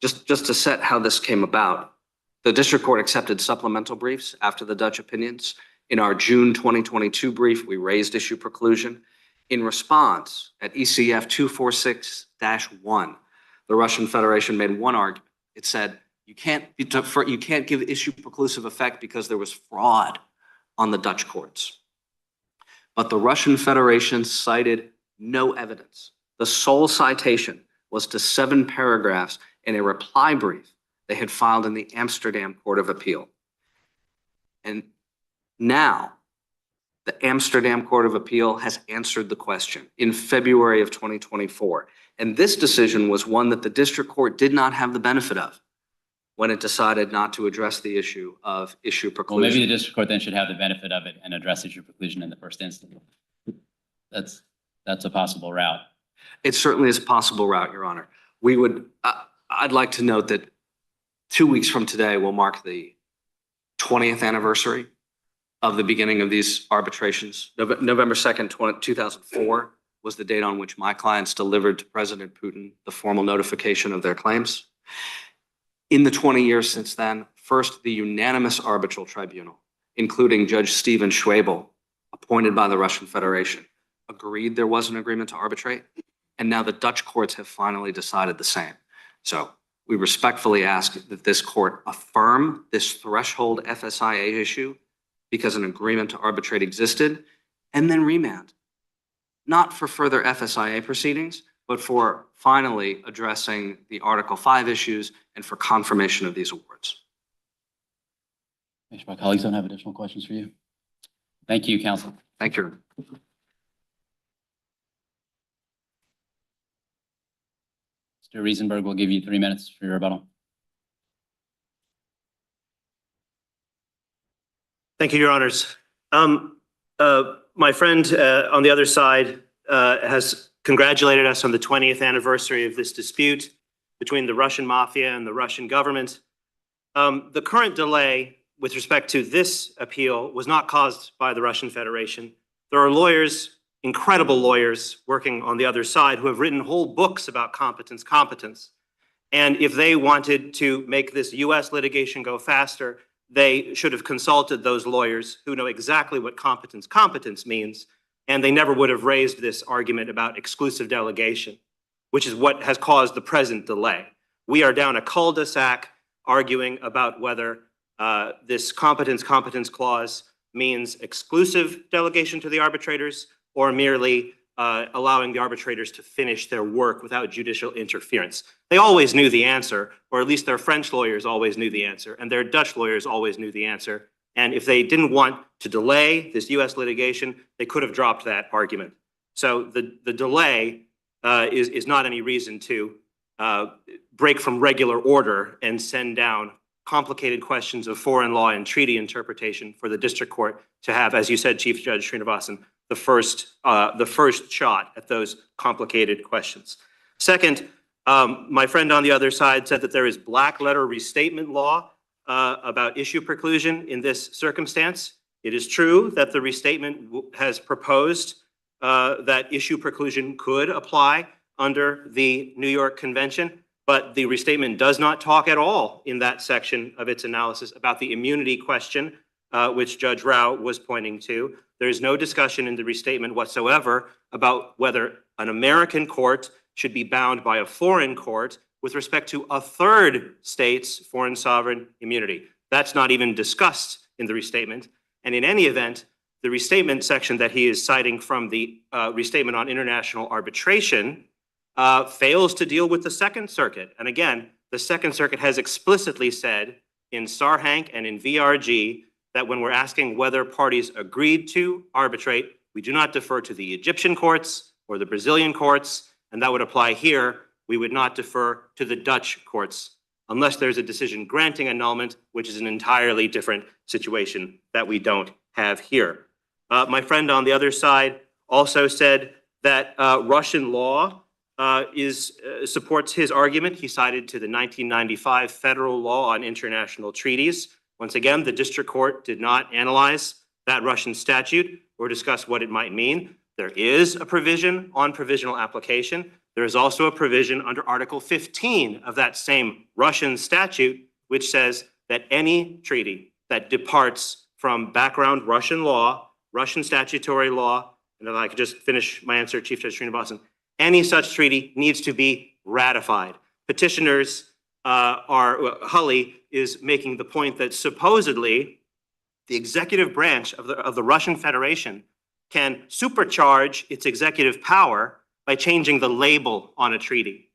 Just to set how this came about, the district court accepted supplemental briefs after the Dutch opinions. In our June 2022 brief, we raised issue preclusion. In response, at ECF 246-1, the Russian Federation made one argument. It said, you can't give issue preclusive effect because there was fraud on the Dutch courts. But the Russian Federation cited no evidence. The sole citation was to 7 paragraphs in a reply brief they had filed in the Amsterdam Court of Appeal. And now, the Amsterdam Court of Appeal has answered the question in February of 2024. And this decision was one that the district court did not have the benefit of when it decided not to address the issue of issue preclusion. Well, maybe the district court then should have the benefit of it and address issue preclusion in the first instance. That's a possible route. It certainly is a possible route, Your Honor. I'd like to note that 2 weeks from today will mark the 20th anniversary of the beginning of these arbitrations. November 2nd, 2004 was the date on which my clients delivered to President Putin the formal notification of their claims. In the 20 years since then, first the unanimous arbitral tribunal, including Judge Stephen Schwabel, appointed by the Russian Federation, agreed there was an agreement to arbitrate. And now the Dutch courts have finally decided the same. So we respectfully ask that this court affirm this threshold FSIA issue because an agreement to arbitrate existed, and then remand, not for further FSIA proceedings, but for finally addressing the Article 5 issues and for confirmation of these awards. Make sure my colleagues don't have additional questions for you. Thank you, counsel. Thank you. Mr. Riesenberg will give you 3 minutes for your rebuttal. Thank you, Your Honors. My friend on the other side has congratulated us on the 20th anniversary of this dispute between the Russian mafia and the Russian government. The current delay with respect to this appeal was not caused by the Russian Federation. There are lawyers, incredible lawyers working on the other side who have written whole books about competence. And if they wanted to make this US litigation go faster, they should have consulted those lawyers who know exactly what competence means. And they never would have raised this argument about exclusive delegation, which is what has caused the present delay. We are down a cul-de-sac arguing about whether this competence clause means exclusive delegation to the arbitrators or merely allowing the arbitrators to finish their work without judicial interference. They always knew the answer, or at least their French lawyers always knew the answer, and their Dutch lawyers always knew the answer. And if they didn't want to delay this US litigation, they could have dropped that argument. So the delay is not any reason to break from regular order and send down complicated questions of foreign law and treaty interpretation for the district court to have, as you said, Chief Judge Srinivasan, the first shot at those complicated questions. Second, my friend on the other side said that there is black letter restatement law about issue preclusion in this circumstance. It is true that the restatement has proposed that issue preclusion could apply under the New York Convention, but the restatement does not talk at all in that section of its analysis about the immunity question, which Judge Rao was pointing to. There is no discussion in the restatement whatsoever about whether an American court should be bound by a foreign court with respect to a third state's foreign sovereign immunity. That's not even discussed in the restatement. And in any event, the restatement section that he is citing from the restatement on international arbitration fails to deal with the Second Circuit. And again, the Second Circuit has explicitly said in Sarhank and in VRG that when we're asking whether parties agreed to arbitrate, we do not defer to the Egyptian courts or the Brazilian courts, and that would apply here. We would not defer to the Dutch courts unless there's a decision granting annulment, which is an entirely different situation that we don't have here. My friend on the other side also said that Russian law supports his argument. He cited to the 1995 federal law on international treaties. Once again, the district court did not analyze that Russian statute or discuss what it might mean. There is a provision on provisional application. There is also a provision under Article 15 of that same Russian statute, which says that any treaty that departs from background Russian law, Russian statutory law, and if I could just finish my answer, Chief Judge Srinivasan, any such treaty needs to be ratified. Petitioners Hulley is making the point that supposedly the executive branch of the Russian Federation can supercharge its executive power by changing the label on a treaty.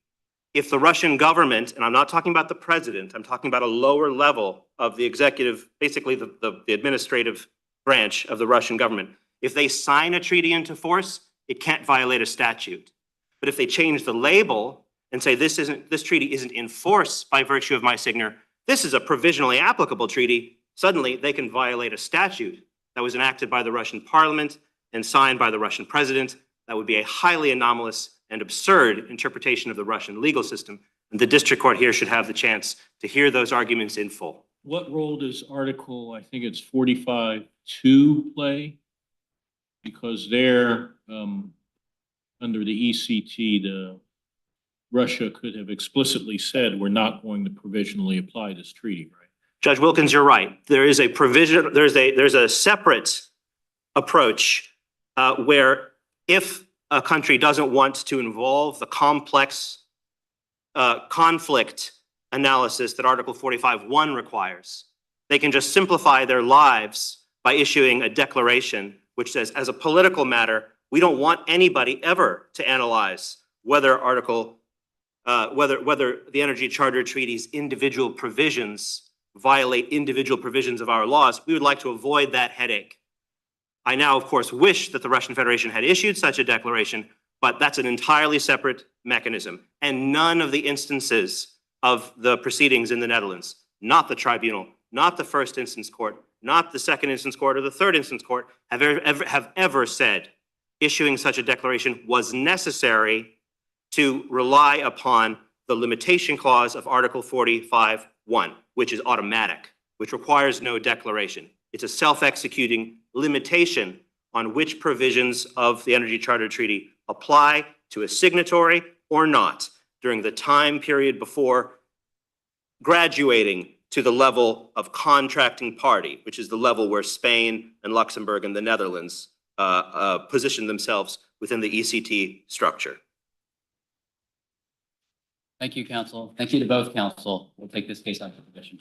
If the Russian government, and I'm not talking about the president, I'm talking about a lower level of the executive, basically the administrative branch of the Russian government, if they sign a treaty into force, it can't violate a statute. But if they change the label and say this treaty isn't in force by virtue of my signature, this is a provisionally applicable treaty, suddenly they can violate a statute that was enacted by the Russian parliament and signed by the Russian president. That would be a highly anomalous and absurd interpretation of the Russian legal system. And the district court here should have the chance to hear those arguments in full. What role does Article, I think it's 45(2) play? Because there, under the ECT, Russia could have explicitly said, we're not going to provisionally apply this treaty, right? Judge Wilkins, you're right. There is a provision, there's a separate approach where if a country doesn't want to involve the complex conflict analysis that Article 45(1) requires, they can just simplify their lives by issuing a declaration which says, as a political matter, we don't want anybody ever to analyze whether whether the Energy Charter Treaty's individual provisions violate individual provisions of our laws. We would like to avoid that headache. I now, of course, wish that the Russian Federation had issued such a declaration, but that's an entirely separate mechanism. And none of the instances of the proceedings in the Netherlands, not the tribunal, not the first instance court, not the second instance court or the third instance court, have ever said issuing such a declaration was necessary to rely upon the limitation clause of Article 45(1), which is automatic, which requires no declaration. It's a self-executing limitation on which provisions of the Energy Charter Treaty apply to a signatory or not during the time period before graduating to the level of contracting party, which is the level where Spain and Luxembourg and the Netherlands position themselves within the ECT structure. Thank you, counsel. Thank you to both counsel. We'll take this case on submission.